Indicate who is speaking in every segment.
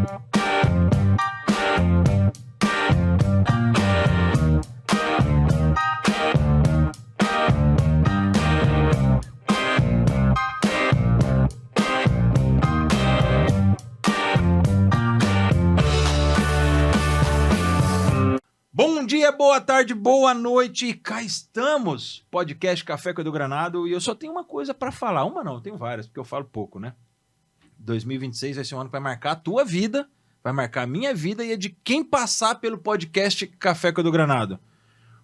Speaker 1: Bom dia, boa tarde, boa noite, cá estamos, podcast Café com Edu Granado, e eu só tenho uma coisa pra falar, uma não, eu tenho várias, porque eu falo pouco, né? 2026 vai ser um ano que vai marcar a tua vida, vai marcar a minha vida e a de quem passar pelo podcast Café com Edu Granado.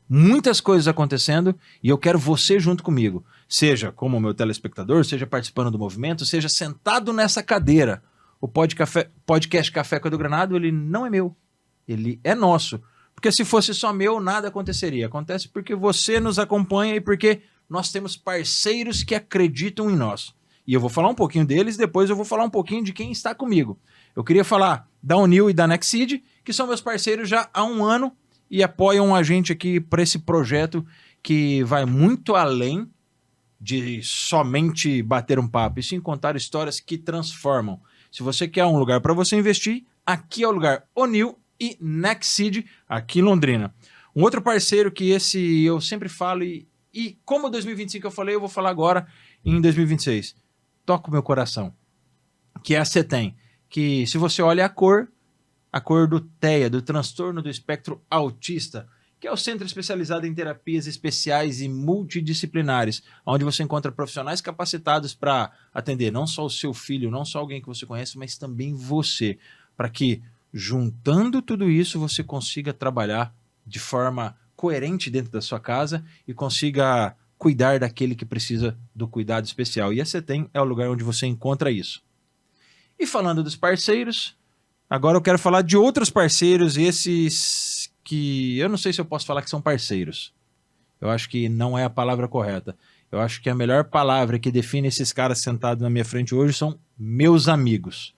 Speaker 1: Muitas coisas acontecendo e eu quero você junto comigo, seja como meu telespectador, seja participando do movimento, seja sentado nessa cadeira. O podcast Café com Edu Granado, ele não é meu, ele é nosso. Porque se fosse só meu, nada aconteceria. Acontece porque você nos acompanha e porque nós temos parceiros que acreditam em nós. E eu vou falar um pouquinho deles, depois eu vou falar um pouquinho de quem está comigo. Eu queria falar da Unil e da Nextseed, que são meus parceiros já há um ano e apoiam a gente aqui para esse projeto que vai muito além de somente bater um papo, e sim contar histórias que transformam. Se você quer um lugar para você investir, aqui é o lugar. Unil e Nextseed, aqui em Londrina. Um outro parceiro que esse eu sempre falo, e como 2025 eu falei, eu vou falar agora em 2026. Toca o meu coração. Que é a CETEM. Que se você olha a cor do TEA, do transtorno do espectro autista, que é o Centro Especializado em Terapias Especiais e Multidisciplinares, onde você encontra profissionais capacitados para atender não só o seu filho, não só alguém que você conhece, mas também você, para que juntando tudo isso, você consiga trabalhar de forma coerente dentro da sua casa e consiga cuidar daquele que precisa do cuidado especial. E a CETEM é o lugar onde você encontra isso. E falando dos parceiros, agora eu quero falar de outros parceiros, esses que eu não sei se eu posso falar que são parceiros. Eu acho que não é a palavra correta. Eu acho que a melhor palavra que define esses caras sentados na minha frente hoje são meus amigos.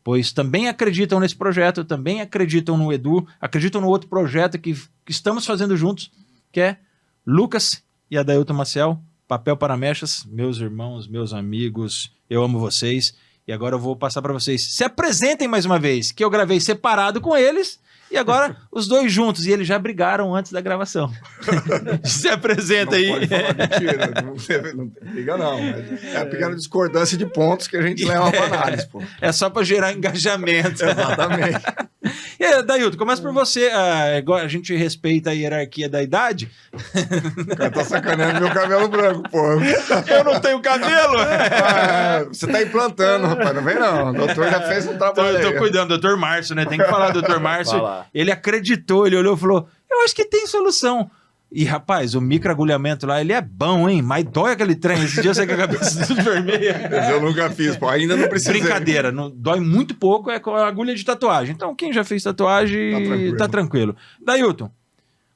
Speaker 1: Pois também acreditam nesse projeto, também acreditam no Edu, acreditam no outro projeto que estamos fazendo juntos, que é Lucas e Adailton Maciel, Papel para Mechas, meus irmãos, meus amigos, eu amo vocês. E agora eu vou passar para vocês. Se apresentem mais uma vez, que eu gravei separado com eles, e agora os dois juntos, e eles já brigaram antes da gravação. Se apresenta aí.
Speaker 2: Não pode falar mentira, não briga não. É a pequena discordância de pontos que a gente leva para análise, pô.
Speaker 1: É só para gerar engajamento.
Speaker 2: Exatamente.
Speaker 1: E aí, Dailton, começa por você. A gente respeita a hierarquia da idade.
Speaker 2: O cara tá sacaneando meu cabelo branco, pô.
Speaker 1: Eu não tenho cabelo?
Speaker 2: Você tá implantando, rapaz, não vem não. O doutor já fez um trabalho
Speaker 1: Eu tô cuidando, doutor Márcio, né? Tem que falar do doutor Márcio. Ele acreditou, ele olhou e falou, eu acho que tem solução. E, rapaz, o microagulhamento lá, ele é bom, hein? Mas dói aquele trem. Esse dia você com a cabeça tudo vermelha.
Speaker 2: Mas eu nunca fiz, pô. Ainda não precisei.
Speaker 1: Brincadeira. Não, dói muito pouco, é com a agulha de tatuagem. Então, quem já fez tatuagem, tá tranquilo. Dailton,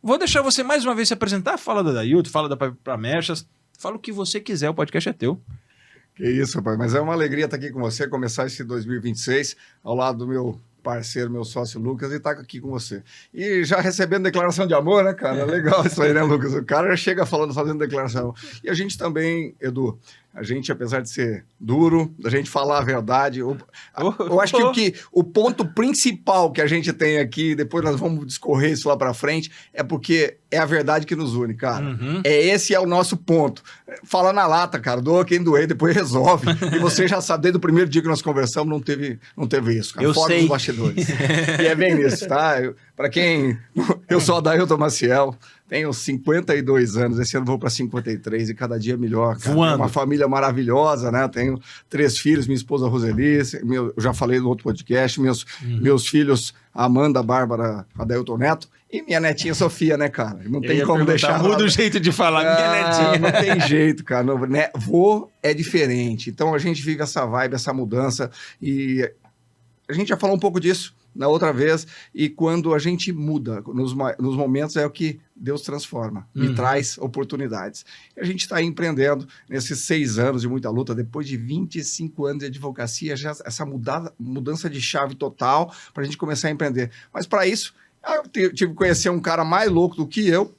Speaker 1: vou deixar você mais uma vez se apresentar. Fala da Dailton, fala da Pra Mechas. Fala o que você quiser, o podcast é teu.
Speaker 2: Que isso, rapaz. Mas é uma alegria estar aqui com você, começar esse 2026 ao lado do meu parceiro, meu sócio Lucas, e tá aqui com você. E já recebendo declaração de amor, né, cara? Legal isso aí, né, Lucas? O cara já chega fazendo declaração. E a gente também, Edu, a gente, apesar de ser duro, da gente falar a verdade, eu acho que o ponto principal que a gente tem aqui, depois nós vamos discorrer isso lá pra frente, é porque é a verdade que nos une, cara.
Speaker 1: Uhum.
Speaker 2: Esse é o nosso ponto. Fala na lata, cara, doa quem doer, depois resolve. E você já sabe, desde o primeiro dia que nós conversamos, não teve isso, cara.
Speaker 1: Eu
Speaker 2: Fora
Speaker 1: sei.
Speaker 2: dos bastidores. E é bem isso, tá? Pra quem... Eu sou Adailton Maciel, tenho 52 anos, esse ano vou para 53 e cada dia melhor, cara.
Speaker 1: Voando.
Speaker 2: Tenho uma família maravilhosa, né? Tenho 3 filhos, minha esposa Roseli, eu já falei no outro podcast, meus filhos Amanda, Bárbara, Adailton Neto e minha netinha Sofia, né, cara? Não tem como deixar...
Speaker 1: Muda o jeito de falar, minha netinha.
Speaker 2: Não tem jeito, cara. Vô é diferente. Então a gente vive essa vibe, essa mudança e a gente já falou um pouco disso na outra vez, e quando a gente muda, nos momentos é o que Deus transforma, me traz oportunidades. E a gente está empreendendo nesses 6 anos de muita luta, depois de 25 anos de advocacia, já essa mudança de chave total para a gente começar a empreender. Mas para isso, eu tive que conhecer um cara mais louco do que eu,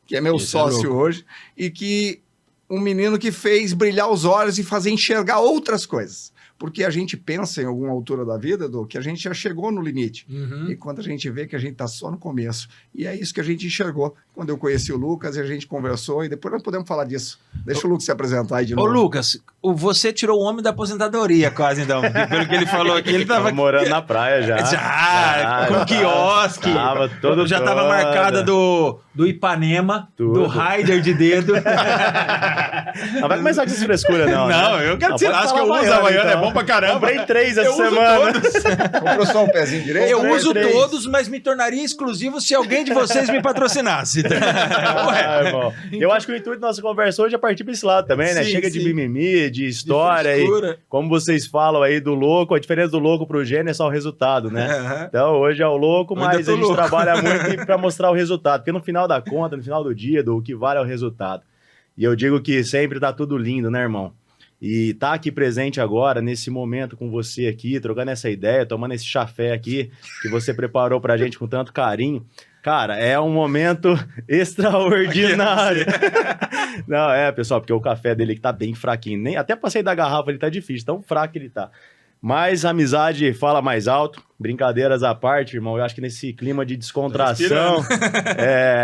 Speaker 2: que é meu sócio hoje, e que um menino que fez brilhar os olhos e fazer enxergar outras coisas. porque a gente pensa em alguma altura da vida, que a gente já chegou no limite.
Speaker 1: Uhum.
Speaker 2: E quando a gente vê que a gente está só no começo. E é isso que a gente enxergou quando eu conheci o Lucas e a gente conversou, e depois nós podemos falar disso. Deixa o Lucas se apresentar aí de novo.
Speaker 1: Ô, Lucas, você tirou o homem da aposentadoria quase, então. Pelo que ele falou aqui, ele tava...
Speaker 3: morando na praia já.
Speaker 1: Com quiosque.
Speaker 3: Tava todo
Speaker 1: já tava marcada do Ipanema,
Speaker 3: Tudo.
Speaker 1: do Raider de dedo.
Speaker 3: Não vai começar com essa frescura, não.
Speaker 1: Não,
Speaker 3: né?
Speaker 1: eu quero
Speaker 3: Não,
Speaker 1: tirar,
Speaker 3: pode
Speaker 1: acho que eu
Speaker 3: falar
Speaker 1: uso a
Speaker 3: Havaiana,
Speaker 1: Havaiana, é
Speaker 3: então.
Speaker 1: bom pra caramba.
Speaker 3: Comprei 3 essa
Speaker 1: Eu uso
Speaker 3: semana.
Speaker 1: todos.
Speaker 2: Comprou só o pezinho direito?
Speaker 1: Eu uso
Speaker 3: três.
Speaker 1: todos, mas me tornaria exclusivo se alguém de vocês me patrocinasse.
Speaker 3: Irmão. Eu acho que o intuito da nossa conversa hoje é partir pra esse lado também, né?
Speaker 1: Sim,
Speaker 3: Chega
Speaker 1: sim.
Speaker 3: de mimimi, de história
Speaker 1: De
Speaker 3: e
Speaker 1: frescura.
Speaker 3: como vocês falam aí do louco, a diferença do louco pro gênio é só o resultado, né?
Speaker 1: Aham.
Speaker 3: Então hoje é o louco,
Speaker 1: Eu ainda
Speaker 3: mas
Speaker 1: tô
Speaker 3: a gente
Speaker 1: louco.
Speaker 3: trabalha muito pra mostrar o resultado, porque no final da conta, no final do dia, o que vale é o resultado. E eu digo que sempre tá tudo lindo, né, irmão? E tá aqui presente agora, nesse momento com você aqui, trocando essa ideia, tomando esse chafé aqui, que você preparou pra gente com tanto carinho. Cara, é um momento extraordinário. Não, pessoal, porque o café dele que tá bem fraquinho. Nem, até pra sair da garrafa ele tá difícil, tão fraco ele tá. Mas a amizade fala mais alto, brincadeiras à parte, irmão. Eu acho que nesse clima de descontração,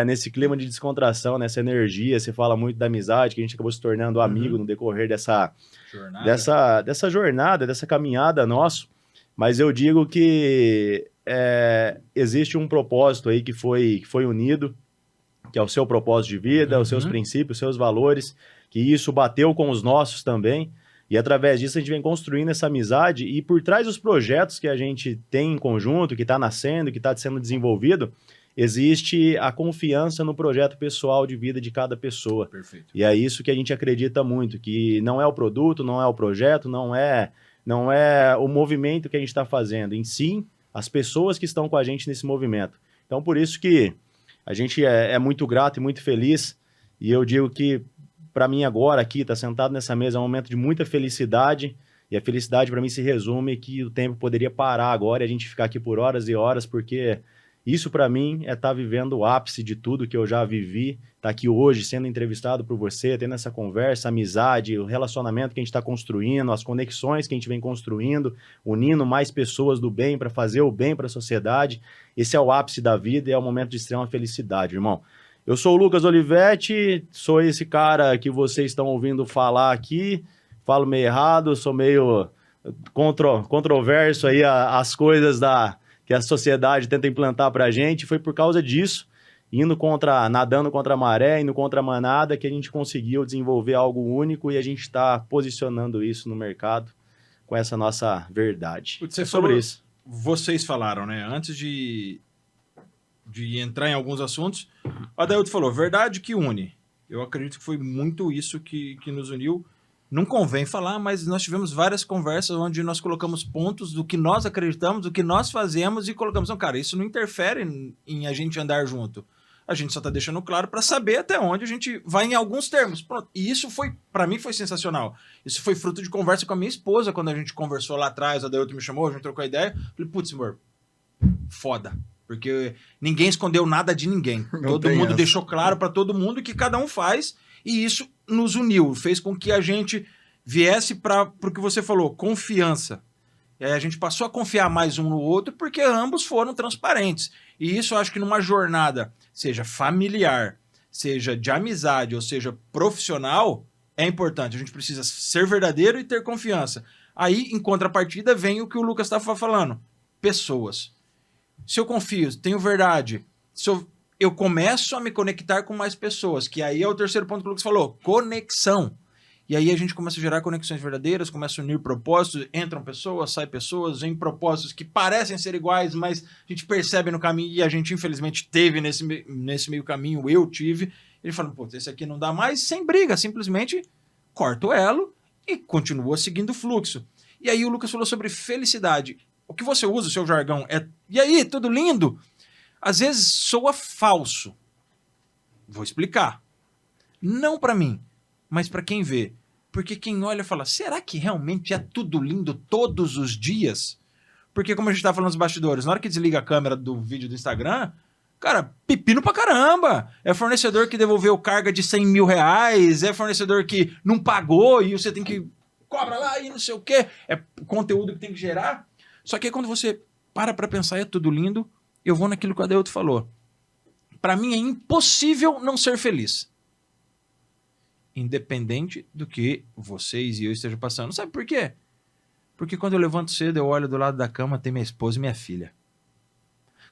Speaker 3: nesse clima de descontração, nessa energia, você fala muito da amizade, que a gente acabou se tornando amigo no decorrer dessa jornada, dessa caminhada nosso. Mas eu digo que existe um propósito aí que foi unido, que é o seu propósito de vida, os seus princípios, os seus valores, que isso bateu com os nossos também. E através disso a gente vem construindo essa amizade e por trás dos projetos que a gente tem em conjunto, que está nascendo, que está sendo desenvolvido, existe a confiança no projeto pessoal de vida de cada pessoa.
Speaker 1: Perfeito.
Speaker 3: E é isso que a gente acredita muito, que não é o produto, não é o projeto, não é o movimento que a gente está fazendo, em si, as pessoas que estão com a gente nesse movimento. Então, por isso que a gente é muito grato e muito feliz, e eu digo que para mim agora aqui, estar sentado nessa mesa é um momento de muita felicidade, e a felicidade para mim se resume que o tempo poderia parar agora e a gente ficar aqui por horas e horas, porque isso para mim é estar vivendo o ápice de tudo que eu já vivi, estar aqui hoje sendo entrevistado por você, tendo essa conversa, amizade, o relacionamento que a gente está construindo, as conexões que a gente vem construindo, unindo mais pessoas do bem para fazer o bem para a sociedade. Esse é o ápice da vida e é um momento de extrema felicidade, irmão. Eu sou o Lucas Olivetti, sou esse cara que vocês estão ouvindo falar aqui, falo meio errado, sou meio controverso aí as coisas que a sociedade tenta implantar pra gente. Foi por causa disso, nadando contra a maré, indo contra a manada, que a gente conseguiu desenvolver algo único e a gente está posicionando isso no mercado com essa nossa verdade.
Speaker 1: Você
Speaker 3: sobre
Speaker 1: falou,
Speaker 3: isso.
Speaker 1: Vocês falaram, né? Antes de entrar em alguns assuntos, o Adailto falou, verdade que une. Eu acredito que foi muito isso que nos uniu. Não convém falar, mas nós tivemos várias conversas onde nós colocamos pontos do que nós acreditamos, do que nós fazemos e colocamos, não, cara, isso não interfere em a gente andar junto. A gente só tá deixando claro para saber até onde a gente vai em alguns termos. Pronto. E isso foi, para mim, foi sensacional. Isso foi fruto de conversa com a minha esposa, quando a gente conversou lá atrás, o Adailto me chamou, a gente trocou a ideia. Falei, putz, amor, foda. Porque ninguém escondeu nada de ninguém. Todo mundo deixou claro para todo mundo o que cada um faz e isso nos uniu, fez com que a gente viesse para o que você falou, confiança. E aí a gente passou a confiar mais um no outro porque ambos foram transparentes. E isso eu acho que numa jornada, seja familiar, seja de amizade ou seja profissional, é importante. A gente precisa ser verdadeiro e ter confiança. Aí, em contrapartida, vem o que o Lucas estava falando. Pessoas. Se eu confio, tenho verdade, eu começo a me conectar com mais pessoas, que aí é o terceiro ponto que o Lucas falou, conexão. E aí a gente começa a gerar conexões verdadeiras, começa a unir propósitos, entram pessoas, saem pessoas, vem propósitos que parecem ser iguais, mas a gente percebe no caminho, e a gente infelizmente teve nesse meio caminho, eu tive, ele falando, pô, esse aqui não dá mais, sem briga, simplesmente corta o elo e continua seguindo o fluxo. E aí o Lucas falou sobre felicidade. O que você usa, o seu jargão, e aí, tudo lindo? Às vezes soa falso. Vou explicar. Não para mim, mas para quem vê. Porque quem olha fala, será que realmente é tudo lindo todos os dias? Porque como a gente tá falando nos bastidores, na hora que desliga a câmera do vídeo do Instagram, cara, pepino pra caramba. É fornecedor que devolveu carga de 100 mil reais, é fornecedor que não pagou e você tem que cobra lá e não sei o quê. É conteúdo que tem que gerar. Só que aí quando você para pra pensar, é tudo lindo, eu vou naquilo que o Adailto falou. Pra mim é impossível não ser feliz. Independente do que vocês e eu estejam passando. Sabe por quê? Porque quando eu levanto cedo, eu olho do lado da cama, tem minha esposa e minha filha.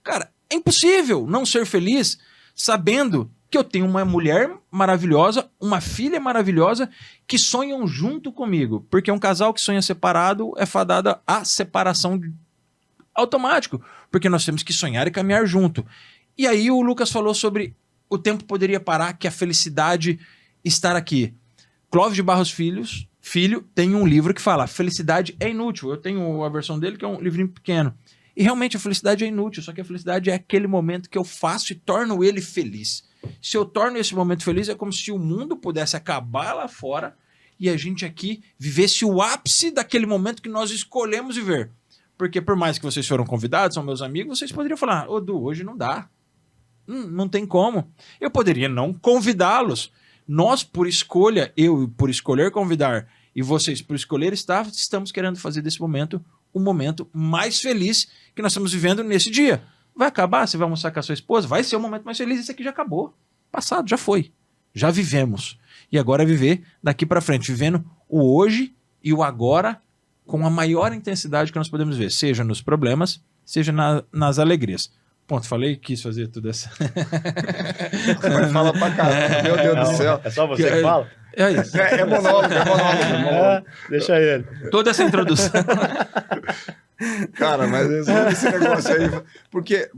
Speaker 1: Cara, é impossível não ser feliz sabendo que eu tenho uma mulher maravilhosa, uma filha maravilhosa, que sonham junto comigo. Porque um casal que sonha separado é fadada à separação automático. Porque nós temos que sonhar e caminhar junto. E aí o Lucas falou sobre o tempo poderia parar, que a felicidade estar aqui. Clóvis de Barros Filho tem um livro que fala felicidade é inútil. Eu tenho a versão dele que é um livrinho pequeno. E realmente a felicidade é inútil, só que a felicidade é aquele momento que eu faço e torno ele feliz. Se eu torno esse momento feliz, é como se o mundo pudesse acabar lá fora e a gente aqui vivesse o ápice daquele momento que nós escolhemos viver. Porque por mais que vocês foram convidados, são meus amigos, vocês poderiam falar, ô Du, hoje não dá. Não tem como. Eu poderia não convidá-los. Nós, por escolha, eu por escolher convidar e vocês por escolher estar, estamos querendo fazer desse momento o momento mais feliz que nós estamos vivendo nesse dia. Vai acabar? Você vai almoçar com a sua esposa? Vai ser o momento mais feliz. Esse aqui já acabou. Passado, já foi. Já vivemos. E agora é viver daqui para frente. Vivendo o hoje e o agora com a maior intensidade que nós podemos ver. Seja nos problemas, seja nas alegrias. Ponto, falei, quis fazer tudo essa.
Speaker 2: Fala pra caramba, meu Deus do céu.
Speaker 3: É só você que fala?
Speaker 1: É isso.
Speaker 2: É monólogo.
Speaker 3: Deixa ele.
Speaker 1: Toda essa introdução.
Speaker 2: Cara, mas esse negócio aí... Porque,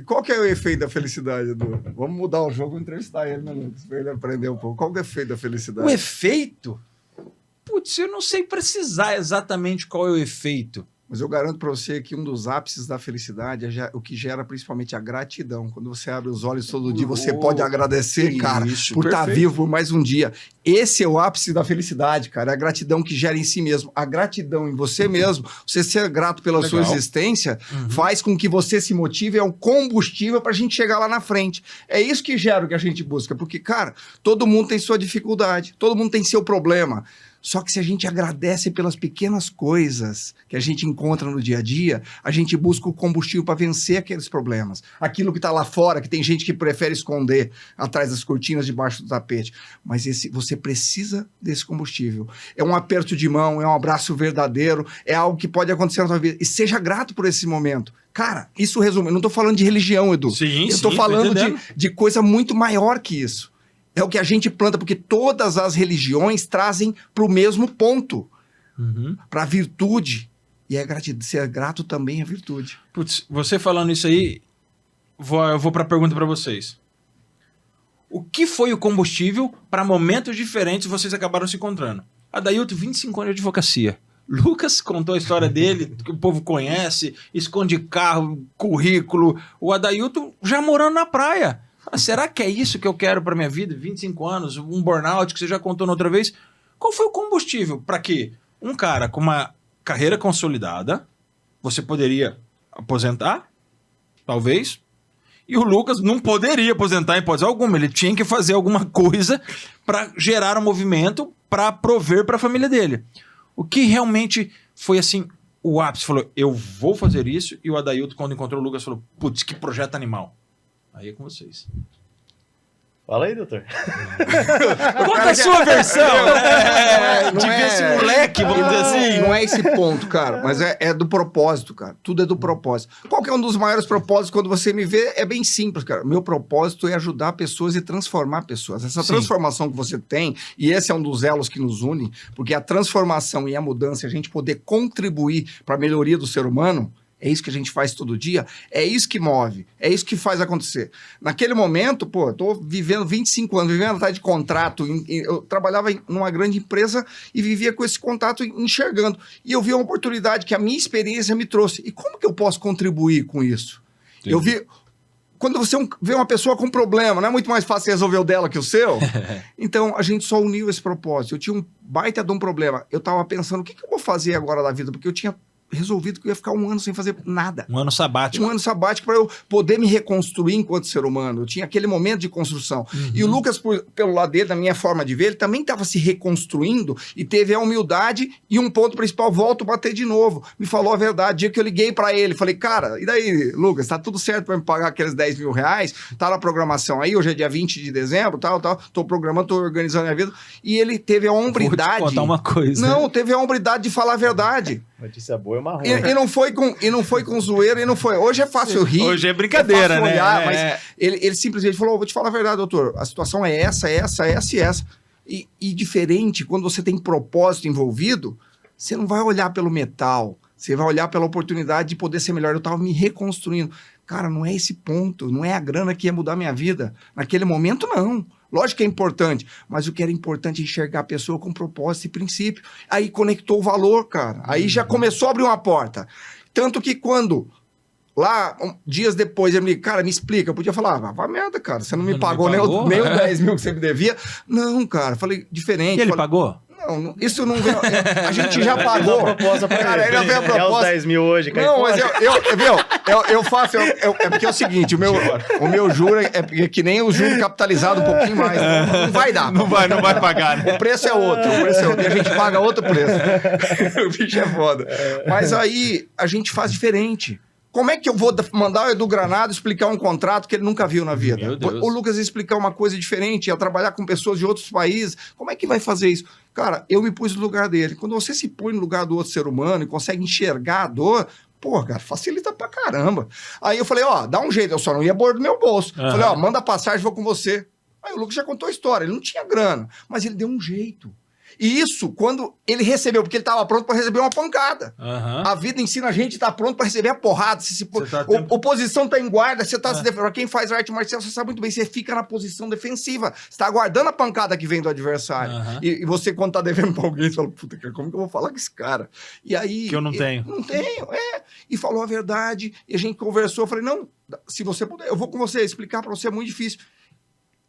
Speaker 2: qual que é o efeito da felicidade, Edu? Vamos mudar o jogo e entrevistar ele, né, Lucas? Pra ele aprender um pouco. Qual que é o efeito da felicidade?
Speaker 1: O efeito? Putz, eu não sei precisar exatamente qual é o efeito.
Speaker 2: Mas eu garanto para você que um dos ápices da felicidade é o que gera principalmente a gratidão. Quando você abre os olhos todo dia, você pode agradecer, cara, por estar vivo por mais um dia. Esse é o ápice da felicidade, cara. É a gratidão que gera em si mesmo. A gratidão em você mesmo, você ser grato pela sua existência, faz com que você se motive, é um combustível para a gente chegar lá na frente. É isso que gera o que a gente busca. Porque, cara, todo mundo tem sua dificuldade, todo mundo tem seu problema. Só que se a gente agradece pelas pequenas coisas que a gente encontra no dia a dia, a gente busca o combustível para vencer aqueles problemas. Aquilo que está lá fora, que tem gente que prefere esconder atrás das cortinas, debaixo do tapete. Mas você precisa desse combustível. É um aperto de mão, é um abraço verdadeiro, é algo que pode acontecer na sua vida. E seja grato por esse momento. Cara, isso resume. Eu não estou falando de religião, Edu.
Speaker 1: Sim,
Speaker 2: eu estou falando de coisa muito maior que isso. É o que a gente planta, porque todas as religiões trazem para o mesmo ponto, para a virtude. E ser grato também é virtude.
Speaker 1: Putz, você falando isso aí, eu vou para a pergunta para vocês. O que foi o combustível para momentos diferentes vocês acabaram se encontrando? Adailto, 25 anos de advocacia. Lucas contou a história dele, que o povo conhece, esconde carro, currículo. O Adailto já morando na praia. Será que é isso que eu quero para minha vida? 25 anos, um burnout que você já contou na outra vez. Qual foi o combustível para que um cara com uma carreira consolidada, você poderia aposentar? Talvez. E o Lucas não poderia aposentar em hipótese alguma. Ele tinha que fazer alguma coisa para gerar um movimento para prover para a família dele. O que realmente foi assim, o ápice? Falou, eu vou fazer isso. E o Adailto, quando encontrou o Lucas, falou, putz, que projeto animal. Aí é com vocês.
Speaker 3: Fala aí, doutor.
Speaker 1: Conta a sua versão. De ver esse moleque, vamos dizer assim.
Speaker 2: Não é esse ponto, cara, mas é do propósito, cara. Tudo é do propósito. Qual que é um dos maiores propósitos quando você me vê? É bem simples, cara. Meu propósito é ajudar pessoas e transformar pessoas. Essa transformação que você tem, e esse é um dos elos que nos une, porque a transformação e a mudança, a gente poder contribuir para a melhoria do ser humano, é isso que a gente faz todo dia, é isso que move, é isso que faz acontecer. Naquele momento, pô, eu tô vivendo 25 anos, vivendo atrás de contrato, eu trabalhava numa grande empresa e vivia com esse contato enxergando. E eu vi uma oportunidade que a minha experiência me trouxe. E como que eu posso contribuir com isso? Sim. Eu vi... Quando você vê uma pessoa com problema, não é muito mais fácil resolver o dela que o seu? Então, a gente só uniu esse propósito. Eu tinha um baita de um problema. Eu tava pensando, o que eu vou fazer agora da vida? Porque eu tinha resolvido que eu ia ficar 1 ano sem fazer nada.
Speaker 1: Um ano sabático.
Speaker 2: 1 ano sabático para eu poder me reconstruir enquanto ser humano. Eu tinha aquele momento de construção. E o Lucas, pelo lado dele, da minha forma de ver, ele também estava se reconstruindo e teve a humildade e um ponto principal, volto a bater de novo. Me falou a verdade. Dia que eu liguei para ele, falei, cara, e daí, Lucas, tá tudo certo para me pagar aqueles 10 mil reais? Tá na programação aí, hoje é dia 20 de dezembro, tal, tô programando, tô organizando a minha vida. E ele teve a hombridade...
Speaker 1: Vou te contar uma coisa.
Speaker 2: Não, teve a hombridade de falar a verdade.
Speaker 3: Notícia boa é marrom.
Speaker 2: E não foi com zoeira, e não foi. Hoje é fácil rir.
Speaker 1: Hoje é brincadeira,
Speaker 2: é fácil
Speaker 1: né?
Speaker 2: olhar, mas ele simplesmente falou: vou te falar a verdade, doutor. A situação é essa e essa. E diferente, quando você tem propósito envolvido, você não vai olhar pelo metal, você vai olhar pela oportunidade de poder ser melhor. Eu estava me reconstruindo. Cara, não é esse ponto, não é a grana que ia mudar minha vida. Naquele momento, não. Lógico que é importante, mas o que era importante é enxergar a pessoa com propósito e princípio. Aí conectou o valor, cara. Aí já começou a abrir uma porta. Tanto que quando, lá, dias depois, ele me disse, cara, me explica. Eu podia falar, vai merda, cara, você não me pagou nem os 10 mil que você me devia. Não, cara, falei, diferente.
Speaker 1: E ele pagou?
Speaker 2: Não, isso não veio. A gente já pagou.
Speaker 3: Cara,
Speaker 2: ele veio a proposta.
Speaker 3: É os 10 mil hoje, cara.
Speaker 2: Não, mas eu faço. É porque é o seguinte: o meu juro é que nem o juro capitalizado um pouquinho mais. Não vai dar.
Speaker 1: Não vai pagar, né?
Speaker 2: O preço é outro. E a gente paga outro preço. O bicho é foda. Mas aí a gente faz diferente. Como é que eu vou mandar o Edu Granado explicar um contrato que ele nunca viu na vida?
Speaker 1: Meu Deus.
Speaker 2: O Lucas ia explicar uma coisa diferente, ia trabalhar com pessoas de outros países. Como é que vai fazer isso? Cara, eu me pus no lugar dele. Quando você se põe no lugar do outro ser humano e consegue enxergar a dor, pô, cara, facilita pra caramba. Aí eu falei, dá um jeito, eu só não ia pôr do meu bolso. Falei, manda passagem, vou com você. Aí o Lucas já contou a história, ele não tinha grana, mas ele deu um jeito. E isso, quando ele recebeu, porque ele estava pronto para receber uma pancada. A vida ensina a gente a estar pronto para receber a porrada. Oposição está em guarda, você está se defendendo. Quem faz arte marcial, você sabe muito bem, você fica na posição defensiva. Você está aguardando a pancada que vem do adversário. E você, quando está devendo para alguém, você fala, puta, como que eu vou falar com esse cara? E aí...
Speaker 1: Que eu não tenho.
Speaker 2: Não tenho, E falou a verdade, e a gente conversou. Eu falei, não, se você puder, eu vou com você, explicar para você é muito difícil.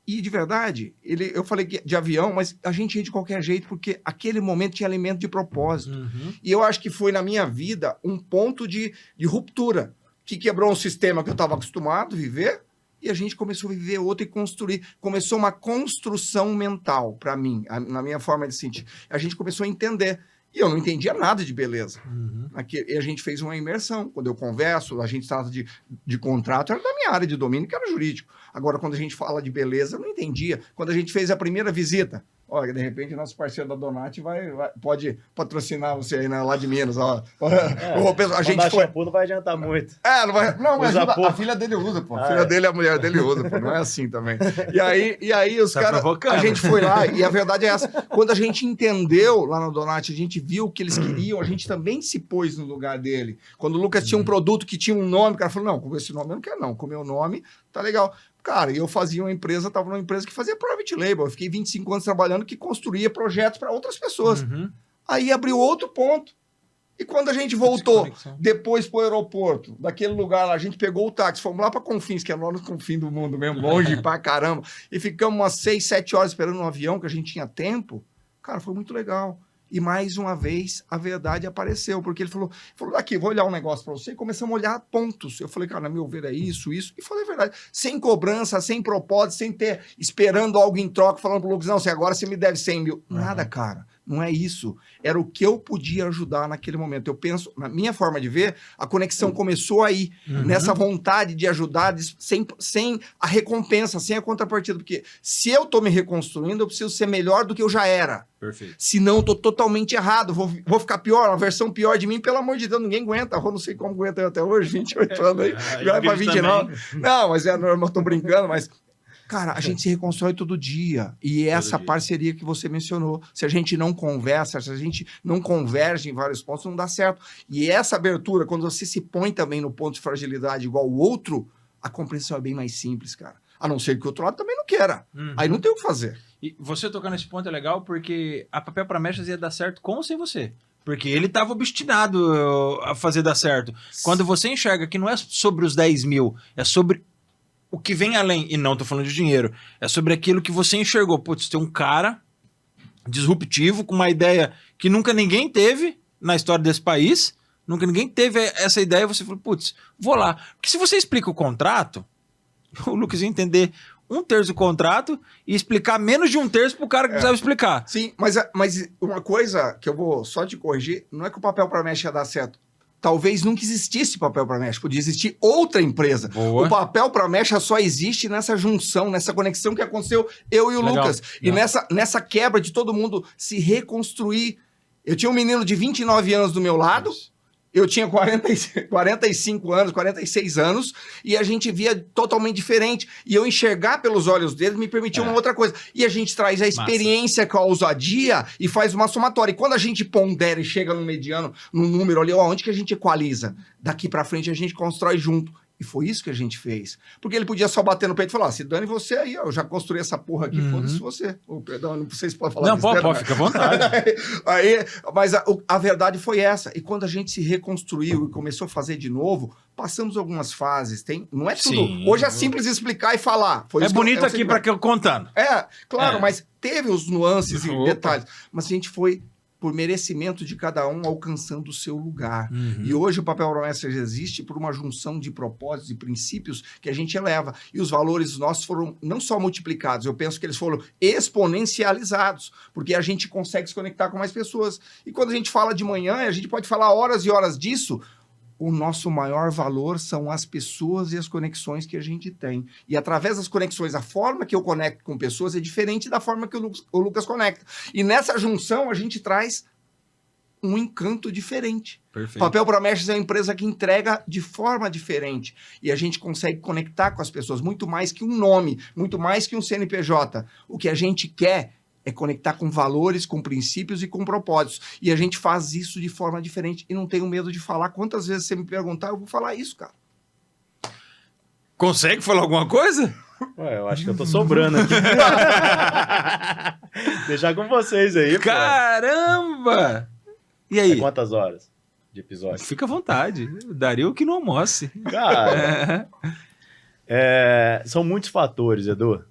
Speaker 2: E, de verdade, eu falei de avião, mas a gente ia de qualquer jeito, porque aquele momento tinha alimento de propósito. E eu acho que foi, na minha vida, um ponto de ruptura, que quebrou um sistema que eu estava acostumado a viver, e a gente começou a viver outro e construir. Começou uma construção mental, para mim, na minha forma de sentir. A gente começou a entender. E eu não entendia nada de beleza. E a gente fez uma imersão. Quando eu converso, a gente trata de contrato, era da minha área de domínio, que era jurídico. Agora, quando a gente fala de beleza, eu não entendia. Quando a gente fez a primeira visita, olha, de repente, nosso parceiro da Donati pode patrocinar você aí lá de Minas. A gente foi...
Speaker 3: shampoo não vai adiantar muito.
Speaker 2: Não vai. Não, mas a filha dele usa, pô. A filha dele, a mulher dele usa, pô. Não é assim também. E aí os caras... A gente foi lá, e a verdade é essa. Quando a gente entendeu lá na Donati, a gente viu o que eles queriam, a gente também se pôs no lugar dele. Quando o Lucas tinha um produto que tinha um nome, o cara falou, não, com esse nome eu não quero não. Com o meu nome, tá legal. Cara, eu fazia uma empresa, estava numa empresa que fazia private label. Eu fiquei 25 anos trabalhando que construía projetos para outras pessoas. Aí abriu outro ponto. E quando a gente voltou depois para o aeroporto, daquele lugar lá, a gente pegou o táxi, fomos lá para Confins, que é lá no confim do mundo mesmo, longe pra caramba, e ficamos umas 6, 7 horas esperando um avião, que a gente tinha tempo. Cara, foi muito legal. E mais uma vez a verdade apareceu, porque ele falou aqui, vou olhar um negócio para você, e começamos a olhar pontos. Eu falei, cara, na meu ver é isso, e falei a verdade, sem cobrança, sem propósito, sem ter, esperando algo em troca, falando pro Lucas, não, agora você me deve 100 mil. Nada, cara, não é isso. Era o que eu podia ajudar naquele momento. Eu penso, na minha forma de ver, a conexão começou aí, nessa vontade de ajudar, sem a recompensa, sem a contrapartida, porque se eu tô me reconstruindo, eu preciso ser melhor do que eu já era.
Speaker 1: Perfeito.
Speaker 2: Senão eu tô totalmente errado, vou ficar pior, uma versão pior de mim, pelo amor de Deus, ninguém aguenta. Eu não sei como aguenta eu até hoje, 28 anos aí, vai pra 29. Não, mas eu tô brincando, mas... Cara, a gente se reconstrói todo dia. E essa parceria que você mencionou, se a gente não conversa, se a gente não converge em vários pontos, não dá certo. E essa abertura, quando você se põe também no ponto de fragilidade igual o outro, a compreensão é bem mais simples, cara. A não ser que o outro lado também não queira. Aí não tem o que fazer.
Speaker 1: E você tocar nesse ponto é legal porque a Papel para Mechas ia dar certo com ou sem você. Porque ele estava obstinado a fazer dar certo. Quando você enxerga que não é sobre os 10 mil, é sobre o que vem além, e não tô falando de dinheiro, é sobre aquilo que você enxergou. Putz, tem um cara disruptivo, com uma ideia que nunca ninguém teve na história desse país, Nunca ninguém teve essa ideia e você falou, putz, vou lá. Porque se você explica o contrato, o Lucas ia entender 1/3 do contrato e explicar menos de 1/3 pro cara que precisava explicar.
Speaker 2: Sim, mas uma coisa que eu vou só te corrigir, não é que o papel para mexe ia dar certo. Talvez nunca existisse papel para mexe, podia existir outra empresa.
Speaker 1: Boa.
Speaker 2: O papel para mexe só existe nessa junção, nessa conexão que aconteceu eu e o
Speaker 1: Legal.
Speaker 2: Lucas. E nessa quebra de todo mundo se reconstruir. Eu tinha um menino de 29 anos do meu lado, eu tinha 45 anos, 46 anos, e a gente via totalmente diferente. E eu enxergar pelos olhos deles me permitia uma outra coisa. E a gente traz a experiência com a ousadia e faz uma somatória. E quando a gente pondera e chega no mediano, num número ali, onde que a gente equaliza? Daqui pra frente a gente constrói junto. E foi isso que a gente fez. Porque ele podia só bater no peito e falar, se dane você aí, ó, eu já construí essa porra aqui, foda-se você. Oh, perdão, não sei se pode falar
Speaker 1: Não, pode, fica à vontade.
Speaker 2: Mas a verdade foi essa. E quando a gente se reconstruiu e começou a fazer de novo, passamos algumas fases. Não é tudo.
Speaker 1: Sim.
Speaker 2: Hoje é simples explicar e falar. Foi
Speaker 1: É
Speaker 2: isso que
Speaker 1: bonito
Speaker 2: eu
Speaker 1: aqui
Speaker 2: sempre-
Speaker 1: para que eu contando.
Speaker 2: Claro,
Speaker 1: É.
Speaker 2: mas teve os nuances e
Speaker 1: Opa.
Speaker 2: detalhes. Mas a gente foi por merecimento de cada um alcançando o seu lugar. E hoje o papel promessa existe por uma junção de propósitos e princípios que a gente eleva. E os valores nossos foram não só multiplicados, eu penso que eles foram exponencializados, porque a gente consegue se conectar com mais pessoas. E quando a gente fala de manhã, a gente pode falar horas e horas disso, o nosso maior valor são as pessoas e as conexões que a gente tem. E através das conexões, a forma que eu conecto com pessoas é diferente da forma que o Lucas conecta. E nessa junção, a gente traz um encanto diferente.
Speaker 1: Perfeito.
Speaker 2: Papel Promessas é uma empresa que entrega de forma diferente. E a gente consegue conectar com as pessoas muito mais que um nome, muito mais que um CNPJ. O que a gente quer é conectar com valores, com princípios e com propósitos. E a gente faz isso de forma diferente. E não tenho medo de falar. Quantas vezes você me perguntar, eu vou falar isso, cara.
Speaker 1: Consegue falar alguma coisa?
Speaker 3: Ué, eu acho que eu tô sobrando aqui. Deixar com vocês aí, pô.
Speaker 1: Caramba! E aí?
Speaker 3: É quantas horas de episódio?
Speaker 1: Fica à vontade. Daria o que não almoce.
Speaker 3: Cara, são muitos fatores, Edu.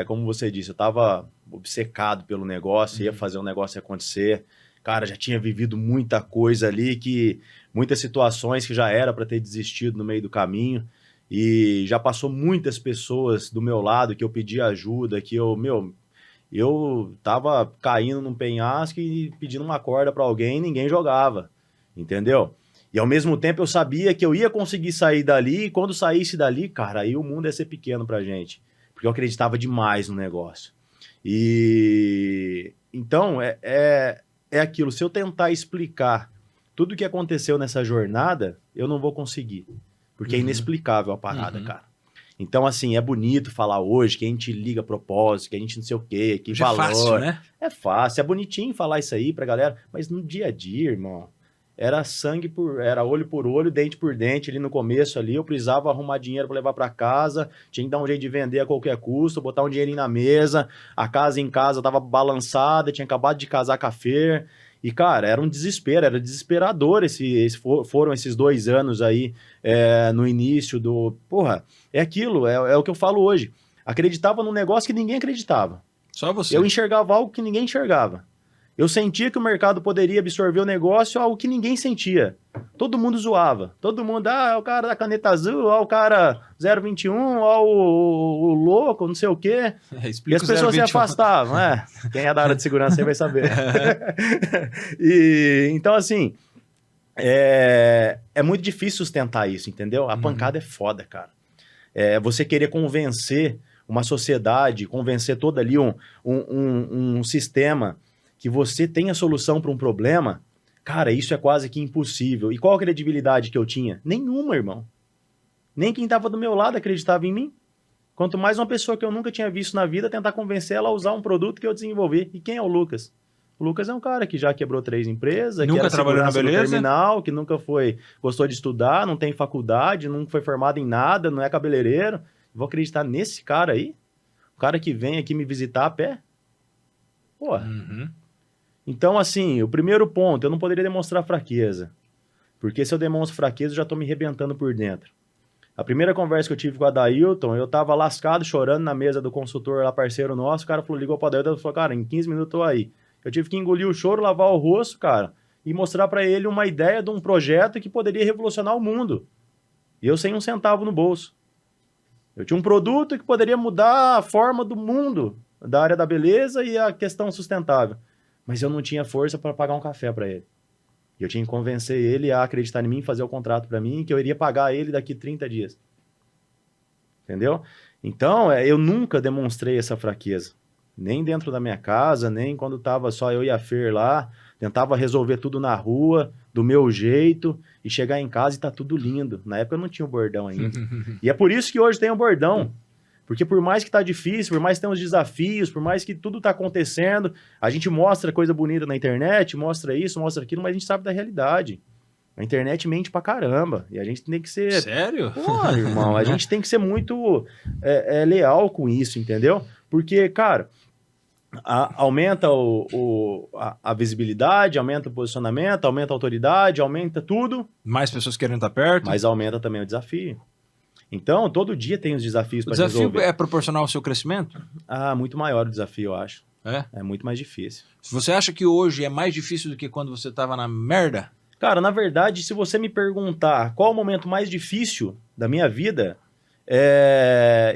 Speaker 3: Como você disse, eu tava obcecado pelo negócio, ia fazer o negócio acontecer. Cara, já tinha vivido muita coisa ali, muitas situações que já era para ter desistido no meio do caminho. E já passou muitas pessoas do meu lado que eu pedi ajuda, que eu tava caindo num penhasco e pedindo uma corda para alguém e ninguém jogava, entendeu? E ao mesmo tempo eu sabia que eu ia conseguir sair dali, e quando saísse dali, cara, aí o mundo ia ser pequeno pra gente, porque eu acreditava demais no negócio. E então é aquilo, se eu tentar explicar tudo o que aconteceu nessa jornada, eu não vou conseguir, porque é inexplicável a parada, cara. Então, assim, é bonito falar hoje que a gente liga propósito, que a gente não sei o quê, que
Speaker 1: Hoje
Speaker 3: valor.
Speaker 1: é fácil, né?
Speaker 3: É fácil, é bonitinho falar isso aí pra galera, mas no dia a dia, irmão, era era olho por olho, dente por dente ali no começo ali, eu precisava arrumar dinheiro pra levar pra casa, tinha que dar um jeito de vender a qualquer custo, botar um dinheirinho na mesa, a casa em casa tava balançada, tinha acabado de casar com a Fer, e cara, era um desespero, era desesperador foram esses 2 anos aí no início do... Porra, é aquilo, é o que eu falo hoje, acreditava num negócio que ninguém acreditava.
Speaker 1: Só você.
Speaker 3: Eu enxergava algo que ninguém enxergava. Eu sentia que o mercado poderia absorver o negócio, algo que ninguém sentia. Todo mundo zoava. Todo mundo, é o cara da caneta azul, o cara 021, o louco, não sei o quê. E
Speaker 1: Explica
Speaker 3: as pessoas se
Speaker 1: 021.
Speaker 3: afastavam. Quem é da área de segurança aí vai saber. E, então, assim, é muito difícil sustentar isso, entendeu? A pancada é foda, cara. Você querer convencer uma sociedade, convencer todo ali um sistema que você tem a solução para um problema, cara, isso é quase que impossível. E qual a credibilidade que eu tinha? Nenhuma, irmão. Nem quem estava do meu lado acreditava em mim. Quanto mais uma pessoa que eu nunca tinha visto na vida tentar convencer ela a usar um produto que eu desenvolvi. E quem é o Lucas? O Lucas é um cara que já quebrou 3 empresas,
Speaker 1: Nunca
Speaker 3: que era
Speaker 1: trabalhou na
Speaker 3: segurança no
Speaker 1: beleza?
Speaker 3: terminal, que nunca gostou de estudar, não tem faculdade, nunca foi formado em nada, não é cabeleireiro. Vou acreditar nesse cara aí? O cara que vem aqui me visitar a pé? Pô. Então, assim, o primeiro ponto, eu não poderia demonstrar fraqueza. Porque se eu demonstro fraqueza, eu já tô me arrebentando por dentro. A primeira conversa que eu tive com a Dailton, eu tava lascado, chorando na mesa do consultor lá, parceiro nosso, o cara falou, ligou pra Dailton e falou, cara, em 15 minutos eu tô aí. Eu tive que engolir o choro, lavar o rosto, cara, e mostrar para ele uma ideia de um projeto que poderia revolucionar o mundo. E eu sem um centavo no bolso. Eu tinha um produto que poderia mudar a forma do mundo, da área da beleza e a questão sustentável. Mas eu não tinha força para pagar um café para ele. E eu tinha que convencer ele a acreditar em mim, fazer o contrato para mim, que eu iria pagar ele daqui 30 dias. Entendeu? Então, eu nunca demonstrei essa fraqueza. Nem dentro da minha casa, nem quando estava só eu e a Fer lá. Tentava resolver tudo na rua, do meu jeito, e chegar em casa e tá tudo lindo. Na época eu não tinha o bordão ainda. E é por isso que hoje tem o bordão. Porque por mais que tá difícil, por mais que tenha os desafios, por mais que tudo tá acontecendo, a gente mostra coisa bonita na internet, mostra isso, mostra aquilo, mas a gente sabe da realidade. A internet mente pra caramba. E a gente tem que ser...
Speaker 1: Sério?
Speaker 3: Pô, irmão, a gente tem que ser muito leal com isso, entendeu? Porque, cara, aumenta a visibilidade, aumenta o posicionamento, aumenta a autoridade, aumenta tudo.
Speaker 1: Mais pessoas querendo estar perto.
Speaker 3: Mas aumenta também o desafio. Então, todo dia tem os desafios para resolver.
Speaker 1: O desafio é proporcional ao seu crescimento?
Speaker 3: Muito maior o desafio, eu acho.
Speaker 1: É?
Speaker 3: É muito mais difícil.
Speaker 1: Você acha que hoje é mais difícil do que quando você estava na merda?
Speaker 3: Cara, na verdade, se você me perguntar qual o momento mais difícil da minha vida,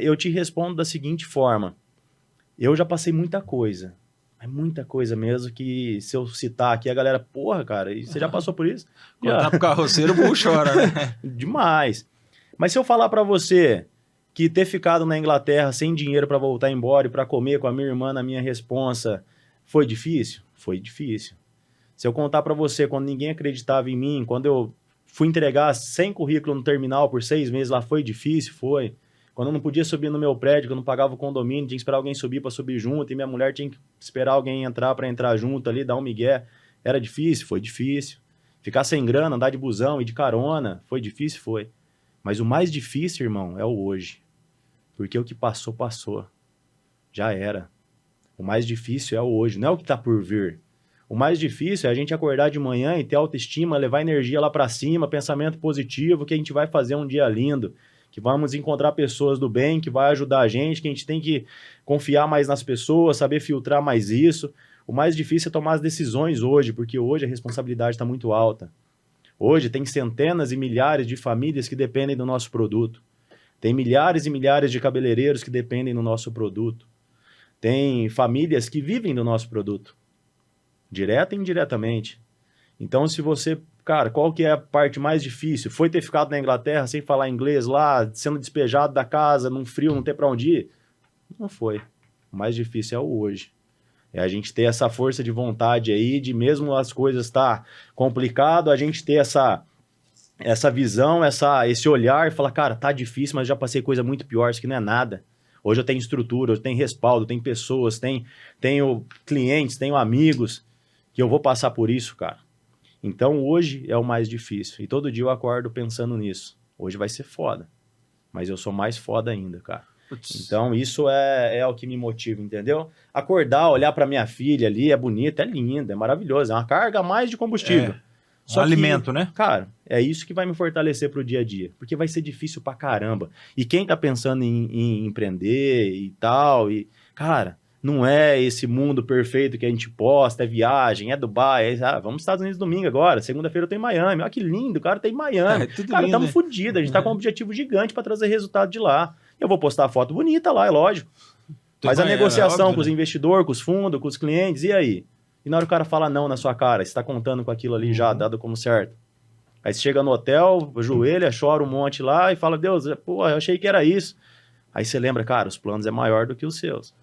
Speaker 3: eu te respondo da seguinte forma. Eu já passei muita coisa. É muita coisa mesmo que se eu citar aqui, a galera, porra, cara, e você já passou por isso?
Speaker 1: Quando tá pro carroceiro, o burro chora, né?
Speaker 3: Demais. Mas se eu falar pra você que ter ficado na Inglaterra sem dinheiro pra voltar embora e pra comer com a minha irmã na minha responsa foi difícil? Foi difícil. Se eu contar pra você quando ninguém acreditava em mim, quando eu fui entregar 100 currículos no terminal por 6 meses lá, foi difícil? Foi. Quando eu não podia subir no meu prédio, que eu não pagava o condomínio, tinha que esperar alguém subir pra subir junto, e minha mulher tinha que esperar alguém entrar pra entrar junto ali, dar um migué. Era difícil? Foi difícil. Ficar sem grana, andar de busão e de carona, foi difícil? Foi. Mas o mais difícil, irmão, é o hoje. Porque o que passou, passou. Já era. O mais difícil é o hoje, não é o que tá por vir. O mais difícil é a gente acordar de manhã e ter autoestima, levar energia lá pra cima, pensamento positivo, que a gente vai fazer um dia lindo, que vamos encontrar pessoas do bem, que vai ajudar a gente, que a gente tem que confiar mais nas pessoas, saber filtrar mais isso. O mais difícil é tomar as decisões hoje, porque hoje a responsabilidade está muito alta. Hoje tem centenas e milhares de famílias que dependem do nosso produto. Tem milhares e milhares de cabeleireiros que dependem do nosso produto. Tem famílias que vivem do nosso produto, direta e indiretamente. Então, se você... Cara, qual que é a parte mais difícil? Foi ter ficado na Inglaterra sem falar inglês lá, sendo despejado da casa, num frio, não ter pra onde ir? Não foi. O mais difícil é o hoje. É a gente ter essa força de vontade aí, de mesmo as coisas estar complicado, a gente ter essa visão, esse olhar e falar, cara, tá difícil, mas já passei coisa muito pior, isso aqui não é nada. Hoje eu tenho estrutura, eu tenho respaldo, tenho pessoas, tenho clientes, tenho amigos, que eu vou passar por isso, cara. Então hoje é o mais difícil. E todo dia eu acordo pensando nisso. Hoje vai ser foda. Mas eu sou mais foda ainda, cara. Então isso é o que me motiva, entendeu? Acordar, olhar pra minha filha ali, é bonita, é linda, é maravilhosa. É uma carga a mais de combustível.
Speaker 1: Só alimento, né?
Speaker 3: Cara, é isso que vai me fortalecer pro dia a dia. Porque vai ser difícil pra caramba. E quem tá pensando em empreender e tal, cara, não é esse mundo perfeito que a gente posta, é viagem, é Dubai, vamos nos Estados Unidos domingo agora, segunda-feira eu tô em Miami, olha que lindo, o cara tá em Miami. Cara, estamos fodidos, a gente tá com um objetivo gigante pra trazer resultado de lá. Eu vou postar foto bonita lá, é lógico. Mas a negociação óbvio, com os investidores, com os fundos, com os clientes, e aí? E na hora o cara fala não na sua cara, você tá contando com aquilo ali já, dado como certo. Aí você chega no hotel, ajoelha, chora um monte lá e fala, Deus, pô, eu achei que era isso. Aí você lembra, cara, os planos é maior do que os seus.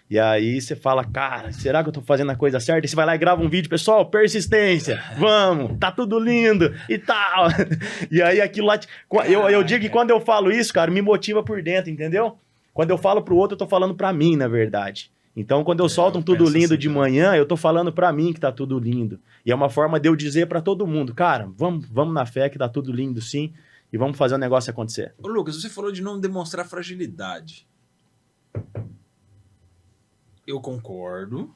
Speaker 3: E aí você fala, cara, será que eu tô fazendo a coisa certa? E você vai lá e grava um vídeo, pessoal, persistência, vamos, tá tudo lindo e tal. E aí aquilo lá, eu digo que quando eu falo isso, cara, me motiva por dentro, entendeu? Quando eu falo pro outro, eu tô falando pra mim, na verdade. Então, quando eu solto um tudo lindo de manhã, eu tô falando pra mim que tá tudo lindo. E é uma forma de eu dizer pra todo mundo, cara, vamos na fé que tá tudo lindo sim, e vamos fazer o negócio acontecer.
Speaker 1: Ô Lucas, você falou de não demonstrar fragilidade. Eu concordo,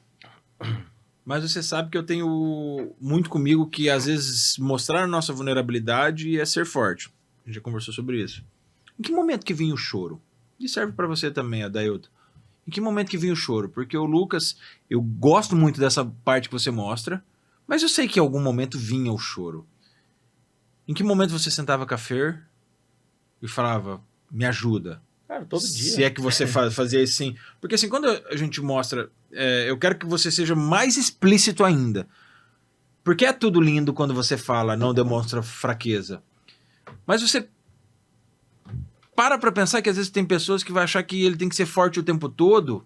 Speaker 1: mas você sabe que eu tenho muito comigo que às vezes mostrar a nossa vulnerabilidade é ser forte. A gente já conversou sobre isso. Em que momento que vinha o choro? E serve pra você também, Adailton. Em que momento que vinha o choro? Porque o Lucas, eu gosto muito dessa parte que você mostra, Mas eu sei que em algum momento vinha o choro. Em que momento você sentava com a Fer e falava, me ajuda?
Speaker 3: Cara, todo dia.
Speaker 1: Se é que você fazia isso sim. Porque assim, quando a gente mostra... eu quero que você seja mais explícito ainda. Porque é tudo lindo quando você fala, não demonstra fraqueza. Mas você para pensar que às vezes tem pessoas que vão achar que ele tem que ser forte o tempo todo.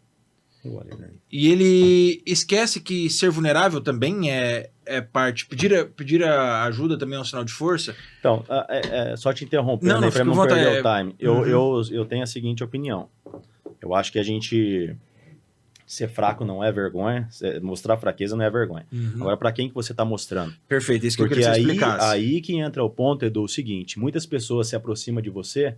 Speaker 1: E ele esquece que ser vulnerável também é parte. Pedir a ajuda também é um sinal de força.
Speaker 3: Então, só te interrompendo
Speaker 1: não,
Speaker 3: aí para não perder o time.
Speaker 1: Uhum.
Speaker 3: Eu tenho a seguinte opinião. Eu acho que a gente... Ser fraco não é vergonha, mostrar fraqueza não é vergonha.
Speaker 1: Uhum.
Speaker 3: Agora, para quem que você está mostrando?
Speaker 1: Perfeito, isso que
Speaker 3: porque
Speaker 1: eu queria que você explicasse.
Speaker 3: Aí que entra o ponto, Edu, o seguinte, muitas pessoas se aproximam de você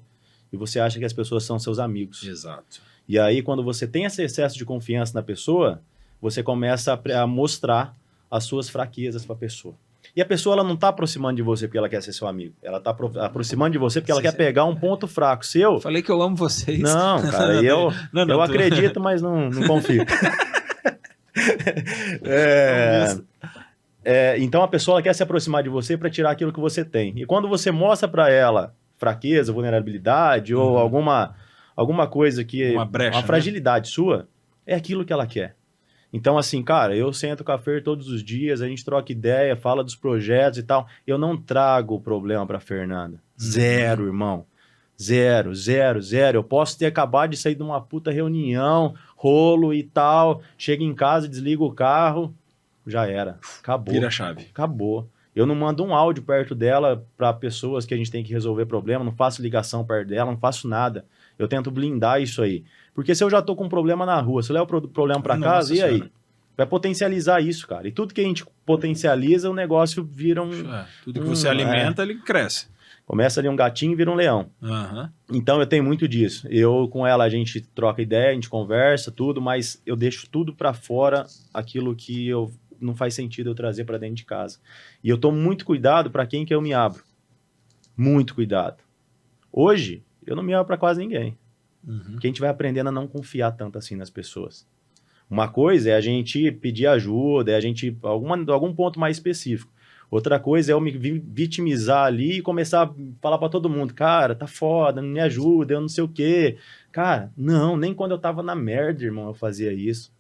Speaker 3: e você acha que as pessoas são seus amigos.
Speaker 1: Exato.
Speaker 3: E aí, quando você tem esse excesso de confiança na pessoa, você começa a mostrar as suas fraquezas para a pessoa. E a pessoa ela não está aproximando de você porque ela quer ser seu amigo. Ela está aproximando de você porque ela quer pegar um ponto fraco seu.
Speaker 1: Falei que eu amo vocês.
Speaker 3: Não, cara, eu acredito, mas não confio. Então a pessoa ela quer se aproximar de você para tirar aquilo que você tem. E quando você mostra para ela fraqueza, vulnerabilidade ou alguma coisa que...
Speaker 1: Uma brecha,
Speaker 3: uma fragilidade sua, é aquilo que ela quer. Então, assim, cara, eu sento com a Fer todos os dias, a gente troca ideia, fala dos projetos e tal. Eu não trago o problema pra Fernanda. Zero, irmão. Zero. Eu posso ter acabado de sair de uma puta reunião, rolo e tal. Chego em casa, desligo o carro, já era. Acabou.
Speaker 1: Vira a chave.
Speaker 3: Acabou. Eu não mando um áudio perto dela para pessoas que a gente tem que resolver problema, não faço ligação perto dela, não faço nada. Eu tento blindar isso aí. Porque se eu já tô com um problema na rua, se eu levo o problema para casa, e aí? Vai potencializar isso, cara. E tudo que a gente potencializa, o negócio vira um...
Speaker 1: tudo que você alimenta, ele cresce.
Speaker 3: Começa ali um gatinho e vira um leão.
Speaker 1: Uhum.
Speaker 3: Então eu tenho muito disso. Eu com ela, a gente troca ideia, a gente conversa, tudo, mas eu deixo tudo para fora aquilo que não faz sentido eu trazer para dentro de casa. E eu tomo muito cuidado para quem que eu me abro. Muito cuidado. Hoje, eu não me abro para quase ninguém. Porque a gente vai aprendendo a não confiar tanto assim nas pessoas. Uma coisa é a gente pedir ajuda, é a gente... algum ponto mais específico. Outra coisa é eu me vitimizar ali e começar a falar para todo mundo, cara, tá foda, não me ajuda, eu não sei o quê. Cara, não, nem quando eu tava na merda, irmão, eu fazia isso.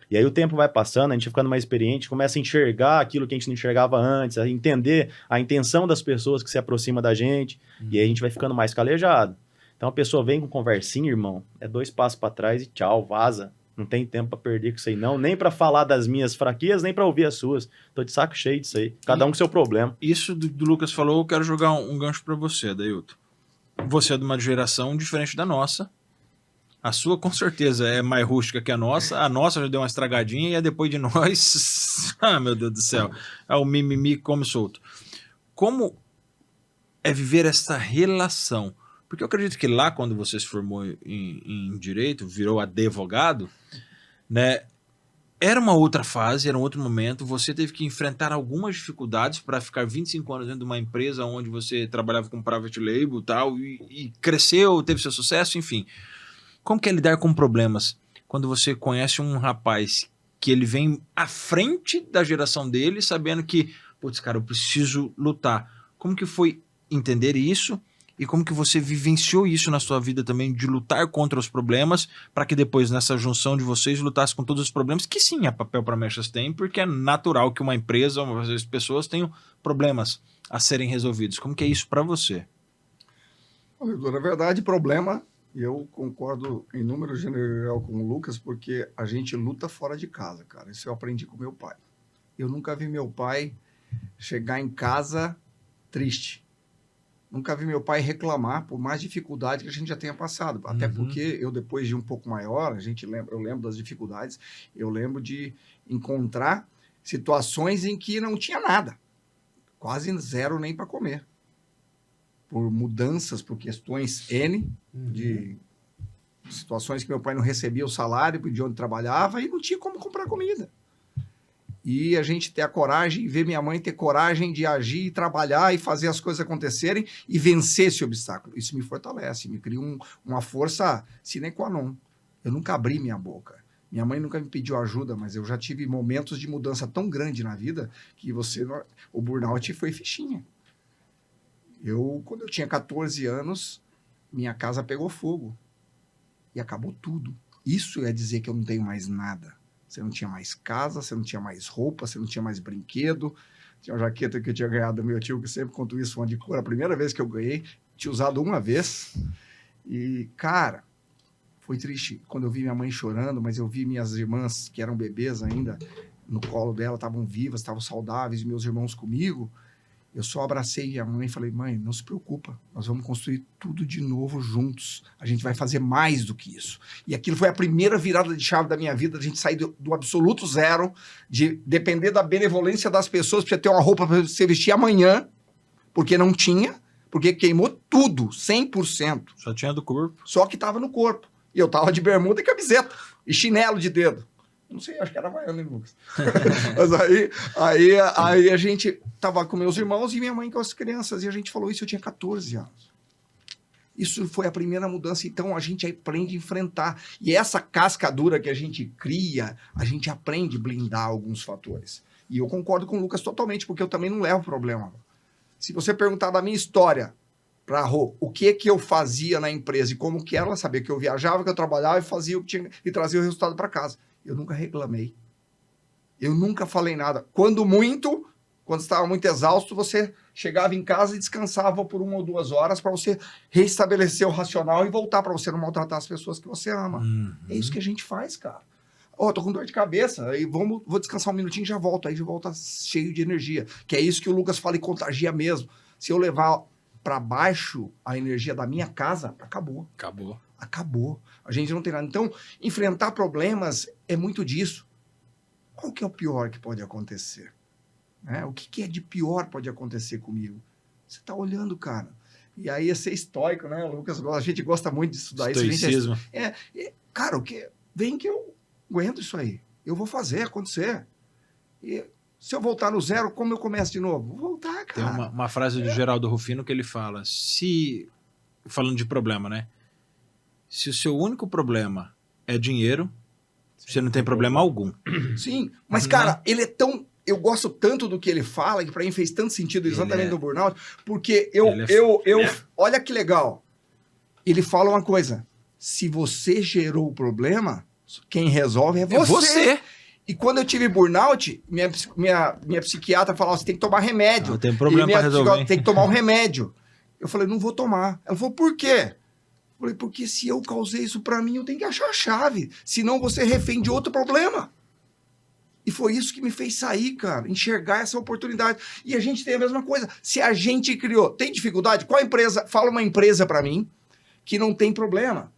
Speaker 3: E aí o tempo vai passando, a gente ficando mais experiente, começa a enxergar aquilo que a gente não enxergava antes, a entender a intenção das pessoas que se aproximam da gente, e aí a gente vai ficando mais calejado. Então a pessoa vem com conversinha, irmão, é 2 passos para trás e tchau, vaza. Não tem tempo para perder com isso aí não, nem para falar das minhas fraquezas, nem para ouvir as suas. Tô de saco cheio disso aí, cada um com seu problema.
Speaker 1: Isso do Lucas falou, eu quero jogar um gancho para você, Dailton. Você é de uma geração diferente da nossa. A sua, com certeza, é mais rústica que a nossa. A nossa já deu uma estragadinha e é depois de nós... ah, meu Deus do céu. É o mimimi que come solto. Como é viver essa relação? Porque eu acredito que lá, quando você se formou em Direito, virou advogado, né? Era uma outra fase, era um outro momento. Você teve que enfrentar algumas dificuldades para ficar 25 anos dentro de uma empresa onde você trabalhava com private label tal, e cresceu, teve seu sucesso, enfim. Como que é lidar com problemas quando você conhece um rapaz que ele vem à frente da geração dele, sabendo que, putz, cara, eu preciso lutar. Como que foi entender isso e como que você vivenciou isso na sua vida também, de lutar contra os problemas, para que depois, nessa junção de vocês, lutasse com todos os problemas, que sim, a Papel Promessas tem, porque é natural que uma empresa, as pessoas tenham problemas a serem resolvidos. Como que é isso para você?
Speaker 2: Na verdade, problema... Eu concordo em número general com o Lucas, porque a gente luta fora de casa, cara. Isso eu aprendi com meu pai. Eu nunca vi meu pai chegar em casa triste. Nunca vi meu pai reclamar por mais dificuldade que a gente já tenha passado. Até porque eu, depois de um pouco maior, eu lembro das dificuldades, eu lembro de encontrar situações em que não tinha nada. Quase zero nem para comer. Por mudanças, por questões N, de situações que meu pai não recebia o salário de onde trabalhava e não tinha como comprar comida. E a gente ter a coragem, ver minha mãe ter coragem de agir, trabalhar e fazer as coisas acontecerem e vencer esse obstáculo. Isso me fortalece, me cria uma força sine qua non. Eu nunca abri minha boca. Minha mãe nunca me pediu ajuda, mas eu já tive momentos de mudança tão grande na vida que o burnout foi fichinha. Quando eu tinha 14 anos, minha casa pegou fogo e acabou tudo. Isso é dizer que eu não tenho mais nada. Você não tinha mais casa, você não tinha mais roupa, você não tinha mais brinquedo. Tinha uma jaqueta que eu tinha ganhado do meu tio, que sempre conto isso, uma de cor. A primeira vez que eu ganhei, tinha usado uma vez. E, cara, foi triste quando eu vi minha mãe chorando, mas eu vi minhas irmãs, que eram bebês ainda, no colo dela, estavam vivas, estavam saudáveis, e meus irmãos comigo. Eu só abracei minha mãe e falei, mãe, não se preocupa, nós vamos construir tudo de novo juntos. A gente vai fazer mais do que isso. E aquilo foi a primeira virada de chave da minha vida, a gente sair do absoluto zero, de depender da benevolência das pessoas, para ter uma roupa para você vestir amanhã, porque não tinha, porque queimou tudo, 100%.
Speaker 1: Só tinha do corpo.
Speaker 2: Só que estava no corpo. E eu tava de bermuda e camiseta, e chinelo de dedo. Não sei, acho que era Havaiana, hein, Lucas? Mas aí a gente tava com meus irmãos e minha mãe com as crianças, e a gente falou isso, eu tinha 14 anos. Isso foi a primeira mudança, então a gente aprende a enfrentar. E essa casca dura que a gente cria, a gente aprende a blindar alguns fatores. E eu concordo com o Lucas totalmente, porque eu também não levo problema. Se você perguntar da minha história para a Rô, o que eu fazia na empresa e como que era, ela sabia que eu viajava, que eu trabalhava e fazia o que tinha, e trazia o resultado para casa. Eu nunca reclamei. Eu nunca falei nada. Quando estava muito exausto, você chegava em casa e descansava por 1 ou 2 horas para você reestabelecer o racional e voltar, para você não maltratar as pessoas que você ama.
Speaker 1: Uhum.
Speaker 2: É isso que a gente faz, cara. Tô com dor de cabeça, aí vou descansar um minutinho e já volto. Aí já volta cheio de energia. Que é isso que o Lucas fala e contagia mesmo. Se eu levar para baixo a energia da minha casa, acabou. Acabou. A gente não tem nada. Então, enfrentar problemas é muito disso. Qual que é o pior que pode acontecer? O que é de pior pode acontecer comigo? Você tá olhando, cara. E aí é ser estoico, né? O Lucas, a gente gosta muito disso daí.
Speaker 1: Estoicismo.
Speaker 2: Cara, vem que eu aguento isso aí. Eu vou fazer acontecer. E se eu voltar no zero, como eu começo de novo? Vou voltar, cara.
Speaker 1: Tem uma frase do Geraldo Rufino que ele fala, falando de problema, né? Se o seu único problema é dinheiro, você não tem problema algum.
Speaker 2: Sim, mas, cara, ele é tão... Eu gosto tanto do que ele fala, que pra mim fez tanto sentido exatamente no burnout, porque olha que legal. Ele fala uma coisa, se você gerou o problema, quem resolve é você. E quando eu tive burnout, minha psiquiatra falava, você tem que tomar remédio.
Speaker 1: Não tem problema pra resolver.
Speaker 2: Tem que tomar um remédio. Eu falei, não vou tomar. Ela falou, por quê? Eu falei, porque se eu causei isso pra mim, eu tenho que achar a chave. Senão você é refém de outro problema. E foi isso que me fez sair, cara. Enxergar essa oportunidade. E a gente tem a mesma coisa. Se a gente criou... Tem dificuldade? Qual empresa? Fala uma empresa pra mim que não tem problema.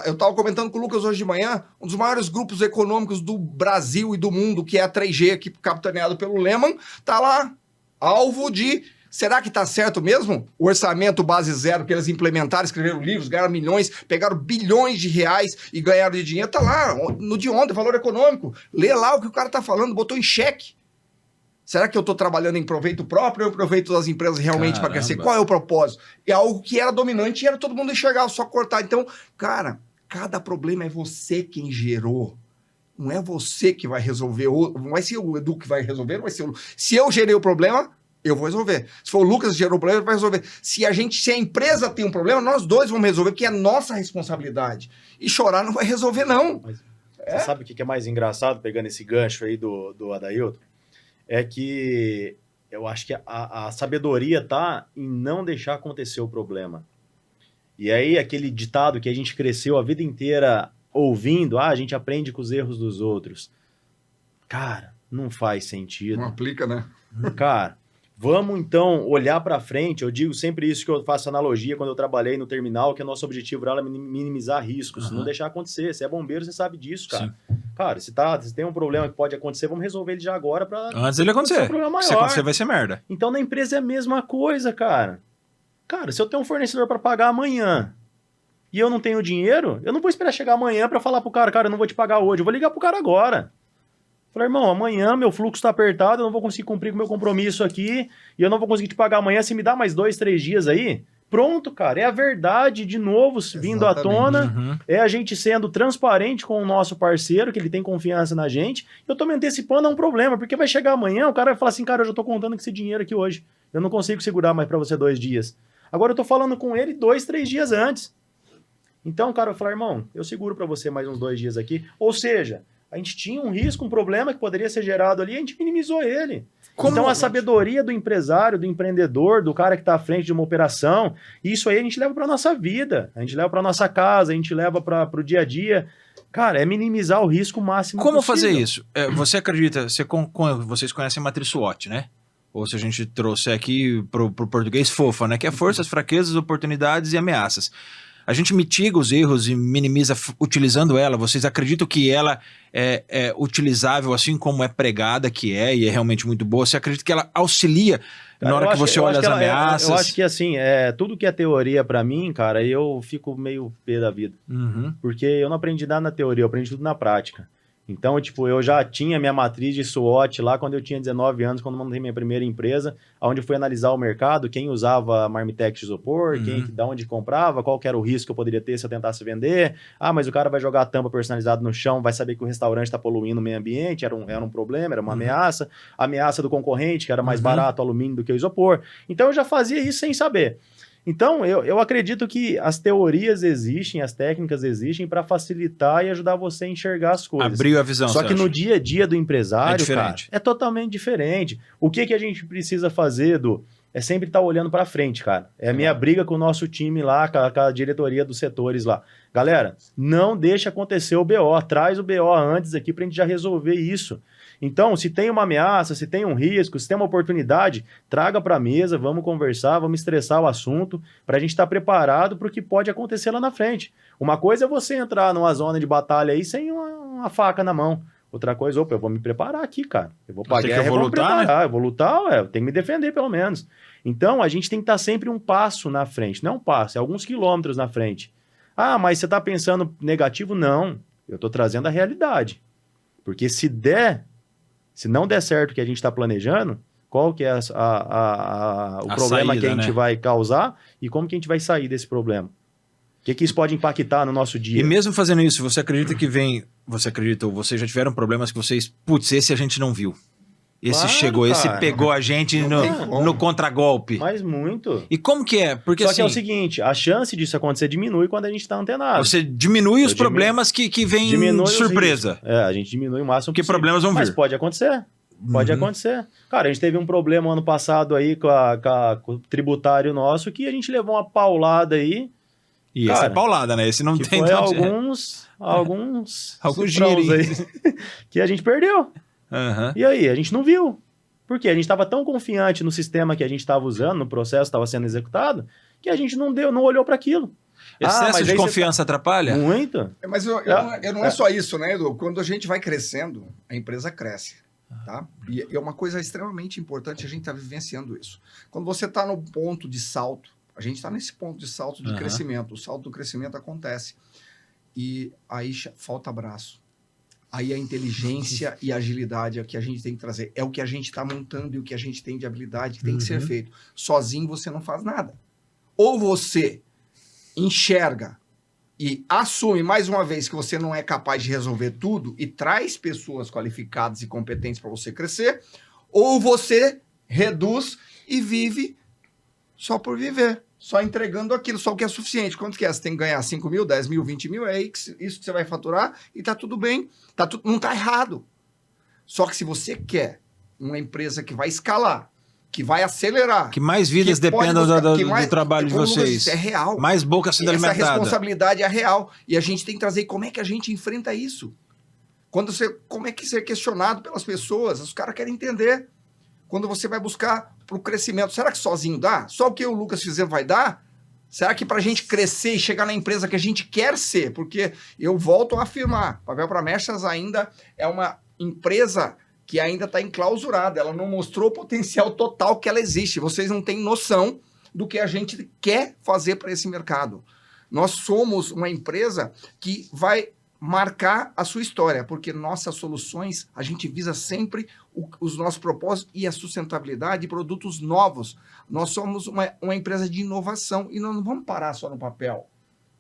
Speaker 2: Eu estava comentando com o Lucas hoje de manhã, um dos maiores grupos econômicos do Brasil e do mundo, que é a 3G, aqui capitaneado pelo Lehman, tá lá, alvo de... Será que tá certo mesmo? O orçamento base zero que eles implementaram, escreveram livros, ganharam milhões, pegaram bilhões de reais e ganharam de dinheiro, tá lá, no de ontem, valor econômico. Lê lá o que o cara tá falando, botou em xeque. Será que eu tô trabalhando em proveito próprio ou em proveito das empresas realmente para crescer? Qual é o propósito? É algo que era dominante e era todo mundo enxergava, só cortar. Então, cara, cada problema é você quem gerou. Não é você que vai resolver. Não vai ser o Edu que vai resolver, não vai ser o... Se eu gerei o problema, eu vou resolver. Se for o Lucas que gerou o problema, ele vai resolver. Se a empresa tem um problema, nós dois vamos resolver, porque é nossa responsabilidade. E chorar não vai resolver, não.
Speaker 3: Mas você sabe o que é mais engraçado, pegando esse gancho aí do Adailton? É que eu acho que a sabedoria tá em não deixar acontecer o problema. E aí, aquele ditado que a gente cresceu a vida inteira ouvindo, a gente aprende com os erros dos outros. Cara, não faz sentido.
Speaker 2: Não aplica, né?
Speaker 3: Cara, vamos então olhar para frente. Eu digo sempre isso, que eu faço analogia quando eu trabalhei no terminal, que o nosso objetivo era minimizar riscos, não deixar acontecer. Se é bombeiro, você sabe disso, cara. Sim. Cara, se tem um problema que pode acontecer, vamos resolver ele já agora para
Speaker 1: antes dele acontecer.
Speaker 3: Um problema maior.
Speaker 1: Se acontecer, vai ser merda.
Speaker 3: Então, na empresa é a mesma coisa, cara. Cara, se eu tenho um fornecedor para pagar amanhã e eu não tenho dinheiro, eu não vou esperar chegar amanhã para falar pro cara, eu não vou te pagar hoje, eu vou ligar pro cara agora. Falei, irmão, amanhã meu fluxo tá apertado, eu não vou conseguir cumprir com o meu compromisso aqui, e eu não vou conseguir te pagar amanhã, se me dá mais 2, 3 dias aí, Pronto, cara, é a verdade de novo vindo à tona,
Speaker 1: Uhum.
Speaker 3: é a gente sendo transparente com o nosso parceiro, que ele tem confiança na gente. Eu tô me antecipando a um problema, porque vai chegar amanhã, o cara vai falar assim, cara, eu já tô contando com esse dinheiro aqui hoje, eu não consigo segurar mais pra você 2 dias. Agora eu tô falando com ele 2, 3 dias antes. Então o cara vai falar, irmão, eu seguro pra você mais uns 2 dias aqui. Ou seja, a gente tinha um risco, um problema que poderia ser gerado ali, a gente minimizou ele. Então a sabedoria do empresário, do empreendedor, do cara que está à frente de uma operação, isso aí a gente leva para nossa vida, a gente leva para nossa casa, a gente leva para o dia a dia. Cara, é minimizar o risco máximo
Speaker 1: Como
Speaker 3: possível.
Speaker 1: fazer isso? Você acredita, vocês conhecem a matriz SWOT, né? Ou se a gente trouxer aqui pro português, FOFA, né? Que é forças, fraquezas, oportunidades e ameaças. A gente mitiga os erros e minimiza utilizando ela. Vocês acreditam que ela é utilizável assim como é pregada, que e é realmente muito boa? Você acredita que ela auxilia na hora que você olha as ameaças?
Speaker 3: Eu acho que assim, tudo que é teoria pra mim, cara, eu fico meio pé da vida.
Speaker 1: Uhum.
Speaker 3: Porque eu não aprendi nada na teoria, eu aprendi tudo na prática. Então, tipo, eu já tinha minha matriz de SWOT lá quando eu tinha 19 anos, quando eu montei minha primeira empresa, onde eu fui analisar o mercado, quem usava Marmitex de isopor, da onde comprava, qual que era o risco que eu poderia ter se eu tentasse vender. Ah, mas o cara vai jogar a tampa personalizada no chão, vai saber que o restaurante está poluindo o meio ambiente, era um problema, era uma ameaça. A ameaça do concorrente, que era mais barato o alumínio do que o isopor. Então, eu já fazia isso sem saber. Então, eu acredito que as teorias existem, as técnicas existem para facilitar e ajudar você a enxergar as coisas.
Speaker 1: Abriu a visão,
Speaker 3: Só que no dia a dia do empresário, cara, é totalmente diferente. O que a gente precisa fazer, Edu? É sempre estar olhando para frente, cara. É a minha briga com o nosso time lá, com a diretoria dos setores lá. Galera, não deixa acontecer o BO. Traz o BO antes aqui para a gente já resolver isso. Então, se tem uma ameaça, se tem um risco, se tem uma oportunidade, traga para a mesa, vamos conversar, vamos estressar o assunto, para a gente estar preparado para o que pode acontecer lá na frente. Uma coisa é você entrar numa zona de batalha aí sem uma faca na mão. Outra coisa, eu vou me preparar aqui, cara. Eu vou pagar, eu vou lutar, né? Eu vou lutar, eu tenho que me defender pelo menos. Então, a gente tem que estar sempre um passo na frente. Não um passo, é alguns quilômetros na frente. Ah, mas você está pensando negativo? Não, eu estou trazendo a realidade. Porque se não der certo o que a gente está planejando, qual que é o problema saída, que a gente vai causar e como que a gente vai sair desse problema? O que isso pode impactar no nosso dia?
Speaker 1: E mesmo fazendo isso, você acredita que você acredita, ou vocês já tiveram problemas que vocês, esse a gente não viu. Esse
Speaker 3: claro,
Speaker 1: chegou,
Speaker 3: cara.
Speaker 1: Esse pegou a gente no contragolpe.
Speaker 3: Mas muito.
Speaker 1: E como que é? Porque
Speaker 3: Só
Speaker 1: assim,
Speaker 3: que é o seguinte, a chance disso acontecer diminui quando a gente está antenado.
Speaker 1: Você diminui os problemas que vêm de surpresa.
Speaker 3: A gente diminui o máximo
Speaker 1: possível. Porque problemas vão vir.
Speaker 3: Mas pode acontecer. Pode acontecer. Cara, a gente teve um problema ano passado aí com o tributário nosso que a gente levou uma paulada aí.
Speaker 1: E essa é paulada, né? Esse não
Speaker 3: que
Speaker 1: tem...
Speaker 3: Foi alguns
Speaker 1: dinheirinhos
Speaker 3: aí que a gente perdeu. E aí, a gente não viu. Por quê? A gente estava tão confiante no sistema que a gente estava usando, no processo que estava sendo executado, que a gente não olhou para aquilo.
Speaker 1: Excesso de confiança atrapalha?
Speaker 3: Muito.
Speaker 2: Mas não é só isso, né, Edu? Quando a gente vai crescendo, a empresa cresce. Tá? E é uma coisa extremamente importante, a gente está vivenciando isso. Quando você está no ponto de salto, a gente está nesse ponto de salto de crescimento. O salto do crescimento acontece. E aí falta braço. Aí a inteligência e a agilidade é o que a gente tem que trazer. É o que a gente está montando e o que a gente tem de habilidade que tem que ser feito. Sozinho você não faz nada. Ou você enxerga e assume mais uma vez que você não é capaz de resolver tudo e traz pessoas qualificadas e competentes para você crescer, ou você reduz e vive só por viver. Só entregando aquilo, só o que é suficiente. Quanto que é? Você tem que ganhar 5 mil, 10 mil, 20 mil, é isso que você vai faturar e tá tudo bem. Não tá errado. Só que se você quer uma empresa que vai escalar, que vai acelerar...
Speaker 1: Que mais vidas dependam do trabalho de vocês.
Speaker 2: Isso é real.
Speaker 1: Mais boca sendo alimentada.
Speaker 2: Essa responsabilidade é real. E a gente tem que trazer como é que a gente enfrenta isso. Como é que ser questionado pelas pessoas? Os caras querem entender. Quando você vai buscar para o crescimento, será que sozinho dá? Só o que o Lucas fizer vai dar? Será que para a gente crescer e chegar na empresa que a gente quer ser? Porque eu volto a afirmar, Pavel para Mestras ainda é uma empresa que ainda está enclausurada. Ela não mostrou o potencial total que ela existe. Vocês não têm noção do que a gente quer fazer para esse mercado. Nós somos uma empresa que vai marcar a sua história, porque nossas soluções, a gente visa sempre os nossos propósitos e a sustentabilidade de produtos novos. Nós somos uma empresa de inovação e nós não vamos parar só no papel.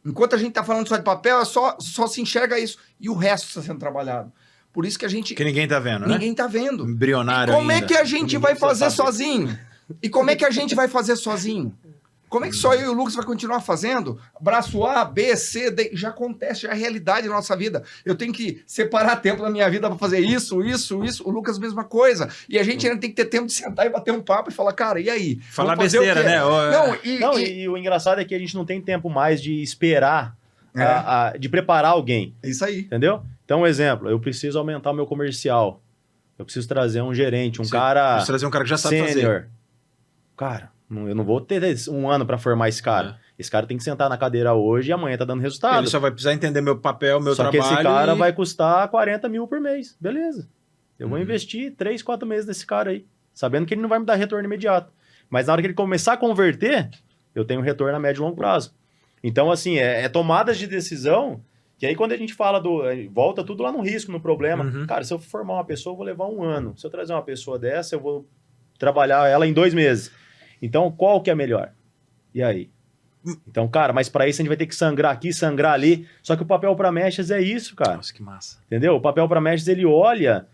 Speaker 2: Enquanto a gente está falando só de papel, só se enxerga isso e o resto está sendo trabalhado. Por isso que a gente...
Speaker 1: Que ninguém tá vendo, né?
Speaker 2: Ninguém está vendo.
Speaker 1: Embrionário
Speaker 2: Como
Speaker 1: ainda.
Speaker 2: é que a gente vai fazer sozinho? E como é que a gente vai fazer sozinho? Como é que só eu e o Lucas vai continuar fazendo? Braço A, B, C, D, já acontece, já é a realidade da nossa vida. Eu tenho que separar tempo da minha vida para fazer isso. O Lucas, mesma coisa. E a gente ainda tem que ter tempo de sentar e bater um papo e falar, cara, e aí?
Speaker 1: Falar besteira, né?
Speaker 3: E o engraçado é que a gente não tem tempo mais de esperar, de preparar alguém.
Speaker 2: É isso aí.
Speaker 3: Entendeu? Então, um exemplo, eu preciso aumentar o meu comercial. Eu preciso trazer um gerente, cara...
Speaker 1: Preciso trazer um cara que já sabe fazer.
Speaker 3: Cara... Eu não vou ter um ano para formar esse cara. Esse cara tem que sentar na cadeira hoje e amanhã tá dando resultado.
Speaker 1: Ele só vai precisar entender meu papel, meu trabalho.
Speaker 3: Só que esse cara vai custar 40 mil por mês. Beleza. Eu vou investir 3, 4 meses nesse cara aí, sabendo que ele não vai me dar retorno imediato. Mas na hora que ele começar a converter, eu tenho retorno a médio e longo prazo. Então, assim, é tomadas de decisão que aí quando a gente fala volta tudo lá no risco, no problema. Cara, se eu formar uma pessoa, eu vou levar 1 ano. Se eu trazer uma pessoa dessa, eu vou trabalhar ela em 2 meses. Então, qual que é melhor? E aí? Então, cara, mas para isso a gente vai ter que sangrar aqui, sangrar ali. Só que o papel para mechas é isso, cara.
Speaker 1: Nossa, que massa.
Speaker 3: Entendeu? O papel para mechas, ele olha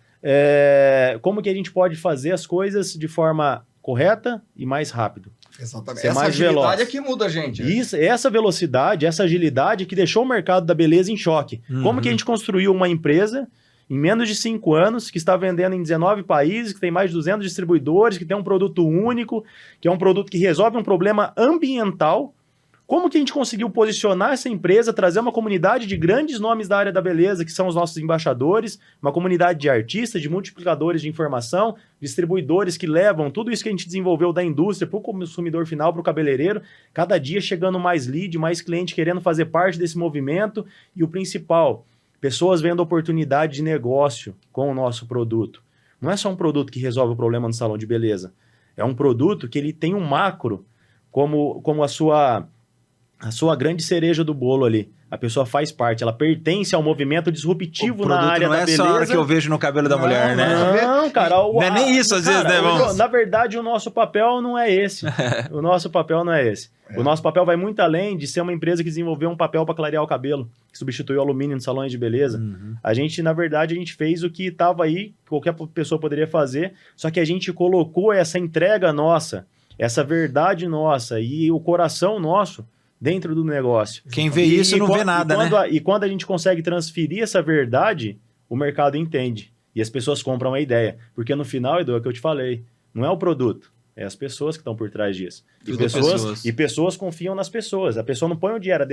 Speaker 3: como que a gente pode fazer as coisas de forma correta e mais rápido.
Speaker 2: Exatamente.
Speaker 3: Ser
Speaker 2: essa
Speaker 3: mais
Speaker 2: agilidade
Speaker 3: veloz.
Speaker 2: é que muda a gente.
Speaker 3: Isso, essa velocidade, essa agilidade que deixou o mercado da beleza em choque. Como que a gente construiu uma empresa em menos de 5 anos, que está vendendo em 19 países, que tem mais de 200 distribuidores, que tem um produto único, que é um produto que resolve um problema ambiental. Como que a gente conseguiu posicionar essa empresa, trazer uma comunidade de grandes nomes da área da beleza, que são os nossos embaixadores, uma comunidade de artistas, de multiplicadores de informação, distribuidores que levam tudo isso que a gente desenvolveu da indústria para o consumidor final, para o cabeleireiro, cada dia chegando mais lead, mais cliente querendo fazer parte desse movimento, e o principal... Pessoas vendo oportunidade de negócio com o nosso produto. Não é só um produto que resolve o problema no salão de beleza. É um produto que ele tem um macro como a sua grande cereja do bolo ali. A pessoa faz parte, ela pertence ao movimento disruptivo na área da beleza.
Speaker 1: Não é só a hora que eu vejo no cabelo da mulher, né?
Speaker 3: Não, cara.
Speaker 1: Não é nem isso, às vezes, né, vamos?
Speaker 3: Na verdade, o nosso papel não é esse. O nosso papel não é esse. O nosso papel vai muito além de ser uma empresa que desenvolveu um papel para clarear o cabelo, que substituiu o alumínio nos salões de beleza. A gente, na verdade, a gente fez o que estava aí, qualquer pessoa poderia fazer, só que a gente colocou essa entrega nossa, essa verdade nossa e o coração nosso dentro do negócio.
Speaker 1: Quem vê isso não vê nada, né?
Speaker 3: E quando a gente consegue transferir essa verdade, o mercado entende. E as pessoas compram a ideia. Porque no final, Edu, é o que eu te falei, não é o produto, é as pessoas que estão por trás disso. E pessoas confiam nas pessoas. A pessoa não põe o dinheiro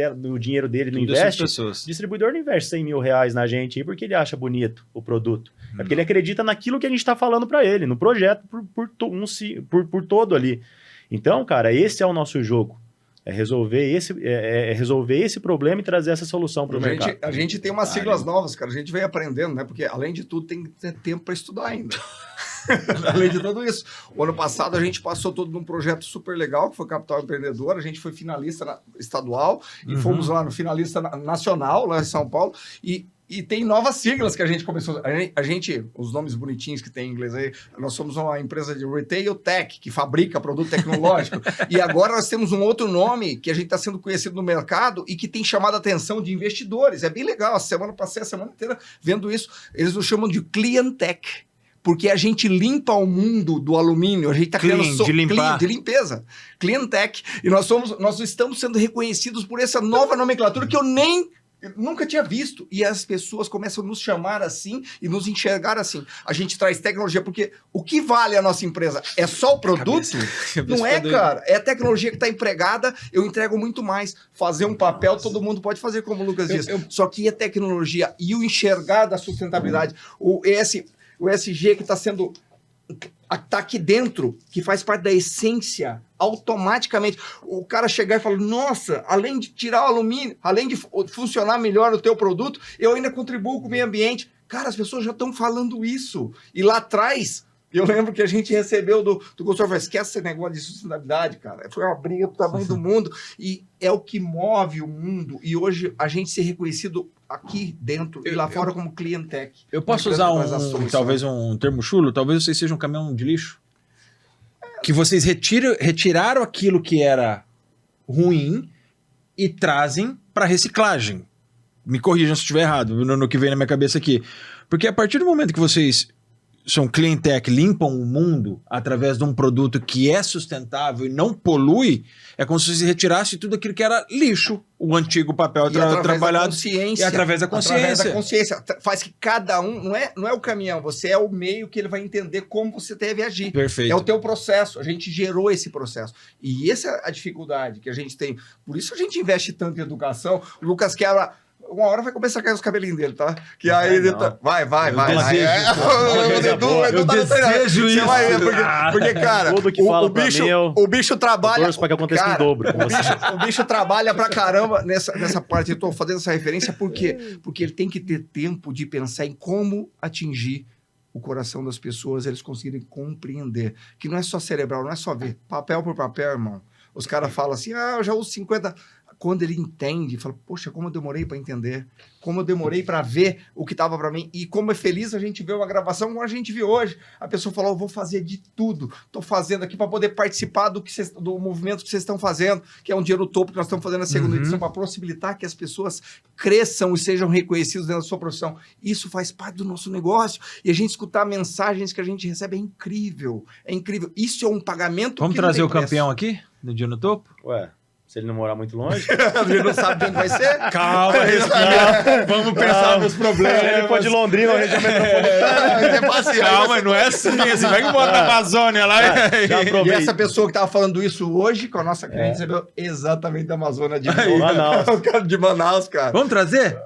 Speaker 3: dele, não investe. O distribuidor não investe 100 mil reais na gente aí porque ele acha bonito o produto. É porque ele acredita naquilo que a gente está falando para ele, no projeto, por todo ali. Então, cara, esse é o nosso jogo. É resolver esse problema e trazer essa solução para o mercado.
Speaker 2: A gente tem umas siglas novas, cara. A gente vem aprendendo, né? Porque, além de tudo, tem que ter tempo para estudar ainda. Além de tudo isso. O ano passado, a gente passou todo num projeto super legal, que foi Capital Empreendedor. A gente foi finalista estadual e fomos lá no finalista nacional, lá em São Paulo. E tem novas siglas que a gente começou. A gente, os nomes bonitinhos que tem em inglês aí, nós somos uma empresa de retail tech, que fabrica produto tecnológico. E agora nós temos um outro nome que a gente está sendo conhecido no mercado e que tem chamado a atenção de investidores. É bem legal. Passei a semana inteira vendo isso. Eles nos chamam de Client Tech. Porque a gente limpa o mundo do alumínio, a gente está criando de limpeza, Clean Tech. E nós estamos sendo reconhecidos por essa nova nomenclatura que eu nunca tinha visto. E as pessoas começam a nos chamar assim e nos enxergar assim. A gente traz tecnologia, porque o que vale a nossa empresa? É só o produto? Não é, cara. É a tecnologia que está empregada, eu entrego muito mais. Fazer um papel, todo mundo pode fazer, como o Lucas disse. Só que a tecnologia e o enxergar da sustentabilidade, o ESG que está sendo... Está aqui dentro, que faz parte da essência, automaticamente. O cara chegar e falar, nossa, além de tirar o alumínio, além de funcionar melhor o teu produto, eu ainda contribuo com o meio ambiente. Cara, as pessoas já estão falando isso. E lá atrás, eu lembro que a gente recebeu do consultor, esquece esse negócio de sustentabilidade, cara. Foi uma briga do tamanho do mundo. E é o que move o mundo. E hoje a gente ser reconhecido aqui dentro e lá fora como Clientech.
Speaker 1: Eu posso usar talvez um termo chulo? Talvez vocês sejam um caminhão de lixo? Que vocês retiraram aquilo que era ruim e trazem para reciclagem. Me corrijam se estiver errado no que vem na minha cabeça aqui. Porque a partir do momento que vocês são Clientech, limpam o mundo através de um produto que é sustentável e não polui, é como se você retirasse tudo aquilo que era lixo, o antigo papel trabalhado. E através da consciência. Através da consciência.
Speaker 2: Faz que cada um, não é o caminhão, você é o meio que ele vai entender como você deve agir.
Speaker 1: Perfeito.
Speaker 2: É o teu processo, a gente gerou esse processo. E essa é a dificuldade que a gente tem. Por isso a gente investe tanto em educação. O Lucas quebra... Uma hora vai começar a cair os cabelinhos dele, tá? Que
Speaker 3: não
Speaker 2: aí ele
Speaker 3: não.
Speaker 2: tá... Vai.
Speaker 1: Eu desejo isso.
Speaker 2: Porque, cara,
Speaker 3: tudo que fala
Speaker 2: o bicho trabalha...
Speaker 3: Para que aconteça em dobro.
Speaker 2: O bicho trabalha pra caramba nessa parte. Eu tô fazendo essa referência por quê? Porque ele tem que ter tempo de pensar em como atingir o coração das pessoas, eles conseguirem compreender. Que não é só cerebral, não é só ver. Papel por papel, irmão. Os caras falam assim, eu já uso 50... Quando ele entende, fala, poxa, como eu demorei para entender, como eu demorei para ver o que estava para mim, e como é feliz a gente ver uma gravação como a gente viu hoje. A pessoa falou, eu vou fazer de tudo, estou fazendo aqui para poder participar do movimento que vocês estão fazendo, que é um dia no topo que nós estamos fazendo a segunda edição, para possibilitar que as pessoas cresçam e sejam reconhecidas dentro da sua profissão. Isso faz parte do nosso negócio, e a gente escutar mensagens que a gente recebe é incrível, é incrível. Isso é um pagamento.
Speaker 1: Vamos trazer o campeão aqui, no dia no topo?
Speaker 3: Ué. Se ele não morar muito longe.
Speaker 2: Ele não sabe de onde vai ser.
Speaker 1: Calma, respira. Vamos pensar nos problemas.
Speaker 3: Ele for de Londrina, região metropolitana.
Speaker 1: Calma, não é assim. Vai que bota a Amazônia lá.
Speaker 2: E essa pessoa que estava falando isso hoje, com a nossa cliente, recebeu exatamente da Amazônia de
Speaker 3: Manaus.
Speaker 2: O cara de Manaus, cara.
Speaker 1: Vamos trazer?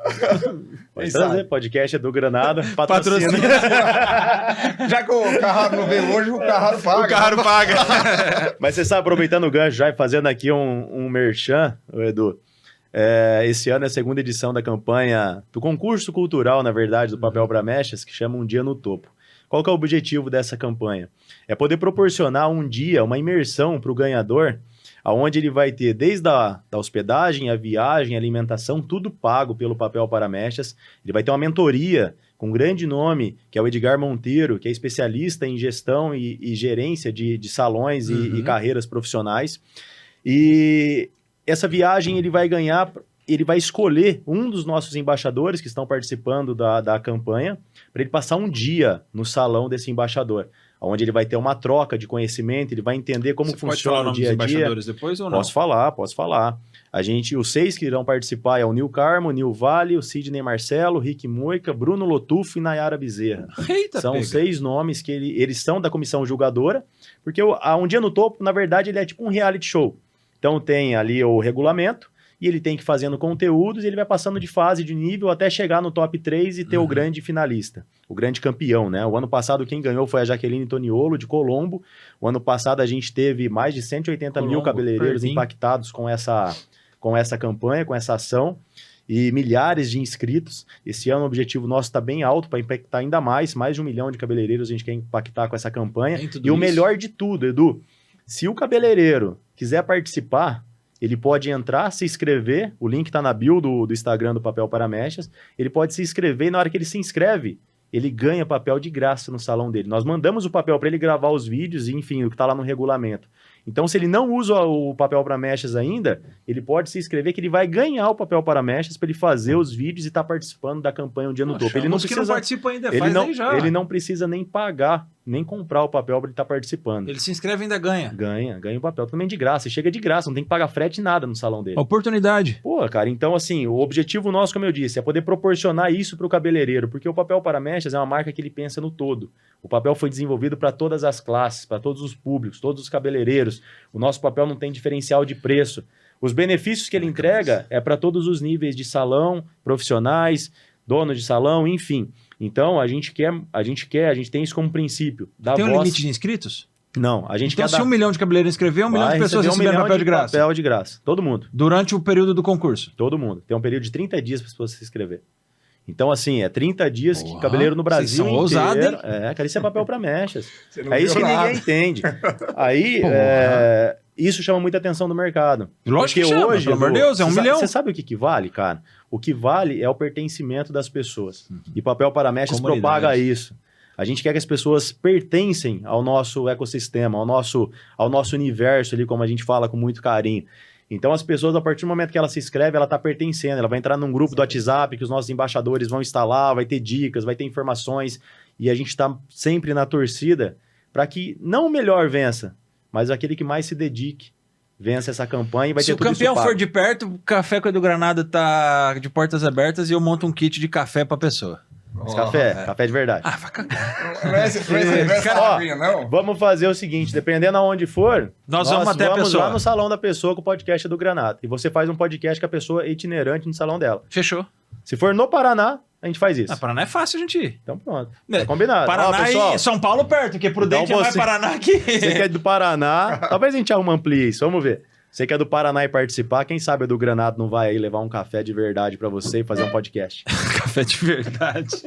Speaker 3: Pode trazer. Podcast é do Granada.
Speaker 1: Patrocina.
Speaker 2: Já que o Carraro não veio hoje, o Carraro paga.
Speaker 1: O Carraro paga.
Speaker 3: Mas você sabe, aproveitando o gancho já e fazendo aqui um merchan, Edu. Esse ano é a segunda edição da campanha, do concurso cultural, na verdade, do Papel para Mechas, que chama Um Dia no Topo. Qual que é o objetivo dessa campanha? É poder proporcionar um dia, uma imersão para o ganhador, onde ele vai ter desde a hospedagem, a viagem, a alimentação, tudo pago pelo Papel para Mechas. Ele vai ter uma mentoria com um grande nome, que é o Edgar Monteiro, que é especialista em gestão e gerência de salões e carreiras profissionais. E essa viagem ele vai ganhar, ele vai escolher um dos nossos embaixadores que estão participando da campanha, para ele passar um dia no salão desse embaixador, onde ele vai ter uma troca de conhecimento, ele vai entender como funciona o dia a dia.
Speaker 1: Pode falar o nome dos embaixadores depois ou não?
Speaker 3: Posso falar. Os 6 que irão participar é o Nil Carmo, Nil Vale, o Sidney Marcelo, Rick Moica, Bruno Lotufo e Nayara Bezerra.
Speaker 1: Eita,
Speaker 3: são 6 nomes que eles são da comissão julgadora, porque Um Dia no Topo, na verdade, ele é tipo um reality show. Então tem ali o regulamento, e ele tem que ir fazendo conteúdos, e ele vai passando de fase, de nível, até chegar no top 3 e ter o grande finalista, o grande campeão, né? O ano passado quem ganhou foi a Jaqueline Toniolo, de Colombo. O ano passado a gente teve mais de 180 mil cabeleireiros impactados com essa campanha, com essa ação, e milhares de inscritos. Esse ano o objetivo nosso está bem alto, para impactar ainda mais de 1 milhão de cabeleireiros a gente quer impactar com essa campanha. E o melhor de tudo, Edu, se o cabeleireiro quiser participar, ele pode entrar, se inscrever, o link está na bio do Instagram do Papel para Mechas, ele pode se inscrever e na hora que ele se inscreve, ele ganha papel de graça no salão dele. Nós mandamos o papel para ele gravar os vídeos, e, enfim, o que está lá no regulamento. Então, se ele não usa o papel para mechas ainda, ele pode se inscrever que ele vai ganhar o papel para mechas para ele fazer os vídeos e estar participando da campanha Um Dia no Topo. Ele não precisa,
Speaker 1: que não participa ainda,
Speaker 3: ele não precisa nem pagar, nem comprar o papel para ele estar participando.
Speaker 1: Ele se inscreve e ainda ganha.
Speaker 3: Ganha o papel também de graça. Chega de graça, não tem que pagar frete nada no salão dele.
Speaker 1: Oportunidade.
Speaker 3: Pô, cara, então assim, o objetivo nosso, como eu disse, é poder proporcionar isso para o cabeleireiro, porque o Papel para Mechas é uma marca que ele pensa no todo. O papel foi desenvolvido para todas as classes, para todos os públicos, todos os cabeleireiros. O nosso papel não tem diferencial de preço. Os benefícios que ele entrega é para todos os níveis de salão, profissionais, dono de salão, enfim. Então, a gente tem isso como princípio.
Speaker 1: Tem um limite de inscritos?
Speaker 3: Não, a gente
Speaker 1: então,
Speaker 3: quer
Speaker 1: se 1 milhão de cabeleireiros inscrever, 1 milhão de pessoas recebendo papel de graça.
Speaker 3: Papel de graça, todo mundo.
Speaker 1: Durante o período do concurso?
Speaker 3: Todo mundo. Tem um período de 30 dias para as pessoas se inscrever. Então, assim, é 30 dias que cabeleireiro no Brasil inteiro...
Speaker 1: Ousados, hein?
Speaker 3: Cara, isso é papel para mechas. É isso que ninguém entende. Aí, isso chama muita atenção do mercado.
Speaker 1: Lógico
Speaker 3: Porque
Speaker 1: que chama,
Speaker 3: hoje,
Speaker 1: pelo amor de Deus, é 1 milhão.
Speaker 3: Você sabe o que vale, cara? O que vale é o pertencimento das pessoas. E Papel para Mechas propaga isso. A gente quer que as pessoas pertencem ao nosso ecossistema, ao nosso universo ali, como a gente fala com muito carinho. Então, as pessoas, a partir do momento que ela se inscreve, ela está pertencendo. Ela vai entrar num grupo do WhatsApp que os nossos embaixadores vão instalar, vai ter dicas, vai ter informações. E a gente está sempre na torcida para que não o melhor vença, mas aquele que mais se dedique vença essa campanha e vai ter tudo isso pago. Se o campeão
Speaker 1: for de perto, o Café com o Edu Granado tá de portas abertas e eu monto um kit de café pra pessoa.
Speaker 3: Mas café de verdade.
Speaker 1: Ah, vai cagar.
Speaker 2: Não é essa não.
Speaker 3: Vamos fazer o seguinte, dependendo aonde for,
Speaker 1: nós vamos até a pessoa.
Speaker 3: Lá no salão da pessoa com o podcast do Granado. E você faz um podcast com a pessoa itinerante no salão dela.
Speaker 1: Fechou.
Speaker 3: Se for no Paraná, a gente faz isso.
Speaker 1: Ah, Paraná é fácil a gente ir.
Speaker 3: Então pronto. Tá combinado.
Speaker 1: Paraná pessoal, e São Paulo perto, que Prudente então é mais Paraná aqui.
Speaker 3: Você que é do Paraná, talvez a gente amplie isso, vamos ver. Você que é do Paraná e participar, quem sabe a do Granado não vai aí levar um café de verdade pra você e fazer um podcast.
Speaker 1: Café de verdade.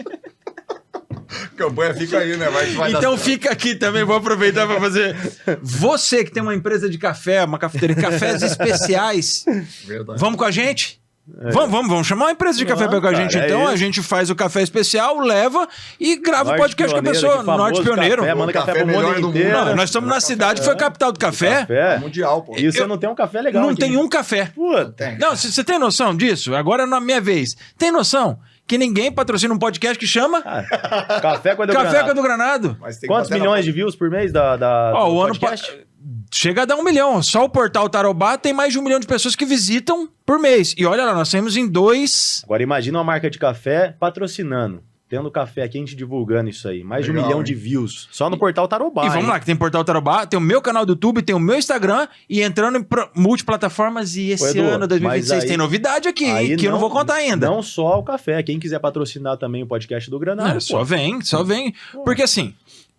Speaker 2: Campanha fica aí, né?
Speaker 1: Então fica aqui também, vou aproveitar para fazer. Você que tem uma empresa de café, uma cafeteria, cafés especiais, verdade. Vamos com a gente? Vamos chamar uma empresa de café com a gente, então. A gente faz o café especial, leva e grava o podcast com a pessoa. Norte Pioneiro.
Speaker 3: Café, manda café pro mundo inteiro.
Speaker 1: Não, nós estamos na cidade que foi a capital do café.
Speaker 2: Mundial, pô.
Speaker 3: E você não tem um café legal
Speaker 1: Não
Speaker 3: aqui.
Speaker 1: tem um café. Não, você tem noção disso? Agora é na minha vez. Tem noção que ninguém patrocina um podcast que chama
Speaker 3: Café com o Edu Granado. Quantos milhões de views por mês do
Speaker 1: o
Speaker 3: podcast?
Speaker 1: Ano chega a dar 1 milhão. Só o portal Tarobá tem mais de 1 milhão de pessoas que visitam por mês. E olha lá, nós temos em 2...
Speaker 3: Agora imagina uma marca de café patrocinando. Tendo café aqui, a gente divulgando isso aí. Mais de 1 milhão de views. Só no portal Tarobá.
Speaker 1: E vamos lá, que tem portal Tarobá, tem o meu canal do YouTube, tem o meu Instagram e entrando em multiplataformas. E esse ano, 2026, tem novidade aqui, que eu não vou contar ainda.
Speaker 3: Não só o café. Quem quiser patrocinar também o podcast do Granado.
Speaker 1: Só vem. Porque assim...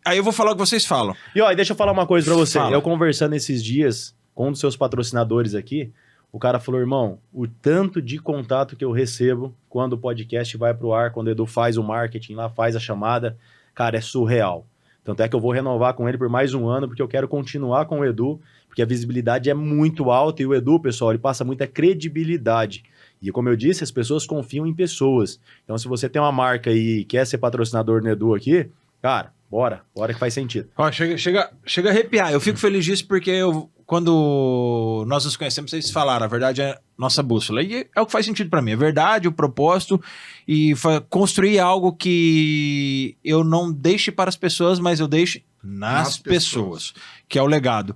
Speaker 1: Aí eu vou falar o que vocês falam.
Speaker 3: E deixa eu falar uma coisa pra você. Fala. Eu conversando esses dias com um dos seus patrocinadores aqui, o cara falou, irmão, o tanto de contato que eu recebo quando o podcast vai pro ar, quando o Edu faz o marketing lá, faz a chamada, cara, é surreal. Tanto é que eu vou renovar com ele por mais 1 ano, porque eu quero continuar com o Edu, porque a visibilidade é muito alta e o Edu, pessoal, ele passa muita credibilidade. E como eu disse, as pessoas confiam em pessoas. Então, se você tem uma marca e quer ser patrocinador do Edu aqui, cara... Bora que faz sentido.
Speaker 1: Chega a arrepiar. Eu fico feliz disso porque quando nós nos conhecemos, vocês falaram, a verdade é nossa bússola. E é o que faz sentido pra mim. A verdade, o propósito e construir algo que eu não deixe para as pessoas, mas eu deixe nas pessoas, que é o legado.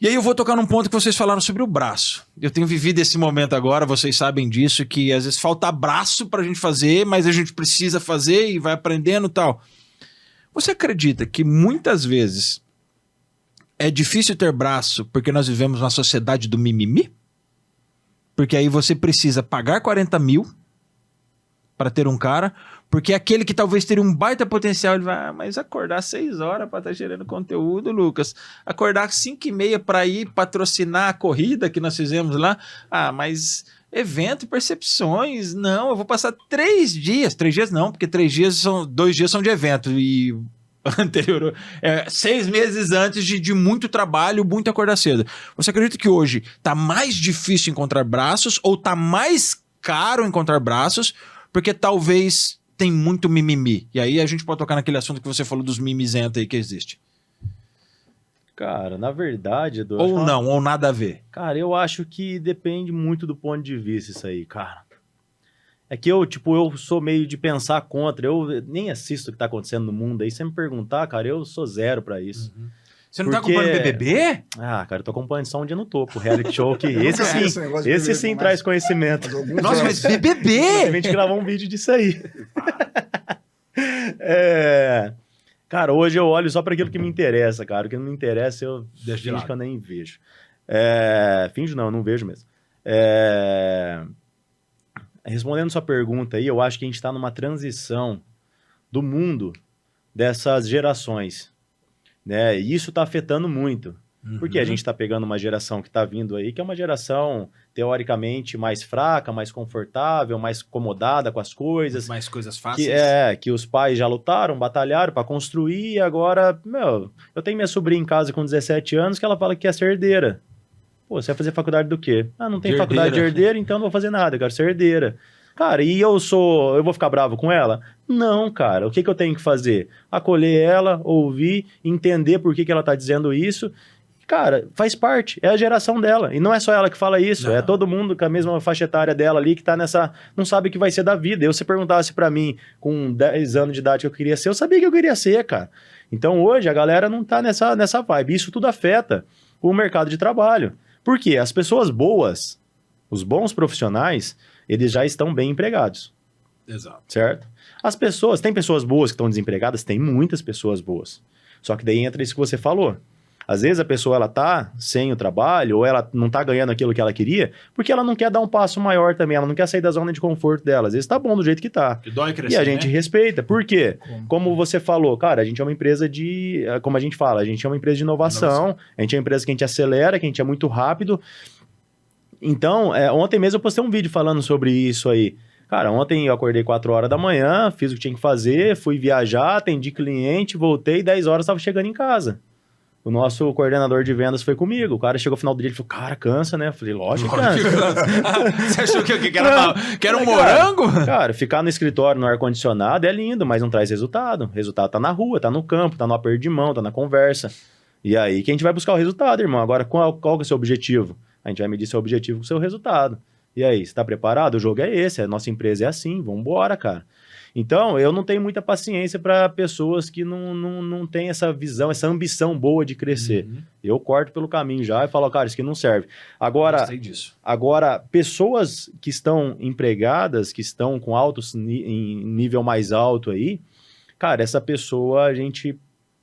Speaker 1: E aí eu vou tocar num ponto que vocês falaram sobre o braço. Eu tenho vivido esse momento agora, vocês sabem disso, que às vezes falta braço pra gente fazer, mas a gente precisa fazer e vai aprendendo e tal. Você acredita que muitas vezes é difícil ter braço porque nós vivemos uma sociedade do mimimi? Porque aí você precisa pagar 40 mil para ter um cara, porque aquele que talvez teria um baita potencial, ele vai, mas acordar 6 horas para estar gerando conteúdo, Lucas, acordar 5h30 para ir patrocinar a corrida que nós fizemos lá, mas... evento, percepções, não, eu vou passar 3 dias, 3 dias não, porque 2 dias são de evento e anterior, 6 meses antes de muito trabalho, muito acordar cedo. Você acredita que hoje tá mais difícil encontrar braços ou tá mais caro encontrar braços porque talvez tem muito mimimi? E aí a gente pode tocar naquele assunto que você falou dos mimizentos aí que existe.
Speaker 3: Cara, na verdade... Edu,
Speaker 1: ou nada a ver.
Speaker 3: Cara, eu acho que depende muito do ponto de vista isso aí, cara. É que eu sou meio de pensar contra, eu nem assisto o que tá acontecendo no mundo aí. Se você me perguntar, cara, eu sou zero pra isso.
Speaker 1: Uhum. Você não tá acompanhando BBB?
Speaker 3: Cara, eu tô acompanhando só Um Dia no Topo, reality show que esse sim traz conhecimento.
Speaker 1: Nossa, mas BBB!
Speaker 3: A gente gravou um vídeo disso aí. Cara, hoje eu olho só para aquilo que me interessa, cara. O que não me interessa, eu finjo que eu nem vejo. Finjo não, eu não vejo mesmo. Respondendo sua pergunta aí, eu acho que a gente está numa transição do mundo dessas gerações, né? E isso está afetando muito. Porque a gente está pegando uma geração que está vindo aí, que é uma geração teoricamente mais fraca, mais confortável, mais acomodada com as coisas.
Speaker 1: Mais coisas fáceis.
Speaker 3: Que os pais já lutaram, batalharam para construir, e agora, eu tenho minha sobrinha em casa com 17 anos que ela fala que quer ser herdeira. Pô, você vai fazer faculdade do quê? Ah, não tem faculdade de herdeira, então não vou fazer nada, eu quero ser herdeira. Cara, e eu vou ficar bravo com ela? Não, cara, o que eu tenho que fazer? Acolher ela, ouvir, entender por que ela tá dizendo isso. Cara, faz parte, é a geração dela. E não é só ela que fala isso, é todo mundo com a mesma faixa etária dela ali que tá não sabe o que vai ser da vida. Se perguntasse pra mim, com 10 anos de idade que eu queria ser, eu sabia que eu queria ser, cara. Então hoje a galera não tá nessa vibe. Isso tudo afeta o mercado de trabalho. Por quê? As pessoas boas, os bons profissionais, eles já estão bem empregados.
Speaker 1: Exato.
Speaker 3: Certo? Tem pessoas boas que estão desempregadas? Tem muitas pessoas boas. Só que daí entra isso que você falou. Às vezes a pessoa ela tá sem o trabalho ou ela não tá ganhando aquilo que ela queria porque ela não quer dar um passo maior também, ela não quer sair da zona de conforto dela. Às vezes tá bom do jeito que tá.
Speaker 1: Que dói crescer,
Speaker 3: e a gente respeita. Por quê? Como você falou, cara, a gente é uma empresa como a gente fala, a gente é uma empresa de inovação, a gente é uma empresa que a gente acelera, que a gente é muito rápido. Então, ontem mesmo eu postei um vídeo falando sobre isso aí. Cara, ontem eu acordei 4 horas da manhã, fiz o que tinha que fazer, fui viajar, atendi cliente, voltei, 10 horas estava chegando em casa. O nosso coordenador de vendas foi comigo. O cara chegou no final do dia e falou, cara, cansa, né? Eu falei, lógico que cansa.
Speaker 1: Você achou que era um morango?
Speaker 3: Cara, ficar no escritório, no ar-condicionado é lindo, mas não traz resultado. O resultado tá na rua, tá no campo, tá no aperto de mão, tá na conversa. E aí que a gente vai buscar o resultado, irmão. Agora, qual que é o seu objetivo? A gente vai medir seu objetivo com o seu resultado. E aí, você tá preparado? O jogo é esse, a nossa empresa é assim, vambora, cara. Então, eu não tenho muita paciência para pessoas que não têm essa visão, essa ambição boa de crescer. Eu corto pelo caminho já e falo, cara, isso aqui não serve. Agora, pessoas que estão empregadas, que estão com em nível mais alto aí, cara, essa pessoa, a gente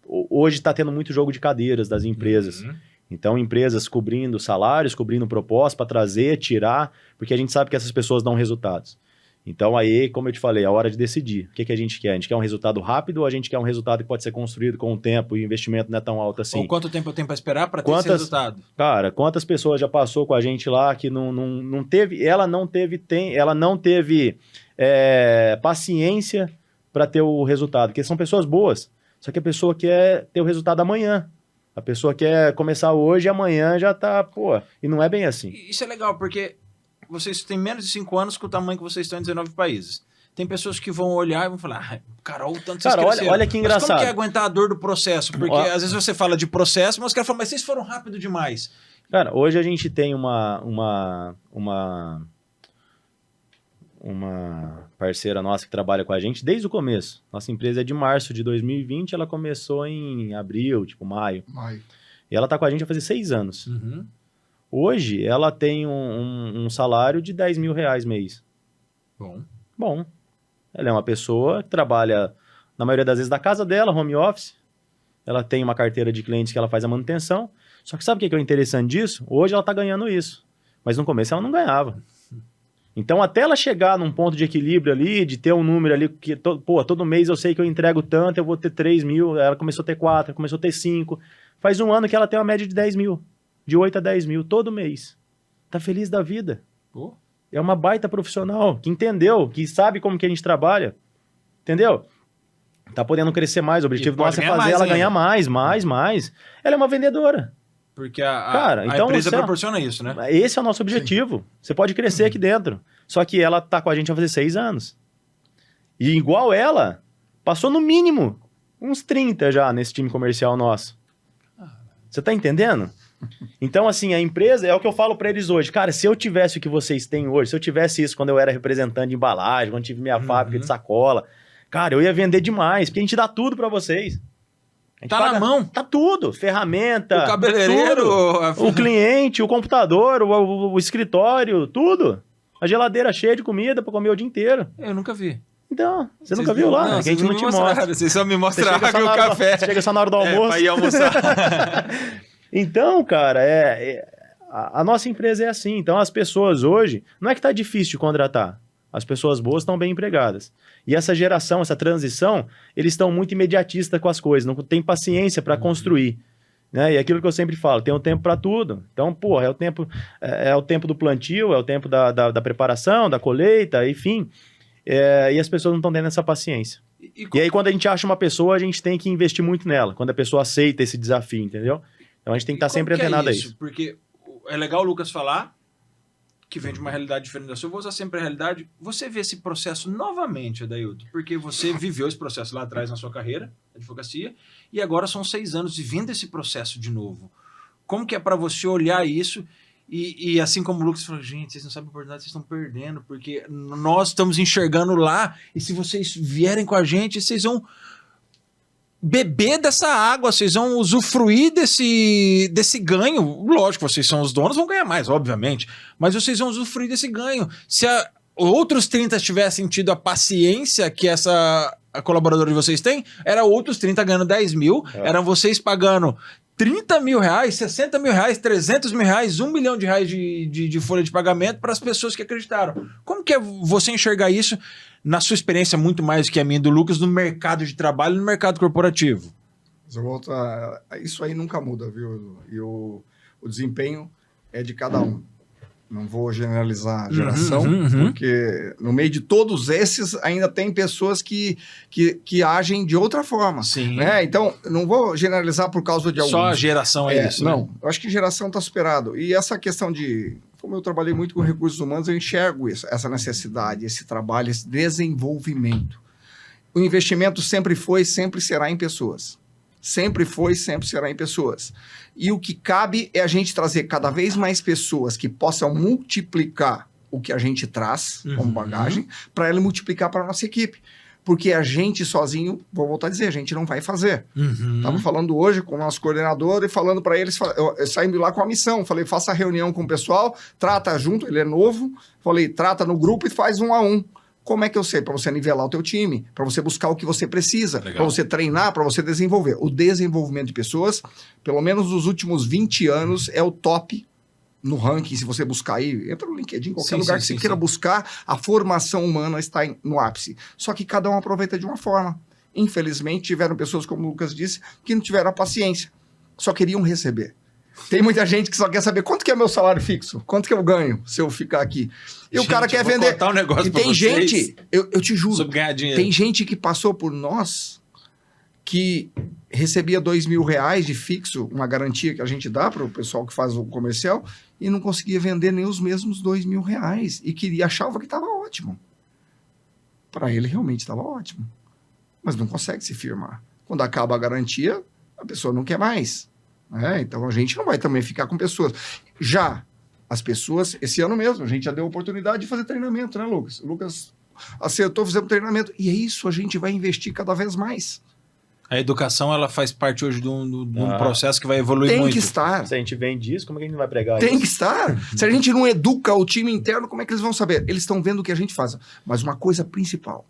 Speaker 3: hoje está tendo muito jogo de cadeiras das empresas. Então, empresas cobrindo salários, cobrindo propostas para trazer, tirar, porque a gente sabe que essas pessoas dão resultados. Então aí, como eu te falei, é a hora de decidir. O que a gente quer? A gente quer um resultado rápido ou a gente quer um resultado que pode ser construído com o tempo e o investimento não é tão alto assim?
Speaker 1: Ou quanto tempo eu tenho para esperar para ter esse resultado?
Speaker 3: Cara, quantas pessoas já passou com a gente lá que não teve paciência para ter o resultado? Porque são pessoas boas, só que a pessoa quer ter o resultado amanhã. A pessoa quer começar hoje e amanhã já tá, e não é bem assim.
Speaker 1: Isso é legal, porque vocês têm menos de 5 anos com o tamanho que vocês estão em 19 países. Tem pessoas que vão olhar e vão falar, Carol, tanto vocês cresceram.
Speaker 3: Olha que engraçado.
Speaker 1: Mas como que é aguentar a dor do processo? Porque às vezes você fala de processo, mas os caras falam, mas vocês foram rápido demais.
Speaker 3: Cara, hoje a gente tem uma parceira nossa que trabalha com a gente desde o começo. Nossa empresa é de março de 2020, ela começou em abril, maio. E ela tá com a gente há fazer 6 anos. Hoje, ela tem um salário de 10 mil reais mês. Bom. Ela é uma pessoa que trabalha, na maioria das vezes, da casa dela, home office. Ela tem uma carteira de clientes que ela faz a manutenção. Só que sabe o que é o interessante disso? Hoje ela tá ganhando isso. Mas no começo ela não ganhava. Então, até ela chegar num ponto de equilíbrio ali, de ter um número ali, que todo mês eu sei que eu entrego tanto, eu vou ter 3 mil. Ela começou a ter 4, começou a ter 5. Faz um ano que ela tem uma média de 10 mil. De 8 a 10 mil todo mês. Tá feliz da vida. É uma baita profissional que entendeu, que sabe como que a gente trabalha. Entendeu? Tá podendo crescer mais. O objetivo nosso é fazer ela ganhar mais. Ela é uma vendedora.
Speaker 1: Porque a empresa proporciona isso, né?
Speaker 3: Esse é o nosso objetivo. Sim. Você pode crescer aqui dentro. Só que ela tá com a gente há fazer 6 anos. E igual ela, passou no mínimo uns 30 já nesse time comercial nosso. Você tá entendendo? Então, assim, a empresa, é o que eu falo pra eles hoje. Cara, se eu tivesse o que vocês têm hoje, se eu tivesse isso quando eu era representante de embalagem, quando tive minha fábrica de sacola, cara, eu ia vender demais, porque a gente dá tudo pra vocês.
Speaker 1: Tá na mão.
Speaker 3: Tá tudo. Ferramenta.
Speaker 1: O cabeleireiro.
Speaker 3: O cliente, o computador, o escritório, tudo. A geladeira cheia de comida pra comer o dia inteiro.
Speaker 1: Eu nunca vi.
Speaker 3: Então, você nunca viu lá?
Speaker 1: Não,
Speaker 3: que a gente não te mostra.
Speaker 1: Vocês só me mostraram o café.
Speaker 3: Chega só na hora do almoço.
Speaker 1: Pra ir almoçar.
Speaker 3: Então, cara, a nossa empresa é assim. Então, as pessoas hoje, não é que tá difícil de contratar. As pessoas boas estão bem empregadas. E essa geração, essa transição, eles estão muito imediatistas com as coisas, não tem paciência para construir. né? E aquilo que eu sempre falo, tem um tempo para tudo. Então, porra, é o tempo do plantio, é o tempo da preparação, da colheita, enfim. E as pessoas não estão tendo essa paciência. E aí, quando a gente acha uma pessoa, a gente tem que investir muito nela. Quando a pessoa aceita esse desafio, entendeu? Então, a gente tem que estar sempre antenado a isso.
Speaker 1: Porque é legal o Lucas falar que vem de uma realidade diferente da sua. Eu vou usar sempre a realidade. Você vê esse processo novamente, Adailton, porque você viveu esse processo lá atrás na sua carreira, advocacia, e agora são 6 anos vivendo esse processo de novo. Como que é para você olhar isso e assim como o Lucas falou, gente, vocês não sabem a oportunidade, vocês estão perdendo, porque nós estamos enxergando lá, e se vocês vierem com a gente, vocês vão beber dessa água, vocês vão usufruir desse ganho. Lógico, vocês são os donos, vão ganhar mais, obviamente, mas vocês vão usufruir desse ganho. Se outros 30 tivessem tido a paciência que a colaboradora de vocês tem, era outros 30 ganhando 10 mil, eram vocês pagando 30 mil reais, 60 mil reais, 300 mil reais, 1 milhão de reais de folha de pagamento para as pessoas que acreditaram. Como que é você enxergar isso na sua experiência muito mais do que a minha e do Lucas no mercado de trabalho e no mercado corporativo?
Speaker 2: Isso aí nunca muda, viu? E o desempenho é de cada um. Não vou generalizar a geração, porque no meio de todos esses ainda tem pessoas que agem de outra forma.
Speaker 1: Sim.
Speaker 2: Né? Então, não vou generalizar por causa de alguns.
Speaker 1: Só a geração é isso,
Speaker 2: Não,
Speaker 1: né?
Speaker 2: eu acho que geração está superado. E essa questão de... Como eu trabalhei muito com recursos humanos, eu enxergo isso, essa necessidade, esse trabalho, esse desenvolvimento. O investimento sempre foi, sempre será em pessoas. Sempre foi, sempre será em pessoas. E o que cabe é a gente trazer cada vez mais pessoas que possam multiplicar o que a gente traz como bagagem para ele multiplicar para a nossa equipe. Porque a gente sozinho, vou voltar a dizer, a gente não vai fazer. Estava falando hoje com o nosso coordenador e falando para eles, saindo lá com a missão. Falei, faça reunião com o pessoal, trata junto, ele é novo. Falei, trata no grupo e faz 1 a 1. Como é que eu sei? Para você nivelar o teu time, para você buscar o que você precisa, para você treinar, para você desenvolver. O desenvolvimento de pessoas, pelo menos nos últimos 20 anos, é o top no ranking. Se você buscar aí, entra no LinkedIn, qualquer lugar que você queira buscar, a formação humana está no ápice. Só que cada um aproveita de uma forma. Infelizmente, tiveram pessoas, como o Lucas disse, que não tiveram a paciência. Só queriam receber. Tem muita gente que só quer saber quanto que é meu salário fixo, quanto que eu ganho se eu ficar aqui. E gente, o cara quer vender.
Speaker 1: Um negócio
Speaker 2: e tem gente, eu te juro,
Speaker 1: tem
Speaker 2: gente que passou por nós que recebia 2 mil reais de fixo, uma garantia que a gente dá para o pessoal que faz o comercial, e não conseguia vender nem os mesmos 2 mil reais. E achava que estava ótimo. Para ele realmente estava ótimo. Mas não consegue se firmar. Quando acaba a garantia, a pessoa não quer mais. Então a gente não vai também ficar com pessoas. Já as pessoas, esse ano mesmo, a gente já deu a oportunidade de fazer treinamento, né, Lucas? O Lucas acertou, fizemos treinamento. E é isso, a gente vai investir cada vez mais.
Speaker 1: A educação, ela faz parte hoje de um processo que vai evoluir muito.
Speaker 2: Tem que estar.
Speaker 3: Se a gente vende isso, como é que a gente vai pregar
Speaker 2: Tem
Speaker 3: isso?
Speaker 2: que estar. Se a gente não educa o time interno, como é que eles vão saber? Eles estão vendo o que a gente faz. Mas uma coisa principal,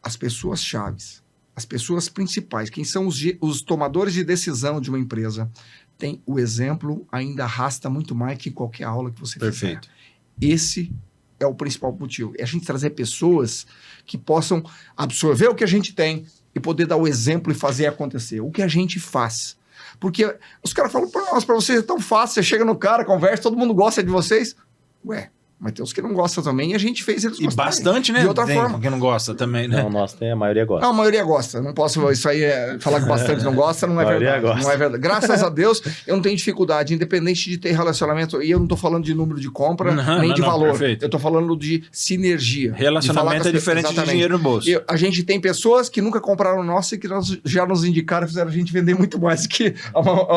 Speaker 2: as pessoas chaves, as pessoas principais, quem são os tomadores de decisão de uma empresa, tem o exemplo, ainda arrasta muito mais que qualquer aula que você
Speaker 1: Perfeito.
Speaker 2: fizer. Esse é o principal motivo. É a gente trazer pessoas que possam absorver o que a gente tem e poder dar o exemplo e fazer acontecer. O que a gente faz. Porque os caras falam, nossa, para vocês é tão fácil, você chega no cara, conversa, todo mundo gosta de vocês. Ué, mas tem uns que não gostam também e a gente fez eles gostarem.
Speaker 1: E bastante, né?
Speaker 2: De outra forma.
Speaker 1: Quem não gosta também, né?
Speaker 3: Não, nossa, a maioria gosta.
Speaker 2: Não, a maioria gosta. Não posso, isso aí falar que bastante não gosta, não é verdade.
Speaker 3: Gosta.
Speaker 2: Não é verdade. Graças a Deus, eu não tenho dificuldade, independente de ter relacionamento. E eu não tô falando de número de compra, nem de valor.
Speaker 1: Perfeito.
Speaker 2: Eu tô falando de sinergia.
Speaker 1: Relacionamento é diferente de dinheiro no bolso.
Speaker 2: E a gente tem pessoas que nunca compraram o nosso e que já nos indicaram e fizeram a gente vender muito mais que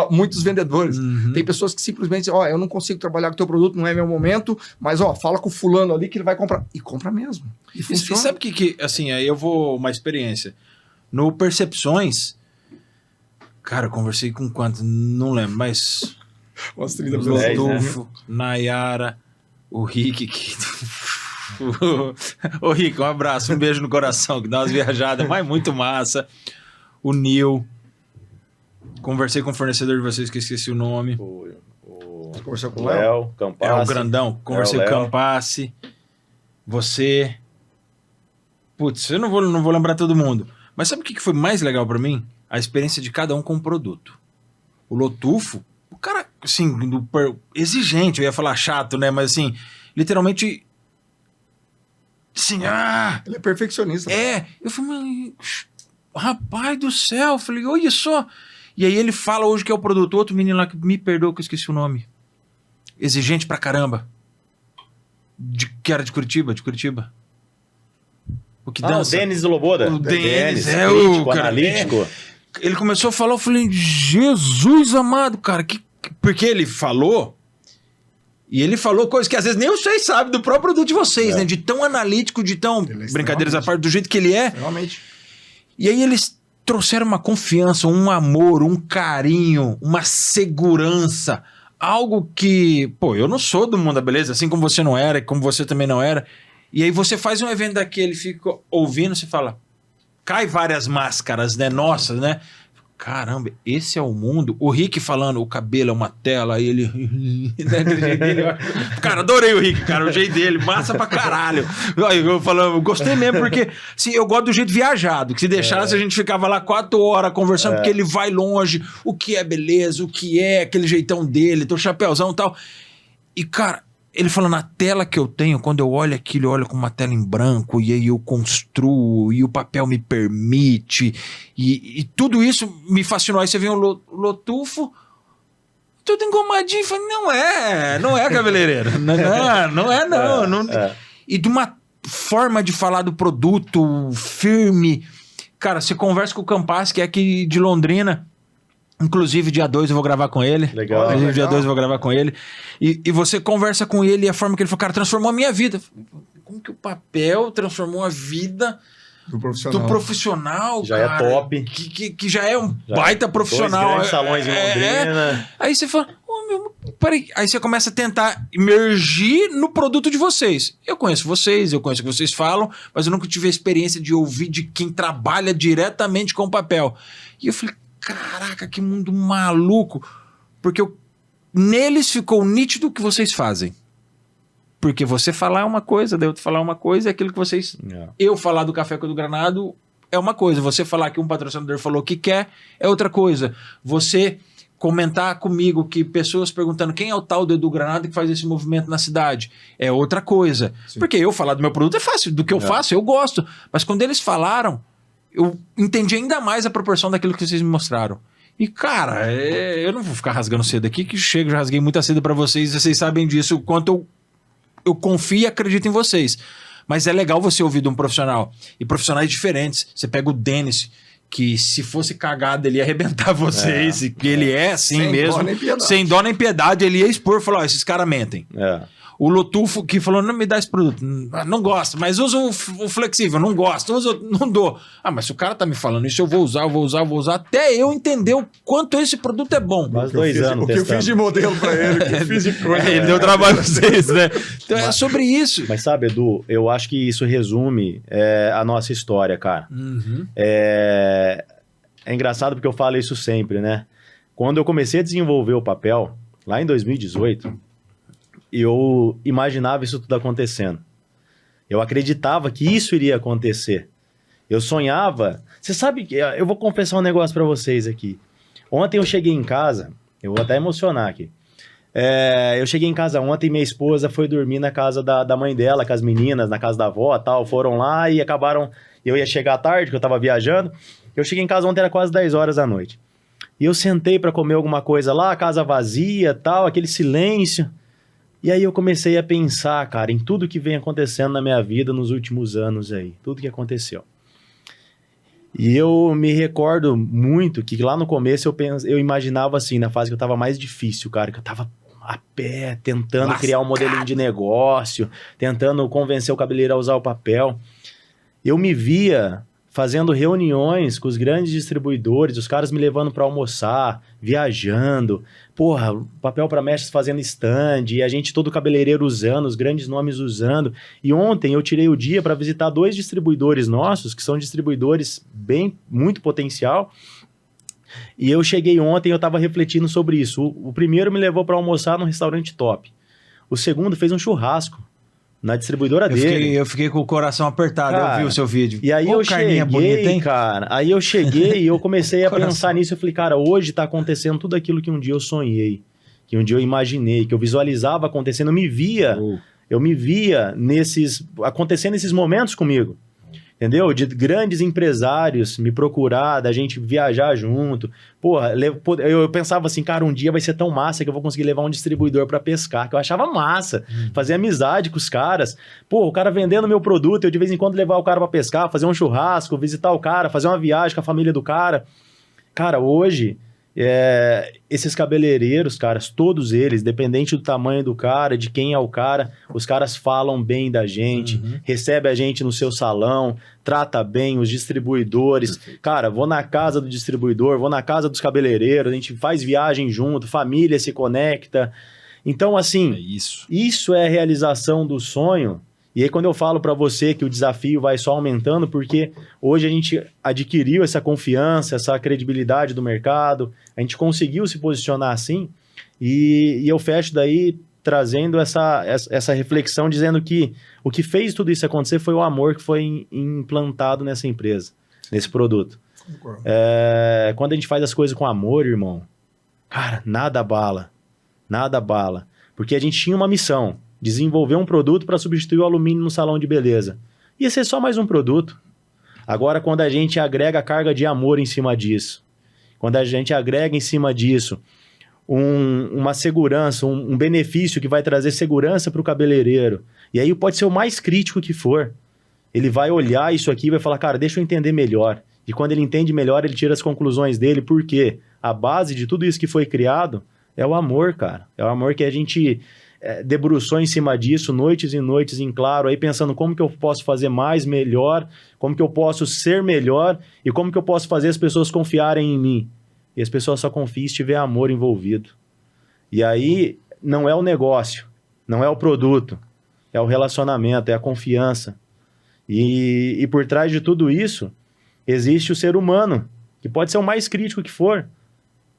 Speaker 2: muitos vendedores. Tem pessoas que simplesmente dizem, eu não consigo trabalhar com o teu produto, não é meu momento, mas fala com o fulano ali que ele vai comprar. E compra mesmo. E funciona.
Speaker 1: E sabe que, assim, aí eu vou uma experiência. No Percepções, cara, eu conversei com quanto? Não lembro, mas...
Speaker 2: Umas 30
Speaker 1: o Rodolfo, Nayara, o Rick... Ô Rick, um abraço, um beijo no coração, que dá umas viajadas, mas muito massa. O Nil. Conversei com o fornecedor de vocês, que eu esqueci o nome.
Speaker 2: Conversou com o
Speaker 3: Léo, Campassi.
Speaker 1: É o grandão. Conversei com o Campassi. Você. Putz, eu não vou lembrar todo mundo. Mas sabe o que foi mais legal pra mim? A experiência de cada um com o produto. O Lotufo, o cara, assim, exigente, eu ia falar chato, né? Mas assim, literalmente. Assim,
Speaker 2: Ele é perfeccionista.
Speaker 1: Eu falei, rapaz do céu, eu falei, olha só. E aí ele fala hoje que é o produtor, outro menino lá que me perdoa que eu esqueci o nome. Exigente pra caramba. Que era de Curitiba. O que dança.
Speaker 3: O Denis Loboda.
Speaker 1: O Denis,
Speaker 3: crítico,
Speaker 1: o cara,
Speaker 3: analítico.
Speaker 1: Ele começou a falar, eu falei, Jesus amado, cara, porque ele falou, e ele falou coisas que às vezes nem vocês sabem do próprio produto de vocês, né? De tão analítico, de tão, brincadeiras à parte, do jeito que ele é.
Speaker 2: Realmente.
Speaker 1: E aí eles trouxeram uma confiança, um amor, um carinho, uma segurança, algo que, pô, eu não sou do mundo da beleza, assim como você não era, como você também não era. E aí você faz um evento daquele, fica ouvindo, você fala, cai várias máscaras, né? Nossas, né? Caramba, esse é o mundo. O Rick falando, o cabelo é uma tela, aí ele... Cara, adorei o Rick, cara, o jeito dele, massa pra caralho. Eu gostei mesmo, porque assim, eu gosto do jeito viajado, que se deixasse a gente ficava lá 4 horas conversando, porque ele vai longe, o que é beleza, o que é aquele jeitão dele, teu chapéuzão e tal. E, cara, ele falou, na tela que eu tenho, quando eu olho aquilo, eu olho com uma tela em branco, e aí eu construo, e o papel me permite, e tudo isso me fascinou. Aí você vê o Lotufo, tudo engomadinho, falei, não é cabeleireiro, não é. E de uma forma de falar do produto firme. Cara, você conversa com o Campas, que é aqui de Londrina, inclusive, dia 2 eu vou gravar com ele.
Speaker 3: Legal.
Speaker 1: Inclusive, dia 2 eu vou gravar com ele. E você conversa com ele e a forma que ele falou, cara, transformou a minha vida. Como que o papel transformou a vida do profissional,
Speaker 3: já
Speaker 1: cara,
Speaker 3: é top.
Speaker 1: Que já é um baita profissional.
Speaker 3: 2 grandes salões em Londrina.
Speaker 1: Aí você fala, peraí. Aí você começa a tentar emergir no produto de vocês. Eu conheço vocês, eu conheço o que vocês falam, mas eu nunca tive a experiência de ouvir de quem trabalha diretamente com o papel. E eu falei, caraca, que mundo maluco. Porque neles ficou nítido o que vocês fazem. Porque você falar uma coisa, daí eu falar uma coisa, é aquilo que vocês... Eu falar do Café com o Edu Granado é uma coisa. Você falar que um patrocinador falou que quer é outra coisa. Você comentar comigo que pessoas perguntando quem é o tal do Edu Granado que faz esse movimento na cidade é outra coisa. Sim. Porque eu falar do meu produto é fácil. Do que eu faço, eu gosto. Mas quando eles falaram, eu entendi ainda mais a proporção daquilo que vocês me mostraram. E, cara, eu não vou ficar rasgando cedo aqui, que chego, já rasguei muita cedo pra vocês, e vocês sabem disso, o quanto eu confio e acredito em vocês. Mas é legal você ouvir de um profissional. E profissionais diferentes. Você pega o Denis, que se fosse cagado, ele ia arrebentar vocês, e que ele é assim sem mesmo. Sem dó nem piedade, ele ia expor e falar, esses caras mentem. O Lotufo que falou, não me dá esse produto, não gosto, mas usa o flexível, não gosto, não dou. Mas se o cara tá me falando isso, eu vou usar, até eu entender o quanto esse produto é bom.
Speaker 3: Mais 2 anos
Speaker 2: o que eu fiz de modelo pra ele, o que eu fiz de coisa.
Speaker 1: Ele deu trabalho pra vocês, né? Então é sobre isso.
Speaker 3: Mas sabe, Edu, eu acho que isso resume a nossa história, cara. É engraçado porque eu falo isso sempre, né? Quando eu comecei a desenvolver o papel, lá em 2018... eu imaginava isso tudo acontecendo. Eu acreditava que isso iria acontecer. Eu sonhava... Você sabe que... Eu vou confessar um negócio pra vocês aqui. Ontem eu cheguei em casa... Eu vou até emocionar aqui. Eu cheguei em casa ontem e minha esposa foi dormir na casa da mãe dela, com as meninas, na casa da avó e tal. Foram lá e acabaram... Eu ia chegar à tarde, que eu tava viajando. Eu cheguei em casa ontem, era quase 10 horas da noite. E eu sentei pra comer alguma coisa lá, casa vazia tal, aquele silêncio... E aí eu comecei a pensar, cara, em tudo que vem acontecendo na minha vida nos últimos anos aí. Tudo que aconteceu. E eu me recordo muito que lá no começo eu imaginava assim, na fase que eu tava mais difícil, cara, que eu tava a pé, tentando criar um modelinho de negócio, tentando convencer o cabeleireiro a usar o papel. Eu me via fazendo reuniões com os grandes distribuidores, os caras me levando para almoçar, viajando, papel para mestres fazendo stand, e a gente todo cabeleireiro usando, os grandes nomes usando. E ontem eu tirei o dia para visitar 2 distribuidores nossos, que são distribuidores muito potencial, e eu cheguei ontem e eu estava refletindo sobre isso. O primeiro me levou para almoçar num restaurante top. O segundo fez um churrasco na distribuidora dele.
Speaker 1: Eu fiquei com o coração apertado,
Speaker 3: Cara,
Speaker 1: eu vi o seu vídeo.
Speaker 3: E aí
Speaker 1: Pô,
Speaker 3: eu
Speaker 1: carninha
Speaker 3: cheguei,
Speaker 1: bonita, hein?
Speaker 3: cara, aí eu cheguei e eu comecei a
Speaker 1: Coração.
Speaker 3: pensar nisso. Eu falei, cara, hoje tá acontecendo tudo aquilo que um dia eu sonhei, que um dia eu imaginei, que eu visualizava acontecendo, eu me via acontecendo esses momentos comigo. Entendeu? De grandes empresários me procurar, da gente viajar junto. Porra, eu pensava assim, cara, um dia vai ser tão massa que eu vou conseguir levar um distribuidor pra pescar, que eu achava massa. Fazer amizade com os caras. Pô, o cara vendendo meu produto, eu de vez em quando levar o cara pra pescar, fazer um churrasco, visitar o cara, fazer uma viagem com a família do cara. Cara, hoje, esses cabeleireiros, caras, todos eles, dependente do tamanho do cara, de quem é o cara, os caras falam bem da gente, recebe a gente no seu salão, trata bem os distribuidores.
Speaker 1: Perfeito.
Speaker 3: Cara, vou na casa do distribuidor, vou na casa dos cabeleireiros, a gente faz viagem junto, família se conecta. Então, assim,
Speaker 1: É isso.
Speaker 3: isso é a realização do sonho. E aí, quando eu falo para você que o desafio vai só aumentando, porque hoje a gente adquiriu essa confiança, essa credibilidade do mercado, a gente conseguiu se posicionar assim, e eu fecho daí trazendo essa reflexão, dizendo que o que fez tudo isso acontecer foi o amor que foi implantado nessa empresa, nesse produto. Quando a gente faz as coisas com amor, irmão, cara, nada abala. Nada abala. Porque a gente tinha uma missão, desenvolver um produto para substituir o alumínio no salão de beleza. Ia ser só mais um produto. Agora, quando a gente agrega carga de amor em cima disso, quando a gente agrega em cima disso uma segurança, um benefício que vai trazer segurança para o cabeleireiro, e aí pode ser o mais crítico que for, ele vai olhar isso aqui e vai falar, cara, deixa eu entender melhor. E quando ele entende melhor, ele tira as conclusões dele, porque a base de tudo isso que foi criado é o amor, cara. É o amor que a gente debruçou em cima disso, noites e noites em claro, aí pensando como que eu posso fazer mais, melhor, como que eu posso ser melhor e como que eu posso fazer as pessoas confiarem em mim. E as pessoas só confiam se tiver amor envolvido. E aí não é o negócio, não é o produto, é o relacionamento, é a confiança. E por trás de tudo isso, existe o ser humano, que pode ser o mais crítico que for.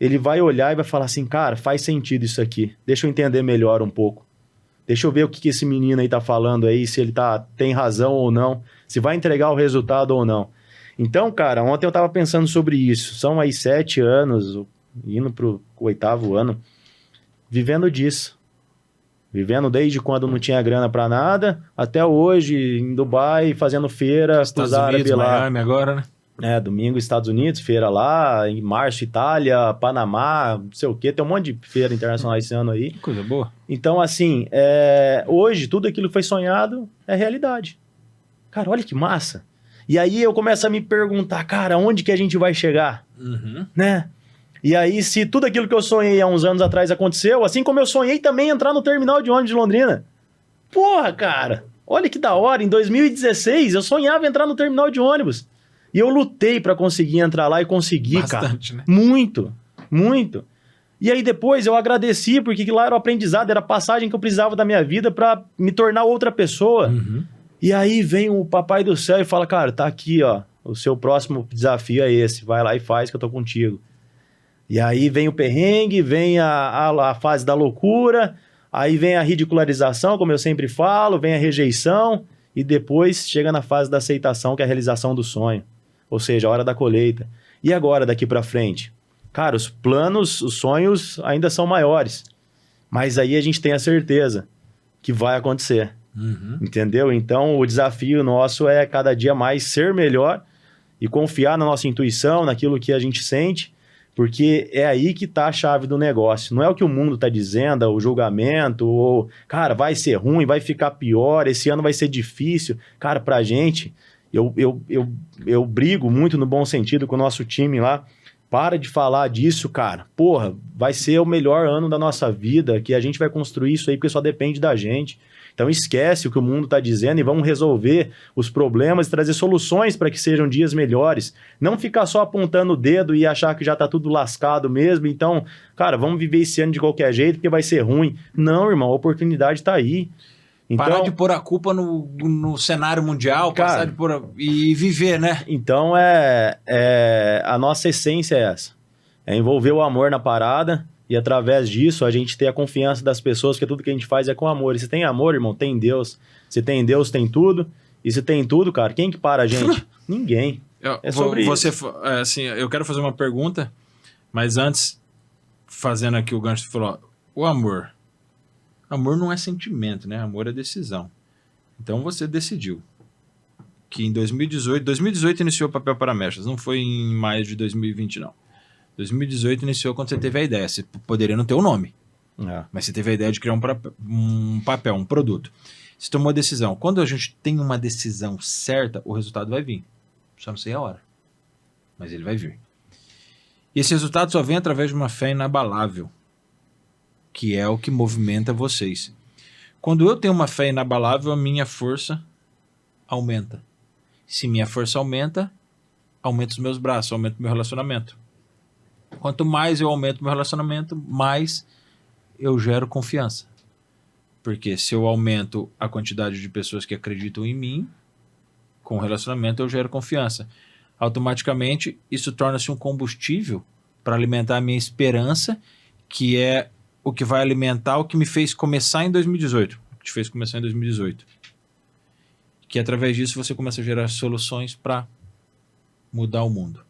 Speaker 3: Ele vai olhar e vai falar assim, cara, faz sentido isso aqui. Deixa eu entender melhor um pouco. Deixa eu ver o que esse menino aí tá falando aí, se ele tem razão ou não, se vai entregar o resultado ou não. Então, cara, ontem eu tava pensando sobre isso. São aí 7 anos, indo pro 8º ano, vivendo disso. Vivendo desde quando não tinha grana pra nada, até hoje, em Dubai, fazendo feira,
Speaker 1: Estados Unidos, Miami agora, né?
Speaker 3: Domingo Estados Unidos, feira lá, em março Itália, Panamá, não sei o quê, tem um monte de feira internacional esse ano aí.
Speaker 1: Que coisa boa.
Speaker 3: Então, assim, hoje tudo aquilo que foi sonhado é realidade. Cara, olha que massa. E aí eu começo a me perguntar, cara, onde que a gente vai chegar? Né? E aí, se tudo aquilo que eu sonhei há uns anos atrás aconteceu, assim como eu sonhei também entrar no terminal de ônibus de Londrina. Porra, cara, olha que da hora, em 2016 eu sonhava entrar no terminal de ônibus. E eu lutei pra conseguir entrar lá e consegui,
Speaker 1: Bastante,
Speaker 3: cara.
Speaker 1: Né?
Speaker 3: Muito, muito. E aí depois eu agradeci, porque lá era o aprendizado, era a passagem que eu precisava da minha vida pra me tornar outra pessoa. E aí vem o papai do céu e fala, cara, tá aqui, ó, o seu próximo desafio é esse, vai lá e faz que eu tô contigo. E aí vem o perrengue, vem a fase da loucura, aí vem a ridicularização, como eu sempre falo, vem a rejeição, e depois chega na fase da aceitação, que é a realização do sonho. Ou seja, a hora da colheita. E agora, daqui pra frente? Cara, os planos, os sonhos ainda são maiores. Mas aí a gente tem a certeza que vai acontecer. Entendeu? Então, o desafio nosso é cada dia mais ser melhor e confiar na nossa intuição, naquilo que a gente sente, porque é aí que tá a chave do negócio. Não é o que o mundo tá dizendo, o julgamento, ou, cara, vai ser ruim, vai ficar pior, esse ano vai ser difícil. Cara, pra gente... Eu brigo muito no bom sentido com o nosso time lá. Para de falar disso, cara. Porra, vai ser o melhor ano da nossa vida, que a gente vai construir isso aí, porque só depende da gente. Então esquece o que o mundo está dizendo e vamos resolver os problemas e trazer soluções para que sejam dias melhores. Não ficar só apontando o dedo e achar que já está tudo lascado mesmo. Então, cara, vamos viver esse ano de qualquer jeito, porque vai ser ruim. Não, irmão, a oportunidade está aí. Então,
Speaker 1: parar de pôr a culpa no cenário mundial,
Speaker 3: cara,
Speaker 1: passar de pôr e viver, né?
Speaker 3: Então, a nossa essência é essa. É envolver o amor na parada, E através disso, a gente tem a confiança das pessoas, porque tudo que a gente faz é com amor. E se tem amor, irmão, tem Deus. Se tem Deus, tem tudo. E se tem tudo, cara, quem que para a gente? Ninguém. É sobre isso.
Speaker 1: Assim, eu quero fazer uma pergunta, mas antes, fazendo aqui o gancho, você falou, o amor. Amor não é sentimento, né? Amor é decisão. Então você decidiu que em 2018 iniciou o Papel para Mechas, não foi em maio de 2020, não. 2018 iniciou quando você teve a ideia. Você poderia não ter o nome, mas você teve a ideia de criar um papel, um produto. Você tomou a decisão. Quando a gente tem uma decisão certa, o resultado vai vir. Só não sei a hora, mas ele vai vir. E esse resultado só vem através de uma fé inabalável, que é o que movimenta vocês. Quando eu tenho uma fé inabalável, a minha força aumenta. Se minha força aumenta, aumenta os meus braços, aumenta o meu relacionamento. Quanto mais eu aumento o meu relacionamento, mais eu gero confiança. Porque se eu aumento a quantidade de pessoas que acreditam em mim, com o relacionamento eu gero confiança. Automaticamente, isso torna-se um combustível para alimentar a minha esperança, que é o que vai alimentar o que me fez começar em 2018. O que te fez começar em 2018. Que através disso você começa a gerar soluções para mudar o mundo.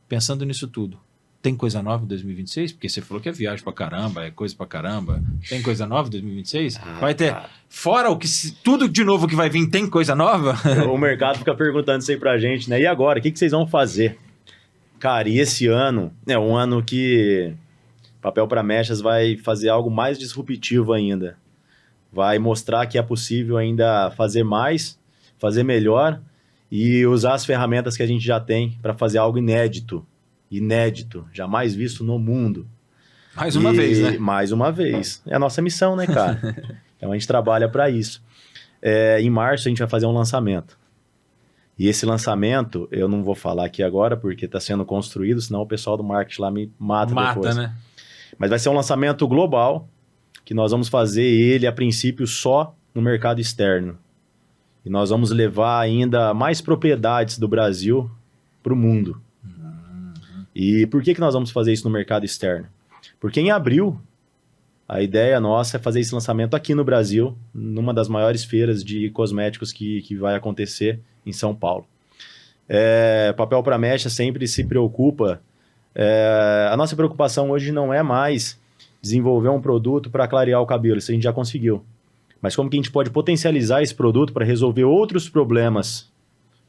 Speaker 1: Pensando nisso tudo, tem coisa nova em 2026? Porque você falou que é viagem pra caramba, é coisa pra caramba. Tem coisa nova em 2026? Vai ter, fora o que tudo de novo que vai vir, tem coisa nova?
Speaker 3: O mercado fica perguntando isso aí pra gente, né? E agora, o que vocês vão fazer? Cara, e esse ano é um ano que Papel para Mechas vai fazer algo mais disruptivo ainda. Vai mostrar que é possível ainda fazer mais, fazer melhor e usar as ferramentas que a gente já tem para fazer algo inédito, jamais visto no mundo.
Speaker 1: Mais uma vez, né?
Speaker 3: Mais uma vez. É a nossa missão, né, cara? Então a gente trabalha para isso. Em março a gente vai fazer um lançamento. E esse lançamento, eu não vou falar aqui agora porque está sendo construído, senão o pessoal do marketing lá me mata depois. Né? Mas vai ser um lançamento global, que nós vamos fazer ele, a princípio, só no mercado externo. E nós vamos levar ainda mais propriedades do Brasil para o mundo. E por que nós vamos fazer isso no mercado externo? Porque em abril, a ideia nossa é fazer esse lançamento aqui no Brasil, numa das maiores feiras de cosméticos que vai acontecer em São Paulo. Papel para Mechas sempre se preocupa. A nossa preocupação hoje não é mais desenvolver um produto para clarear o cabelo, isso a gente já conseguiu. Mas como que a gente pode potencializar esse produto para resolver outros problemas,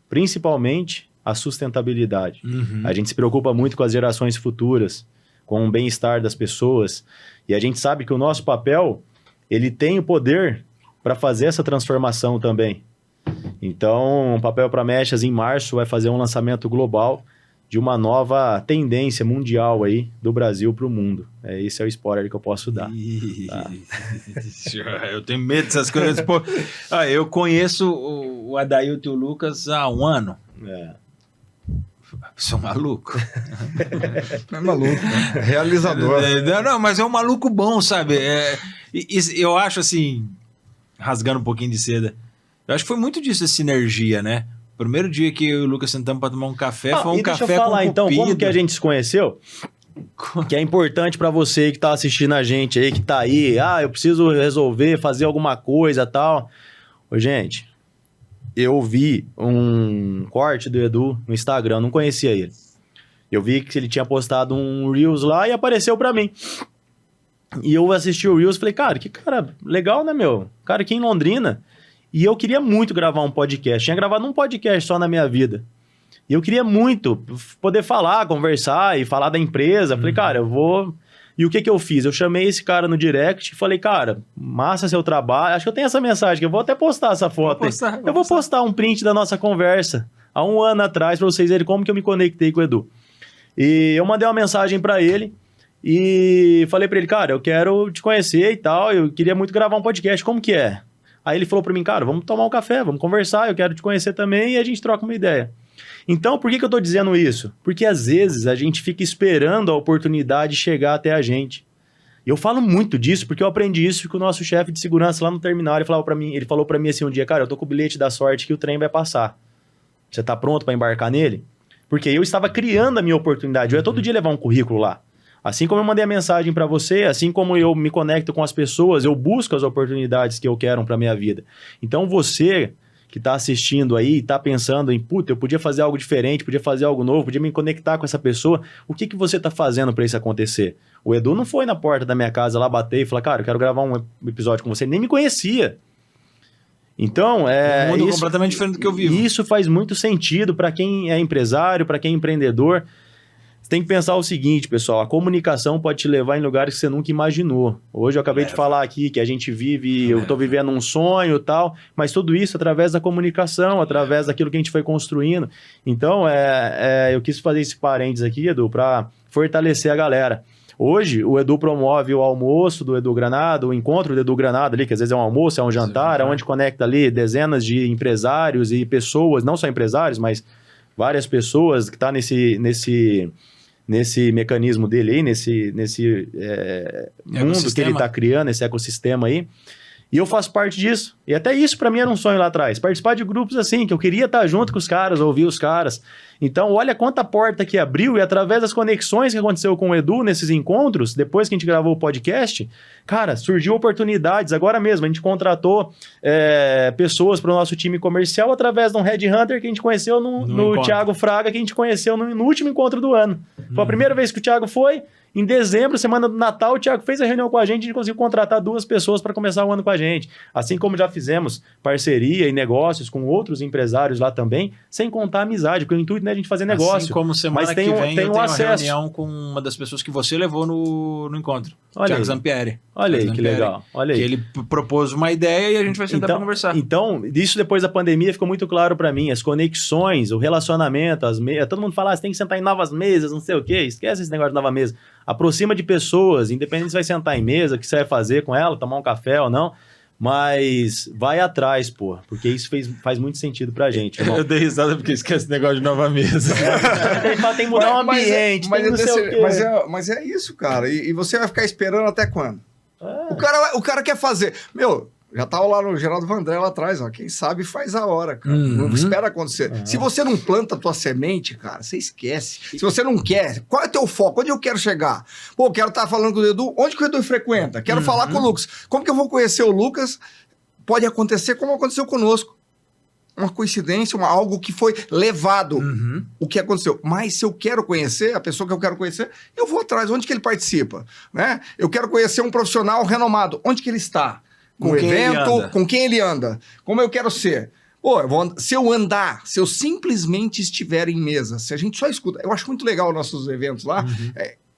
Speaker 3: principalmente a sustentabilidade. A gente se preocupa muito com as gerações futuras, com o bem-estar das pessoas, e a gente sabe que o nosso papel, ele tem o poder para fazer essa transformação também. Então, o Papel para Mechas, em março, vai fazer um lançamento global de uma nova tendência mundial aí do Brasil para o mundo. Esse é o spoiler que eu posso dar. Tá?
Speaker 1: Eu tenho medo dessas coisas. Pô, eu conheço o Adailton e o Lucas há um ano. Sou maluco.
Speaker 2: Não é maluco, né? Realizador.
Speaker 1: Não, mas é um maluco bom, sabe? Eu acho assim, rasgando um pouquinho de seda, eu acho que foi muito disso, essa sinergia, né? Primeiro dia que eu e o Lucas sentamos para tomar um café, foi um café com
Speaker 3: deixa eu falar então, como que a gente se conheceu? Que é importante para você que tá assistindo a gente aí, que tá aí, eu preciso resolver, fazer alguma coisa e tal. Ô, gente, eu vi um corte do Edu no Instagram, não conhecia ele. Eu vi que ele tinha postado um Reels lá e apareceu pra mim. E eu assisti o Reels e falei, cara, que cara legal, né, meu? Cara, aqui em Londrina. E eu queria muito gravar um podcast. Tinha gravado um podcast só na minha vida. E eu queria muito poder falar, conversar e falar da empresa. Falei, cara, eu vou... E o que eu fiz? Eu chamei esse cara no direct e falei, cara, massa seu trabalho. Acho que eu tenho essa mensagem, que eu vou até postar essa foto. Eu vou postar um print da nossa conversa há um ano atrás para vocês verem como que eu me conectei com o Edu. E eu mandei uma mensagem para ele e falei para ele, cara, eu quero te conhecer e tal, eu queria muito gravar um podcast, como que é? Aí ele falou para mim, cara, vamos tomar um café, vamos conversar, eu quero te conhecer também e a gente troca uma ideia. Então, por que eu tô dizendo isso? Porque às vezes a gente fica esperando a oportunidade chegar até a gente. E eu falo muito disso porque eu aprendi isso com o nosso chefe de segurança lá no terminal. Ele falou para mim assim um dia, cara, eu tô com o bilhete da sorte que o trem vai passar. Você tá pronto para embarcar nele? Porque eu estava criando a minha oportunidade. Eu ia todo dia levar um currículo lá. Assim como eu mandei a mensagem para você, assim como eu me conecto com as pessoas, eu busco as oportunidades que eu quero para minha vida. Então você que está assistindo aí, está pensando em, puta, eu podia fazer algo diferente, podia fazer algo novo, podia me conectar com essa pessoa, o que você está fazendo para isso acontecer? O Edu não foi na porta da minha casa lá bater e falar, cara, eu quero gravar um episódio com você, ele nem me conhecia. Então,
Speaker 1: um mundo completamente diferente do que eu vivo.
Speaker 3: Isso faz muito sentido para quem é empresário, para quem é empreendedor. Você tem que pensar o seguinte, pessoal, a comunicação pode te levar em lugares que você nunca imaginou. Hoje eu acabei de falar aqui que a gente vive, eu estou vivendo um sonho e tal, mas tudo isso através da comunicação, através daquilo que a gente foi construindo. Então, eu quis fazer esse parênteses aqui, Edu, para fortalecer a galera. Hoje, o Edu promove o almoço do Edu Granado, o encontro do Edu Granado ali, que às vezes é um almoço, é um jantar, onde conecta ali dezenas de empresários e pessoas, não só empresários, mas várias pessoas que estão nesse mecanismo dele aí, nesse mundo que ele está criando, esse ecossistema aí. E eu faço parte disso. E até isso para mim era um sonho lá atrás. Participar de grupos assim, que eu queria estar junto com os caras, ouvir os caras. Então, olha quanta porta que abriu e através das conexões que aconteceu com o Edu nesses encontros, depois que a gente gravou o podcast, cara, surgiu oportunidades. Agora mesmo, a gente contratou pessoas para o nosso time comercial através de um headhunter que a gente conheceu no Thiago Fraga, que a gente conheceu no último encontro do ano. Foi a primeira vez que o Thiago foi. Em dezembro, semana do Natal, o Thiago fez a reunião com a gente conseguiu contratar 2 pessoas para começar o ano com a gente. Assim como já fizemos parceria e negócios com outros empresários lá também, sem contar a amizade, porque o intuito não é a gente fazer negócio.
Speaker 1: Assim como semana que vem eu tenho uma reunião com uma das pessoas que você levou no encontro, Thiago Zampieri.
Speaker 3: Olha aí, que legal. Olha aí.
Speaker 1: Que ele propôs uma ideia e a gente vai sentar para conversar.
Speaker 3: Então, isso depois da pandemia ficou muito claro para mim, as conexões, o relacionamento, todo mundo fala, você tem que sentar em novas mesas, não sei o quê, esquece esse negócio de nova mesa. Aproxima de pessoas, independente se vai sentar em mesa, o que você vai fazer com ela, tomar um café ou não, mas vai atrás, pô, porque isso faz muito sentido pra gente. Irmão.
Speaker 1: Eu dei risada porque esquece esse negócio de nova mesa.
Speaker 3: Tem que mudar o ambiente,
Speaker 2: mas é isso, cara, e você vai ficar esperando até quando? O cara quer fazer, já tava lá no Geraldo Vandré lá atrás, ó. Quem sabe faz a hora, cara. Não espera acontecer. Se você não planta a tua semente, cara, você esquece. Se você não quer, qual é o teu foco? Onde eu quero chegar? Pô, eu quero estar falando com o Edu. Onde que o Edu frequenta? Quero falar com o Lucas. Como que eu vou conhecer o Lucas? Pode acontecer como aconteceu conosco. Uma coincidência, algo que foi levado. O que aconteceu. Mas se eu quero conhecer, a pessoa que eu quero conhecer, eu vou atrás. Onde que ele participa? Né? Eu quero conhecer um profissional renomado. Onde que ele está? Com evento, com quem ele anda, como eu quero ser. Pô, se eu simplesmente estiver em mesa, se a gente só escuta, eu acho muito legal os nossos eventos lá,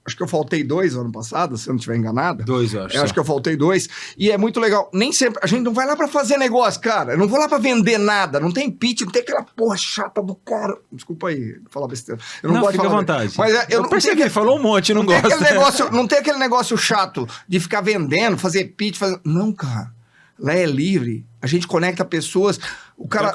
Speaker 2: acho que eu faltei 2 ano passado, se eu não estiver enganado.
Speaker 1: 2, eu acho.
Speaker 2: Acho que eu faltei 2, e é muito legal. Nem sempre, a gente não vai lá pra fazer negócio, cara, eu não vou lá pra vender nada, não tem pitch, não tem aquela porra chata do cara. Desculpa aí, falar besteira. Eu não gosto de falar.
Speaker 1: Fica à vontade.
Speaker 2: Mas
Speaker 1: eu percebi, falou um monte, não gosto.
Speaker 2: Não tem aquele negócio chato de ficar vendendo, fazer pitch, Não, cara. Lá é livre. A gente conecta pessoas. O cara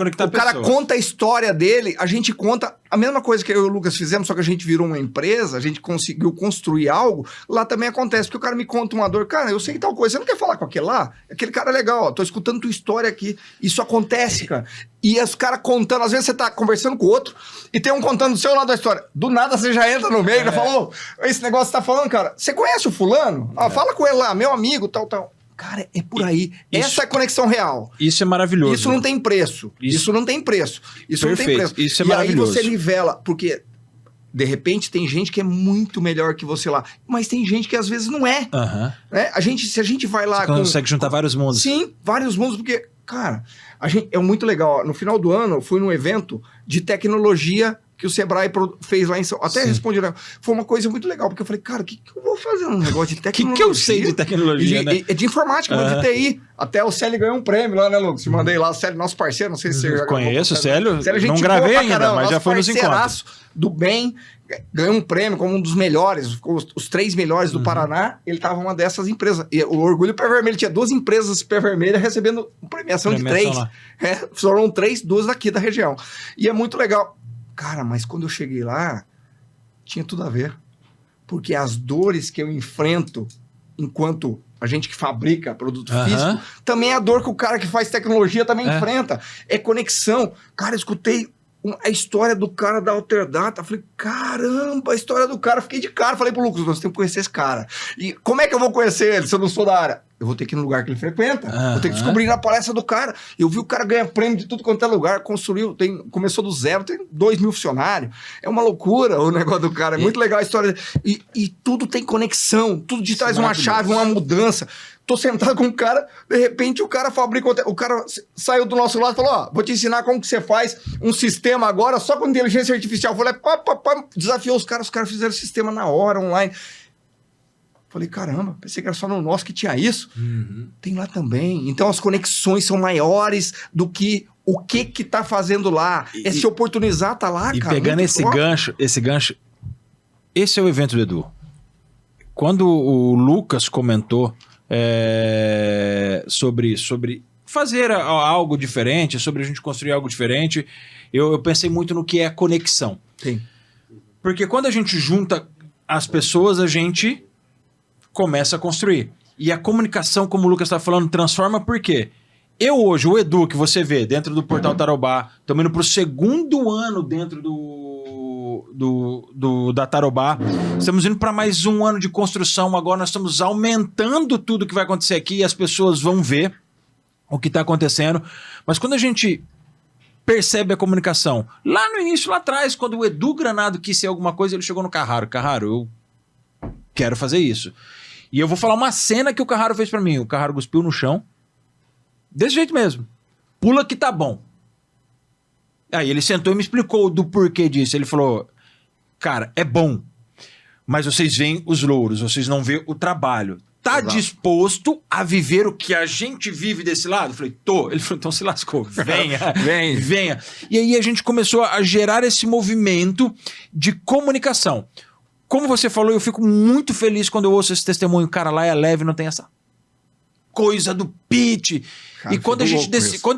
Speaker 2: conta a história dele, a gente conta a mesma coisa que eu e o Lucas fizemos, só que a gente virou uma empresa, a gente conseguiu construir algo. Lá também acontece, porque o cara me conta uma dor. Cara, eu sei tal coisa. Você não quer falar com aquele lá? Aquele cara é legal, ó. Tô escutando tua história aqui. Isso acontece, cara. E os caras contando, às vezes você tá conversando com o outro e tem um contando do seu lado da história. Do nada você já entra no meio e já falou: esse negócio que você tá falando, cara, você conhece o fulano? Fala com ele lá, meu amigo, tal. Cara, é por aí. Essa é a conexão real.
Speaker 1: Isso é maravilhoso.
Speaker 2: Isso não tem preço. Isso não tem preço. Isso
Speaker 1: Perfeito.
Speaker 2: Não tem preço.
Speaker 1: Isso é maravilhoso.
Speaker 2: E aí você nivela, porque de repente tem gente que é muito melhor que você lá, mas tem gente que às vezes não é. Né? Se a gente vai lá...
Speaker 1: Você consegue juntar vários mundos.
Speaker 2: Sim, vários mundos, porque, cara, é muito legal. No final do ano, eu fui num evento de tecnologia que o Sebrae fez lá em São... Até respondi, foi uma coisa muito legal, porque eu falei, cara, o que eu vou fazer um negócio de tecnologia?
Speaker 1: O que eu sei de tecnologia, né?
Speaker 2: De informática, de TI. Até o Célio ganhou um prêmio lá, né, Lucas? Te mandei lá, o Célio, nosso parceiro, não sei se você já
Speaker 1: conheço o Célio,
Speaker 2: Célio
Speaker 1: não gravei ainda, mas já foi nos encontros.
Speaker 2: Do bem, ganhou um prêmio como um dos melhores, os 3 melhores do Paraná, ele estava uma dessas empresas. E o Orgulho Pé Vermelho tinha 2 empresas Pé Vermelha recebendo premiação de 3. Foram 3, 2 daqui da região. E é muito legal. Cara, mas quando eu cheguei lá, tinha tudo a ver. Porque as dores que eu enfrento enquanto a gente que fabrica produto físico, também é a dor que o cara que faz tecnologia também enfrenta. É conexão. Cara, eu escutei a história do cara da Alterdata. Eu falei, caramba, a história do cara. Fiquei de cara. Falei pro Lucas, nós temos que conhecer esse cara. E como é que eu vou conhecer ele se eu não sou da área? Eu vou ter que ir no lugar que ele frequenta. Vou ter que descobrir na palestra do cara. Eu vi o cara ganhar prêmio de tudo quanto é lugar. Construiu, começou do zero, tem 2.000 funcionários. É uma loucura o negócio do cara. É muito legal a história. E tudo tem conexão. Tudo de trás uma chave, uma mudança. Tô sentado com um cara, de repente o cara fabrica... O cara saiu do nosso lado e falou, ó, vou te ensinar como que você faz um sistema agora só com inteligência artificial. Eu falei, desafiou os caras fizeram o sistema na hora, online. Falei, caramba, pensei que era só no nosso que tinha isso. Tem lá também. Então as conexões são maiores do que o que tá fazendo lá. É se oportunizar, tá lá,
Speaker 1: e
Speaker 2: cara.
Speaker 1: E pegando esse gancho, esse é o evento do Edu. Quando o Lucas comentou sobre fazer algo diferente, sobre a gente construir algo diferente, eu pensei muito no que é a conexão.
Speaker 2: Sim.
Speaker 1: Porque quando a gente junta as pessoas, a gente começa a construir. E a comunicação, como o Lucas está falando, transforma por quê? Eu hoje, o Edu, que você vê dentro do Portal Tarobá, estamos indo para o 2º ano dentro da Tarobá, estamos indo para mais um ano de construção, agora nós estamos aumentando tudo que vai acontecer aqui e as pessoas vão ver o que está acontecendo. Mas quando a gente percebe a comunicação, lá no início, lá atrás, quando o Edu Granado quis ser alguma coisa, ele chegou no Carraro. Carraro, eu quero fazer isso. E eu vou falar uma cena que o Carraro fez pra mim. O Carraro cuspiu no chão. Desse jeito mesmo. Pula que tá bom. Aí ele sentou e me explicou do porquê disso. Ele falou, cara, é bom, mas vocês veem os louros, vocês não veem o trabalho. Tá disposto a viver o que a gente vive desse lado? Eu falei, tô. Ele falou, então se lascou. Venha, venha. E aí a gente começou a gerar esse movimento de comunicação. Como você falou, eu fico muito feliz quando eu ouço esse testemunho. Cara, lá é leve, não tem essa coisa do pitch. Cara, e quando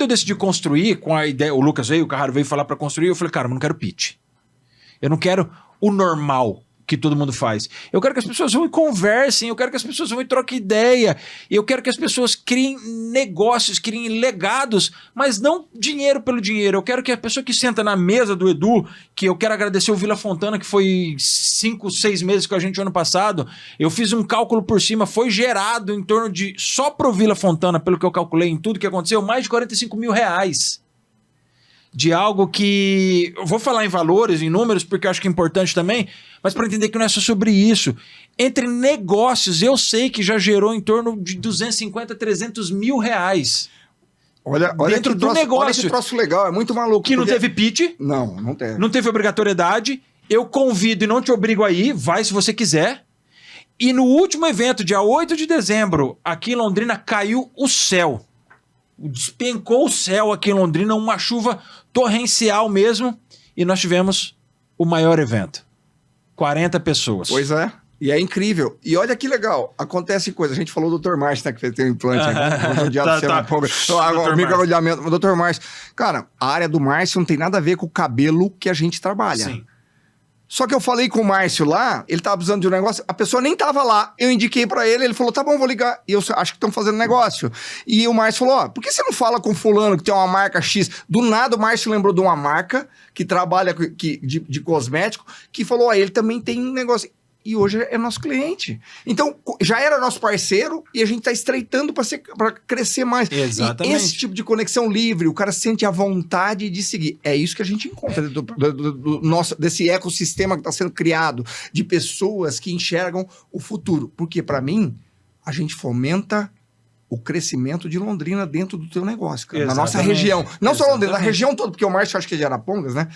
Speaker 1: eu decidi construir, com a ideia, o Lucas veio, o Carraro veio falar para construir, eu falei, cara, eu não quero pitch. Eu não quero o normal que todo mundo faz. Eu quero que as pessoas vão e conversem, eu quero que as pessoas vão e troquem ideia, eu quero que as pessoas criem negócios, criem legados, mas não dinheiro pelo dinheiro. Eu quero que a pessoa que senta na mesa do Edu, que eu quero agradecer o Vila Fontana, que foi 5, 6 meses com a gente ano passado, eu fiz um cálculo por cima, foi gerado em torno de, só pro Vila Fontana, pelo que eu calculei em tudo que aconteceu, mais de 45 mil reais. De algo que... Eu vou falar em valores, em números, porque eu acho que é importante também, mas para entender que não é só sobre isso. Entre negócios, eu sei que já gerou em torno de 250, 300 mil reais.
Speaker 2: Olha
Speaker 1: dentro do negócio.
Speaker 2: Olha esse troço legal, é muito maluco.
Speaker 1: Que não teve pitch.
Speaker 2: Não teve.
Speaker 1: Não teve obrigatoriedade. Eu convido e não te obrigo a ir, vai se você quiser. E no último evento, dia 8 de dezembro, aqui em Londrina, caiu o céu. Despencou o céu aqui em Londrina, uma chuva torrencial mesmo, e nós tivemos o maior evento. 40 pessoas.
Speaker 2: Pois é. E é incrível. E olha que legal. Acontece coisa. A gente falou do Dr. Márcio, né, que fez um implante. O Dr. Márcio. Cara, a área do Márcio não tem nada a ver com o cabelo que a gente trabalha.
Speaker 1: Sim.
Speaker 2: Só que eu falei com o Márcio lá, ele tava precisando de um negócio, a pessoa nem tava lá. Eu indiquei pra ele, ele falou, tá bom, vou ligar. E eu acho que estão fazendo negócio. E o Márcio falou, ó, por que você não fala com fulano que tem uma marca X? Do nada o Márcio lembrou de uma marca que trabalha de cosmético, que falou, ó, ele também tem um negócio. E hoje é nosso cliente. Então, já era nosso parceiro e a gente está estreitando para crescer mais.
Speaker 1: Exatamente.
Speaker 2: E esse tipo de conexão livre, o cara sente a vontade de seguir. É isso que a gente encontra desse ecossistema que está sendo criado, de pessoas que enxergam o futuro. Porque, para mim, a gente fomenta o crescimento de Londrina dentro do teu negócio, cara. Na nossa região. Não só Londrina, na região toda, porque o Márcio acho que é de Arapongas, né?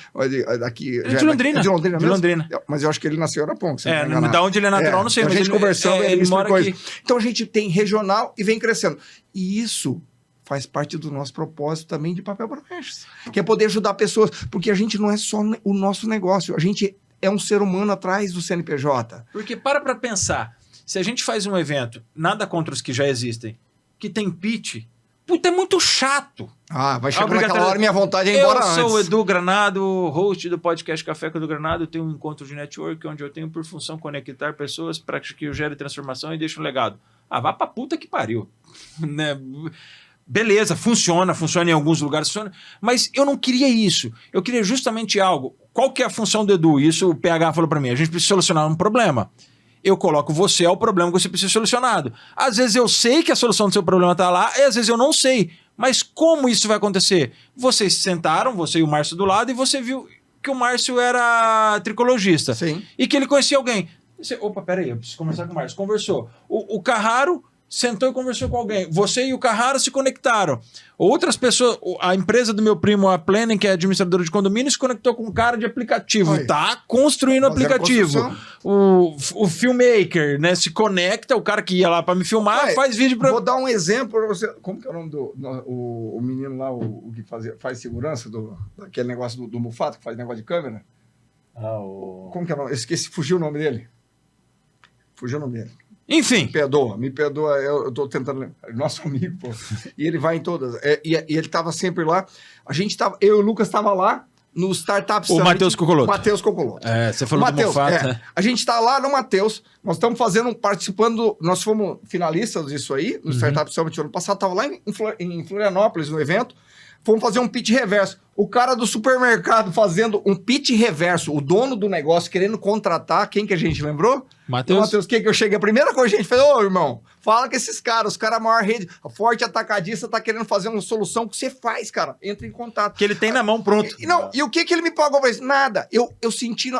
Speaker 2: Daqui,
Speaker 1: é de Londrina.
Speaker 2: De Londrina mesmo?
Speaker 1: De Londrina.
Speaker 2: Mas eu acho que ele nasceu em Arapongas.
Speaker 1: Da onde ele é natural, não sei.
Speaker 2: Mas a gente conversando,
Speaker 1: ele mora aqui.
Speaker 2: Então a gente tem regional e vem crescendo. E isso faz parte do nosso propósito também de Papel Promessas, que é poder ajudar pessoas, porque a gente não é só o nosso negócio, a gente é um ser humano atrás do CNPJ.
Speaker 1: Porque para pensar, se a gente faz um evento, nada contra os que já existem, que tem pitch, puta, é muito chato.
Speaker 2: Vai chegar naquela hora, minha vontade é ir embora antes.
Speaker 1: Eu sou o Edu Granado, host do podcast Café com o Edu Granado, eu tenho um encontro de network onde eu tenho por função conectar pessoas para que eu gere transformação e deixe um legado. Vá pra puta que pariu. Né? Beleza, funciona em alguns lugares, funciona, mas eu não queria isso. Eu queria justamente algo. Qual que é a função do Edu? Isso o PH falou pra mim. A gente precisa solucionar um problema. Eu coloco você ao problema que você precisa ser solucionado. Às vezes eu sei que a solução do seu problema tá lá, e às vezes eu não sei. Mas como isso vai acontecer? Vocês se sentaram, você e o Márcio do lado, e você viu que o Márcio era tricologista.
Speaker 2: Sim.
Speaker 1: E que ele conhecia alguém. Você, opa, peraí, eu preciso conversar com o Márcio. Conversou. O Carraro sentou e conversou com alguém. Você e o Carraro se conectaram. Outras pessoas, a empresa do meu primo, a Planning, que é administradora de condomínio, se conectou com um cara de aplicativo.
Speaker 2: Oi.
Speaker 1: Tá construindo aplicativo. O filmmaker, né, se conecta, o cara que ia lá para me filmar,
Speaker 2: Oi,
Speaker 1: faz vídeo para...
Speaker 2: Vou dar um exemplo para você. Como que é o nome o menino lá, o que faz segurança daquele negócio do Mufato, que faz negócio de câmera? Como que é o nome? Esqueci, fugiu o nome dele. Fugiu o nome dele.
Speaker 1: Enfim.
Speaker 2: Me perdoa, eu tô tentando lembrar. Nosso amigo, pô. E ele vai em todas. E ele tava sempre lá. Eu e o Lucas tava lá no Startup Summit.
Speaker 1: O Matheus Cocoloto.
Speaker 2: Matheus Cocoloto.
Speaker 1: É, você falou do Mufato, né?
Speaker 2: A gente tá lá no Matheus. Nós estamos participando. Nós fomos finalistas disso aí, no Startup Summit ano passado. Tava lá em Florianópolis, no evento. Fomos fazer um pitch reverso. O cara do supermercado fazendo um pitch reverso. O dono do negócio querendo contratar. Quem que a gente lembrou? Matheus, que eu cheguei. A primeira coisa que a gente fez, ô irmão, fala com esses caras. Os caras, a maior rede, a Forte Atacadista, tá querendo fazer uma solução que você faz, cara. Entra em contato.
Speaker 1: Que ele tem na mão pronto.
Speaker 2: E o que ele me pagou pra isso? Nada. Eu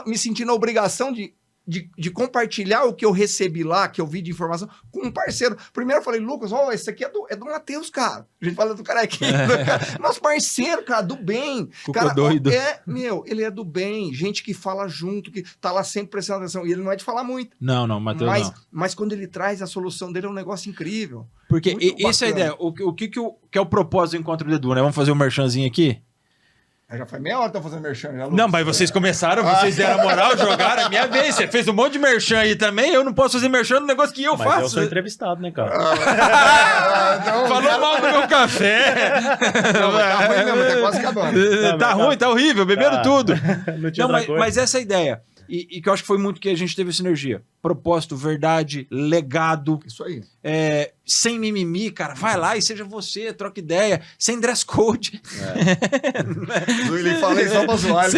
Speaker 2: me senti na obrigação de compartilhar o que eu recebi lá, que eu vi de informação, com um parceiro. Primeiro eu falei, Lucas, esse aqui é do Matheus, cara. A gente fala do cara aqui. Nosso parceiro, cara, do bem. Cara,
Speaker 1: doido.
Speaker 2: Ele é do bem. Gente que fala junto, que tá lá sempre prestando atenção. E ele não é de falar muito.
Speaker 1: Não, Matheus não.
Speaker 2: Mas quando ele traz a solução dele, é um negócio incrível.
Speaker 1: Porque essa é a ideia. O que é o propósito do Encontro do Edu, né? Vamos fazer um merchanzinho aqui?
Speaker 2: Já foi meia hora que eu tô fazendo merchan. Já,
Speaker 1: não, mas vocês começaram, vocês deram a moral, jogaram, é minha vez. Você fez um monte de merchan aí também, eu não posso fazer merchan no negócio que eu faço.
Speaker 3: Eu sou entrevistado, né, cara?
Speaker 1: Falou mal do meu café.
Speaker 2: Não, tá ruim mesmo, tá quase acabando.
Speaker 1: Tá ruim, tá horrível, beberam tudo.
Speaker 3: Não tinha outra coisa.
Speaker 1: Mas essa é a ideia. E que eu acho que foi muito que a gente teve sinergia. Propósito, verdade, legado.
Speaker 2: Isso aí.
Speaker 1: Sem mimimi, cara. Vai lá e seja você, troca ideia. Sem dress code.
Speaker 2: Ele fala isso só pra zoar.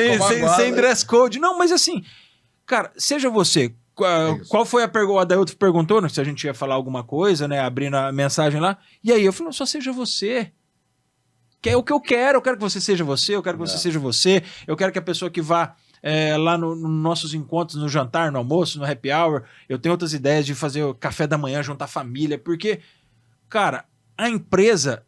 Speaker 1: Sem dress code. Não, mas assim, cara, seja você. Qual foi a pergunta? O Adailton perguntou, né, se a gente ia falar alguma coisa, né? Abrindo a mensagem lá. E aí eu falei, só seja você. Que é o que eu quero. Eu quero que você seja você. Eu quero que você seja você. Eu quero que a pessoa que vá lá nos nossos encontros, no jantar, no almoço, no happy hour, eu tenho outras ideias de fazer o café da manhã, juntar família, porque, cara, a empresa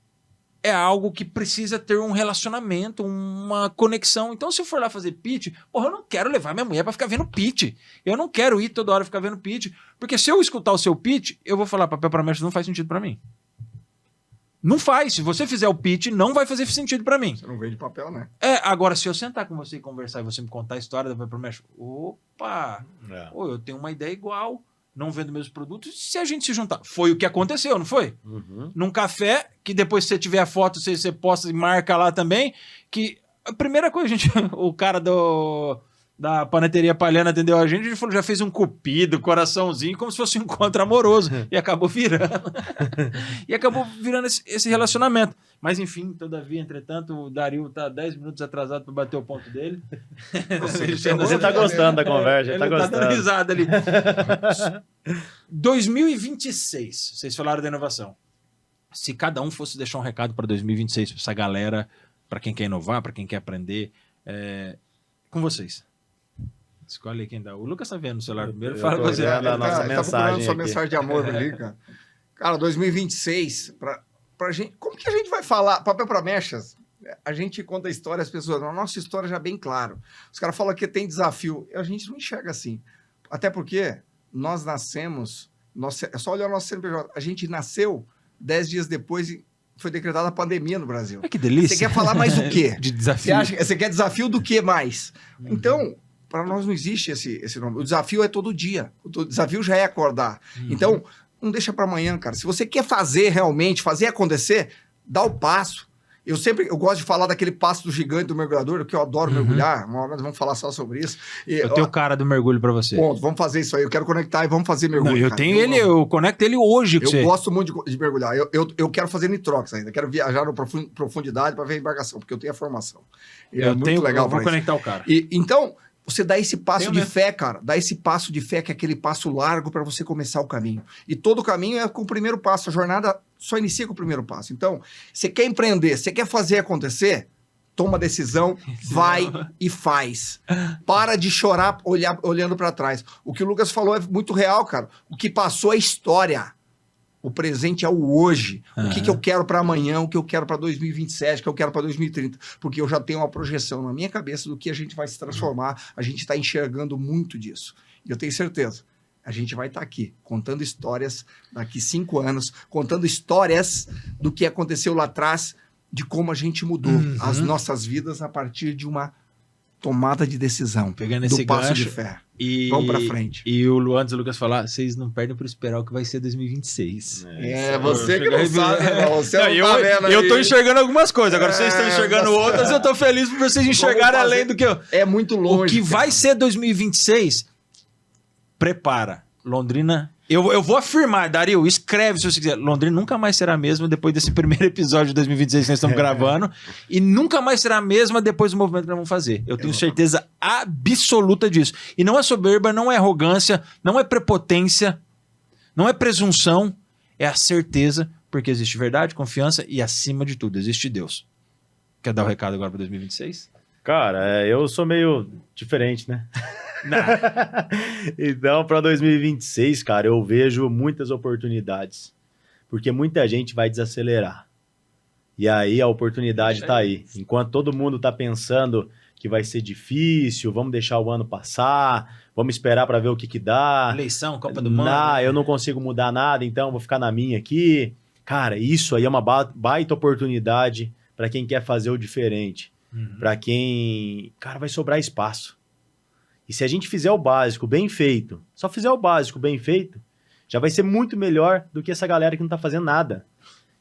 Speaker 1: é algo que precisa ter um relacionamento, uma conexão. Então, se eu for lá fazer pitch, porra, eu não quero levar minha mulher pra ficar vendo pitch. Eu não quero ir toda hora ficar vendo pitch, porque se eu escutar o seu pitch, eu vou falar, papel para mestre não faz sentido pra mim. Não faz. Se você fizer o pitch, não vai fazer sentido pra mim.
Speaker 2: Você não vende papel, né?
Speaker 1: Agora, se eu sentar com você e conversar e você me contar a história da Papel Mestre, opa, eu tenho uma ideia igual, não vendo meus produtos, se a gente se juntar. Foi o que aconteceu, não foi? Num café, que depois se você tiver a foto, você posta e marca lá também, que a primeira coisa, o cara da Paneteria Palhana atendeu a gente falou, já fez um cupido, coraçãozinho, como se fosse um encontro amoroso. E acabou virando. Esse relacionamento. Mas enfim, todavia, entretanto, o Dario tá 10 minutos atrasado para bater o ponto dele.
Speaker 3: Você tá gostando da conversa,
Speaker 1: ele
Speaker 3: tá gostando.
Speaker 1: Tá dando risada ali. 2026, vocês falaram da inovação. Se cada um fosse deixar um recado para 2026, para essa galera, para quem quer inovar, para quem quer aprender, com vocês. Escolhe quem dá. O Lucas tá vendo o celular primeiro. Fala com você.
Speaker 3: A nossa
Speaker 2: mensagem. Tá procurando sua mensagem de amor ali, cara. Cara, 2026, pra gente. Como que a gente vai falar? Papel para mechas? A gente conta a história, as pessoas. A nossa história já é bem claro. Os caras falam que tem desafio. A gente não enxerga assim. Até porque nós nascemos. É só olhar o nosso CNPJ. A gente nasceu 10 dias depois e foi decretada a pandemia no Brasil.
Speaker 1: Que delícia.
Speaker 2: Você quer falar mais o quê?
Speaker 1: De desafio.
Speaker 2: Você quer desafio do que mais? Então. Para nós não existe esse nome. O desafio é todo dia. O desafio já é acordar. Então, não deixa para amanhã, cara. Se você quer fazer realmente, fazer acontecer, dá o passo. Eu gosto de falar daquele passo do gigante do mergulhador, que eu adoro mergulhar. Uma hora nós vamos falar só sobre isso.
Speaker 1: Eu tenho o cara do mergulho pra você.
Speaker 2: Ponto, vamos fazer isso aí. Eu quero conectar e vamos fazer mergulho.
Speaker 1: Não, eu
Speaker 2: cara.
Speaker 1: tenho ele, eu conecto ele hoje com
Speaker 2: Eu
Speaker 1: você.
Speaker 2: gosto muito de mergulhar. Eu quero fazer nitrox ainda. Quero viajar na profundidade para ver a embarcação, porque eu tenho a formação. E é muito legal.
Speaker 1: Eu vou conectar o cara.
Speaker 2: Então, você dá esse passo
Speaker 1: Tenho
Speaker 2: de
Speaker 1: mesmo.
Speaker 2: fé, cara. Dá esse passo de fé, que é aquele passo largo para você começar o caminho. E todo o caminho é com o primeiro passo. A jornada só inicia com o primeiro passo. Então, você quer empreender, você quer fazer acontecer, toma decisão, vai e faz. Para de chorar olhando para trás. O que o Lucas falou é muito real, cara. O que passou é história. O presente é o hoje. O que eu quero para amanhã, o que eu quero para 2027, o que eu quero para 2030. Porque eu já tenho uma projeção na minha cabeça do que a gente vai se transformar. A gente está enxergando muito disso. E eu tenho certeza. A gente vai estar aqui contando histórias daqui 5 anos, contando histórias do que aconteceu lá atrás, de como a gente mudou as nossas vidas a partir de uma tomada de decisão.
Speaker 1: Pegando
Speaker 2: do
Speaker 1: esse
Speaker 2: passo
Speaker 1: gancho
Speaker 2: de fé.
Speaker 1: e
Speaker 2: Vamos pra frente.
Speaker 1: E antes do Lucas falar, vocês não perdem por esperar o que vai ser 2026.
Speaker 2: Você que não sabe, irmão. Você não tá vendo aí.
Speaker 1: Eu tô enxergando algumas coisas, agora vocês estão enxergando outras, eu tô feliz por vocês enxergarem além do que eu...
Speaker 2: É muito
Speaker 1: O
Speaker 2: longe.
Speaker 1: que vai ser 2026, prepara. Londrina... Eu vou afirmar, Dario, escreve se você quiser. Londrina nunca mais será a mesma depois desse primeiro episódio de 2026 que nós estamos gravando. E nunca mais será a mesma depois do movimento que nós vamos fazer. Eu tenho certeza absoluta disso. E não é soberba, não é arrogância, não é prepotência, não é presunção. É a certeza, porque existe verdade, confiança e, acima de tudo, existe Deus. Quer dar o recado agora para 2026?
Speaker 3: Cara, eu sou meio diferente, né? Então, para 2026, cara, eu vejo muitas oportunidades. Porque muita gente vai desacelerar. E aí a oportunidade tá aí. Enquanto todo mundo tá pensando que vai ser difícil, vamos deixar o ano passar, vamos esperar para ver o que dá.
Speaker 1: Eleição, Copa do Mundo.
Speaker 3: Eu não consigo mudar nada, então vou ficar na minha aqui. Cara, isso aí é uma baita oportunidade para quem quer fazer o diferente. Para quem, cara, vai sobrar espaço. E se a gente fizer o básico bem feito, só fizer o básico bem feito, já vai ser muito melhor do que essa galera que não tá fazendo nada.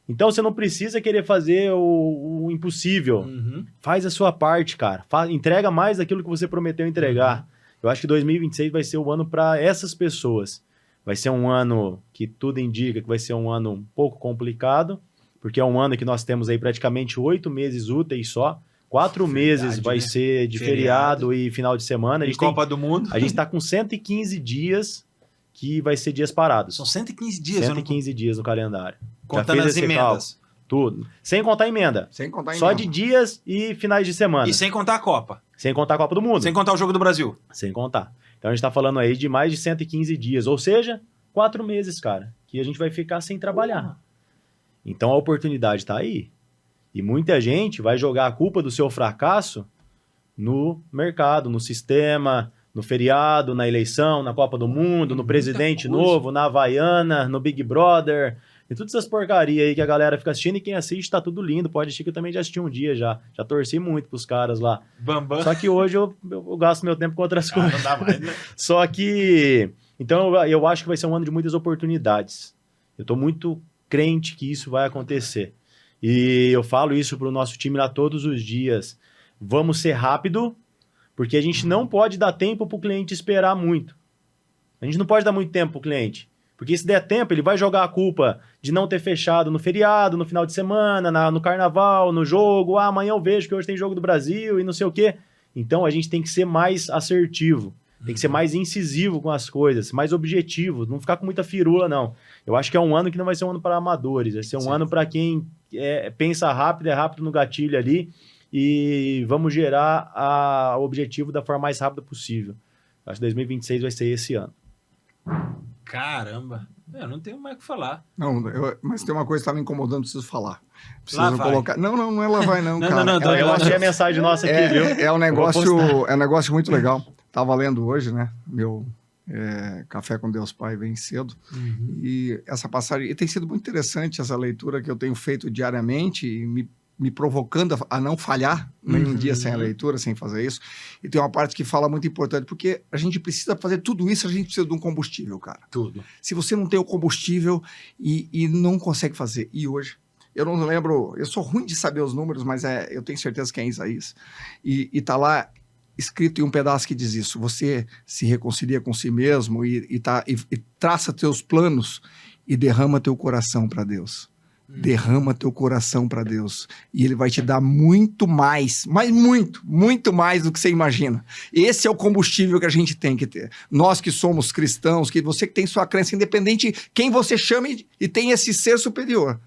Speaker 3: Então você não precisa querer fazer o impossível. Faz a sua parte, cara. Entrega mais daquilo que você prometeu entregar. Eu acho que 2026 vai ser o ano para essas pessoas. Vai ser um ano que tudo indica que vai ser um ano um pouco complicado, porque é um ano que nós temos aí praticamente 8 meses úteis só. 4 meses vai ser de feriado e final de semana.
Speaker 1: E Copa do Mundo.
Speaker 3: A gente tá com 115 dias que vai ser dias parados.
Speaker 1: São 115 dias.
Speaker 3: 115 dias no calendário.
Speaker 1: Contando as emendas.
Speaker 3: Tudo. Sem contar emenda.
Speaker 2: Sem contar
Speaker 3: Só de dias e finais de semana.
Speaker 1: E sem contar a Copa.
Speaker 3: Sem contar a Copa do Mundo.
Speaker 1: Sem contar o Jogo do Brasil.
Speaker 3: Sem contar. Então a gente tá falando aí de mais de 115 dias. Ou seja, 4 meses, cara, que a gente vai ficar sem trabalhar. Então a oportunidade tá aí. E muita gente vai jogar a culpa do seu fracasso no mercado, no sistema, no feriado, na eleição, na Copa do Mundo, no presidente novo, na Havaiana, no Big Brother. E todas essas porcarias aí que a galera fica assistindo, e quem assiste tá tudo lindo. Pode assistir, que eu também já assisti um dia já. Já torci muito pros caras lá.
Speaker 1: Bambam.
Speaker 3: Só que hoje eu gasto meu tempo com outras coisas.
Speaker 1: Não dá mais, né?
Speaker 3: Só que... Então eu acho que vai ser um ano de muitas oportunidades. Eu tô muito crente que isso vai acontecer. E eu falo isso pro nosso time lá todos os dias. Vamos ser rápido, porque a gente não pode dar tempo pro cliente esperar muito. A gente não pode dar muito tempo pro cliente. Porque se der tempo, ele vai jogar a culpa de não ter fechado no feriado, no final de semana, no carnaval, no jogo. Amanhã eu vejo que hoje tem jogo do Brasil e não sei o quê. Então a gente tem que ser mais assertivo. Tem que ser mais incisivo com as coisas, mais objetivo. Não ficar com muita firula, não. Eu acho que é um ano que não vai ser um ano para amadores. Vai ser um ano para quem pensa rápido, é rápido no gatilho ali. E vamos gerar o objetivo da forma mais rápida possível. Acho que 2026 vai ser esse ano.
Speaker 1: Caramba. Eu não tenho mais o que falar.
Speaker 2: Não, mas tem uma coisa que tá me incomodando, preciso falar.
Speaker 1: Lá
Speaker 2: Preciso
Speaker 1: vai.
Speaker 2: colocar. Não é lá vai, não,
Speaker 1: Não,
Speaker 2: cara.
Speaker 1: não,
Speaker 3: Eu achei a mensagem nossa aqui, viu?
Speaker 2: É um negócio muito legal. Tava lendo hoje, né? Meu Café com Deus Pai vem cedo. E essa passagem... E tem sido muito interessante essa leitura que eu tenho feito diariamente e me provocando a não falhar nenhum dia sem a leitura, sem fazer isso. E tem uma parte que fala muito importante, porque a gente precisa fazer tudo isso, a gente precisa de um combustível, cara.
Speaker 1: Tudo.
Speaker 2: Se você não tem o combustível e não consegue fazer... E hoje... eu não lembro, eu sou ruim de saber os números, mas eu tenho certeza que é em Isaías. E tá lá escrito em um pedaço que diz isso: você se reconcilia com si mesmo e traça teus planos e derrama teu coração para Deus. Derrama teu coração para Deus e Ele vai te dar muito mais, mas muito, muito mais do que você imagina. Esse é o combustível que a gente tem que ter. Nós que somos cristãos, que você que tem sua crença, independente quem você chame e tem esse ser superior,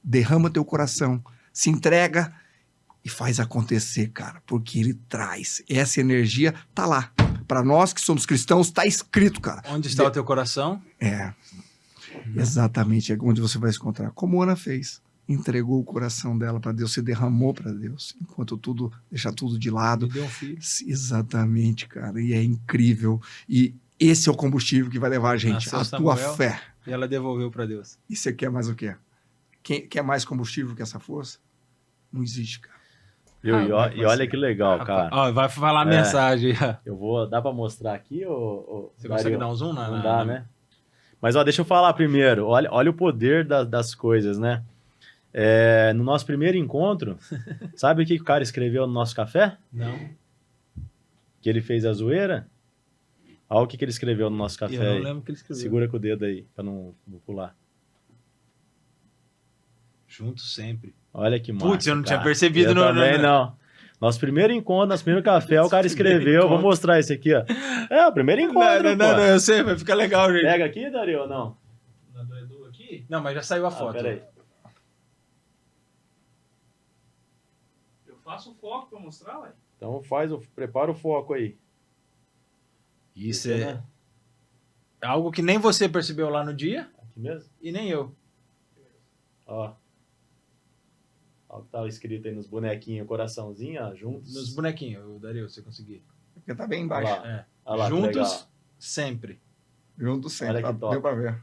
Speaker 2: derrama teu coração, se entrega e faz acontecer, cara, porque Ele traz essa energia, tá lá. Para nós que somos cristãos, tá escrito, cara.
Speaker 1: Onde está o teu coração?
Speaker 2: Exatamente, é onde você vai se encontrar. Como Ana fez, entregou o coração dela para Deus, se derramou para Deus, enquanto deixa tudo de lado.
Speaker 1: Me deu um filho.
Speaker 2: Exatamente, cara, e é incrível. E esse é o combustível que vai levar a gente,
Speaker 1: Nasceu
Speaker 2: a
Speaker 1: Samuel,
Speaker 2: tua fé.
Speaker 1: E ela devolveu para Deus.
Speaker 2: E você quer mais o quê? Quer mais combustível que essa força? Não existe, cara.
Speaker 3: E olha que legal, cara.
Speaker 1: Ó, vai falar a mensagem.
Speaker 3: Dá pra mostrar aqui?
Speaker 1: Você consegue dar um zoom?
Speaker 3: Não dá, né? Mas, ó, deixa eu falar primeiro. Olha o poder das coisas, né? No nosso primeiro encontro, sabe o que o cara escreveu no nosso café?
Speaker 1: Não.
Speaker 3: Que ele fez a zoeira? Olha o que ele escreveu no nosso café.
Speaker 1: Eu não lembro o que ele escreveu.
Speaker 3: Segura com o dedo aí, pra não pular.
Speaker 1: Juntos sempre.
Speaker 3: Olha que massa.
Speaker 1: Putz, eu não tinha
Speaker 3: cara.
Speaker 1: percebido.
Speaker 3: Eu também não. Nosso primeiro encontro, nosso primeiro café, o cara escreveu. Vou mostrar esse aqui, ó. O primeiro encontro,
Speaker 1: Não, eu sei, vai ficar legal, gente.
Speaker 3: Pega aqui, Dario, ou não?
Speaker 1: Na do Edu aqui? Não, mas já saiu a foto.
Speaker 3: Peraí.
Speaker 4: Eu faço o foco pra mostrar, ué.
Speaker 3: Então prepara o foco aí.
Speaker 1: Isso é algo que nem você percebeu lá no dia
Speaker 3: Aqui mesmo?
Speaker 1: e nem eu.
Speaker 3: Ó. Olha o que tava escrito aí nos bonequinhos, coraçãozinho, ó, juntos.
Speaker 1: Nos bonequinhos, Dario, você conseguir.
Speaker 2: Porque tá bem embaixo.
Speaker 3: Olha lá.
Speaker 1: É.
Speaker 3: Olha lá, que
Speaker 1: Juntos,
Speaker 3: legal.
Speaker 1: sempre.
Speaker 2: Junto sempre.
Speaker 3: Olha que top.
Speaker 2: Deu pra ver.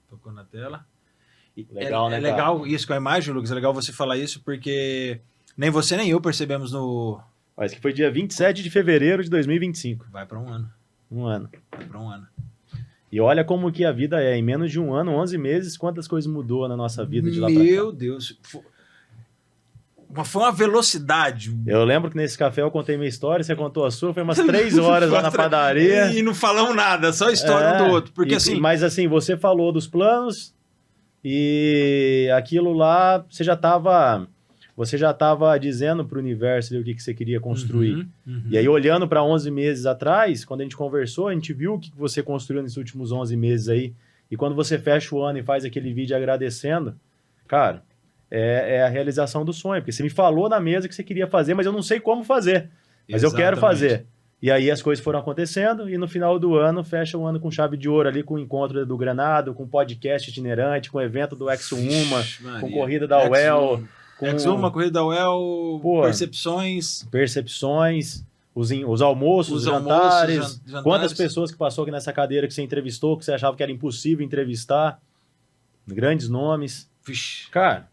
Speaker 1: Tocou na tela. E
Speaker 3: Legal, né,
Speaker 1: é legal isso com a imagem, Lucas. É legal você falar isso, porque nem você nem eu percebemos no...
Speaker 3: Ó, esse que foi dia 27 de fevereiro de 2025.
Speaker 1: Vai para um ano.
Speaker 3: Um ano.
Speaker 1: Vai para um ano.
Speaker 3: E olha como que a vida é. Em menos de um ano, 11 meses, quantas coisas mudou na nossa vida de lá pra cá.
Speaker 1: Meu Deus. Foi uma velocidade.
Speaker 3: Eu lembro que nesse café eu contei minha história, você contou a sua, foi umas 3 horas lá na padaria.
Speaker 1: E não falamos nada, só a história um do outro. Porque assim...
Speaker 3: Mas assim, você falou dos planos e aquilo lá, você já estava dizendo pro universo ali, o que você queria construir. E aí, olhando para 11 meses atrás, quando a gente conversou, a gente viu o que você construiu nesses últimos 11 meses aí. E quando você fecha o ano e faz aquele vídeo agradecendo, cara, é a realização do sonho. Porque você me falou na mesa que você queria fazer, mas eu não sei como fazer. Mas eu quero fazer. E aí as coisas foram acontecendo e no final do ano, fecha o ano com chave de ouro ali, com o encontro do Granado, com podcast itinerante, com o evento do Exo-Uma, com corrida da UEL...
Speaker 1: Uma corrida da UEL, percepções, os almoços, os jantares. Quantas pessoas que passou aqui nessa cadeira que você entrevistou, que você achava que era impossível entrevistar. Grandes nomes. Vixe.
Speaker 3: Cara,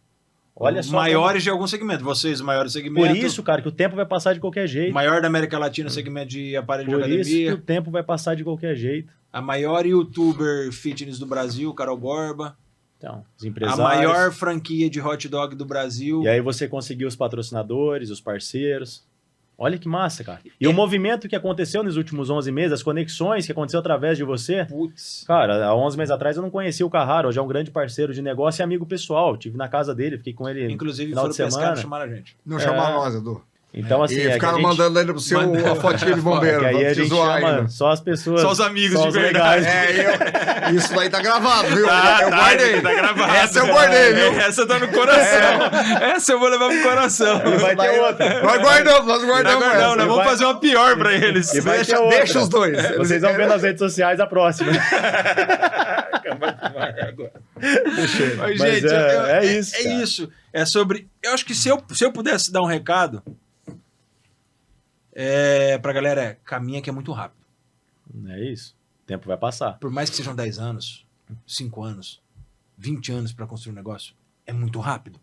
Speaker 3: olha só.
Speaker 1: Maiores de algum segmento. Vocês, o maior segmento.
Speaker 3: Por isso, cara, que o tempo vai passar de qualquer jeito.
Speaker 1: Maior da América Latina, segmento de aparelho de academia.
Speaker 3: Por isso que o tempo vai passar de qualquer jeito.
Speaker 1: A maior youtuber fitness do Brasil, Carol Borba.
Speaker 3: Então, os empresários.
Speaker 1: A maior franquia de hot dog do Brasil.
Speaker 3: E aí você conseguiu os patrocinadores, os parceiros. Olha que massa, cara. E o movimento que aconteceu nos últimos 11 meses, as conexões que aconteceu através de você.
Speaker 1: Putz.
Speaker 3: Cara, há 11 meses atrás eu não conhecia o Carraro, hoje é um grande parceiro de negócio e amigo pessoal. Tive na casa dele, fiquei com ele.
Speaker 1: Inclusive,
Speaker 3: final
Speaker 1: foram
Speaker 3: de semana.
Speaker 1: pescar e chamaram a gente.
Speaker 2: Não chamaram nós, Edu.
Speaker 3: Então, assim.
Speaker 2: E ficaram mandando ainda pro seu a fotinha de bombeiro.
Speaker 3: Que aí a gente chama
Speaker 2: ainda.
Speaker 3: só as pessoas.
Speaker 1: Só os amigos
Speaker 3: só
Speaker 1: de verdade.
Speaker 2: Isso daí tá gravado, viu?
Speaker 1: Eu guardei. Tá gravado.
Speaker 2: Essa eu guardei, viu?
Speaker 1: Essa tá no coração. Essa eu vou levar pro coração.
Speaker 3: E vai ter outra.
Speaker 2: Nós guardamos essa.
Speaker 1: Nós vamos fazer uma pior pra eles.
Speaker 3: E vai ter outra.
Speaker 2: Deixa os dois.
Speaker 3: Vocês vão ver nas redes sociais a próxima.
Speaker 1: Mas,
Speaker 3: Mas
Speaker 1: gente,
Speaker 3: é isso.
Speaker 1: É
Speaker 3: cara.
Speaker 1: isso. É sobre. Eu acho que se eu pudesse dar um recado. Pra galera, caminha que é muito rápido.
Speaker 3: É isso. O tempo vai passar.
Speaker 1: Por mais que sejam 10 anos, 5 anos, 20 anos pra construir um negócio, é muito rápido.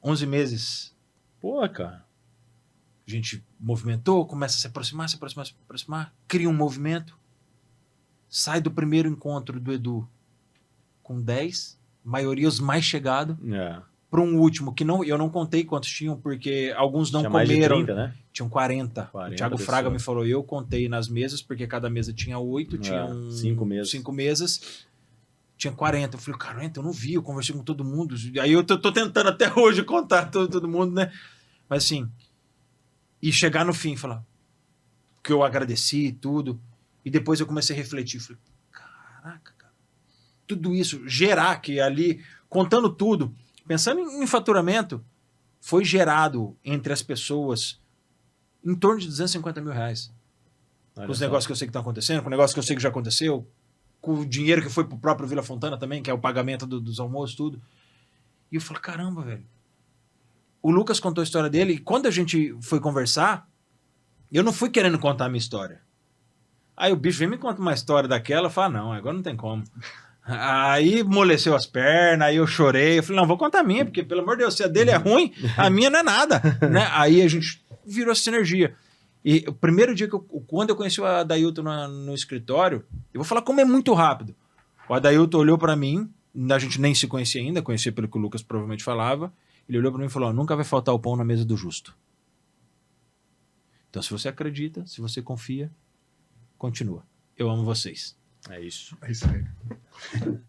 Speaker 1: 11 meses,
Speaker 3: Pô, cara.
Speaker 1: a gente movimentou, começa a se aproximar, cria um movimento, sai do primeiro encontro do Edu com 10, maioria os mais chegados,
Speaker 3: É.
Speaker 1: para um último, que não, eu não contei quantos tinham, porque alguns não
Speaker 3: Tinha mais de
Speaker 1: comeram.
Speaker 3: 30, né?
Speaker 1: Tinham 40.
Speaker 3: 40
Speaker 1: O Thiago Fraga
Speaker 3: pessoas.
Speaker 1: me falou, eu contei nas mesas, porque cada mesa tinha 8, tinham
Speaker 3: 5 mesas.
Speaker 1: 5 mesas. Tinha 40. Eu falei, 40, eu não vi, eu conversei com todo mundo. Aí eu tô tentando até hoje contar todo mundo, né? Mas assim, e chegar no fim, falar que eu agradeci e tudo. E depois eu comecei a refletir. Falei, caraca, cara. Tudo isso, gerar que ali, contando tudo, pensando em faturamento, foi gerado entre as pessoas em torno de 250 mil reais.
Speaker 3: Olha
Speaker 1: Com os
Speaker 3: só.
Speaker 1: negócios que eu sei que estão acontecendo, com o negócio que eu sei que já aconteceu, com o dinheiro que foi pro próprio Vila Fontana também, que é o pagamento dos almoços, tudo. E eu falei, caramba, velho. O Lucas contou a história dele, e quando a gente foi conversar, eu não fui querendo contar a minha história. Aí o bicho vem e me conta uma história daquela, eu falo, não, agora não tem como. Aí moleceu as pernas, aí eu chorei, eu falei, não, vou contar a minha, porque pelo amor de Deus, se a dele é ruim, a minha não é nada. Né? Aí a gente virou essa sinergia. E o primeiro dia quando eu conheci o Adailton no escritório, eu vou falar como é muito rápido. O Adailton olhou pra mim, a gente nem se conhecia ainda, conhecia pelo que o Lucas provavelmente falava. Ele olhou pra mim e falou: nunca vai faltar o pão na mesa do justo. Então, se você acredita, se você confia, continua. Eu amo vocês.
Speaker 3: É isso.
Speaker 2: É isso aí.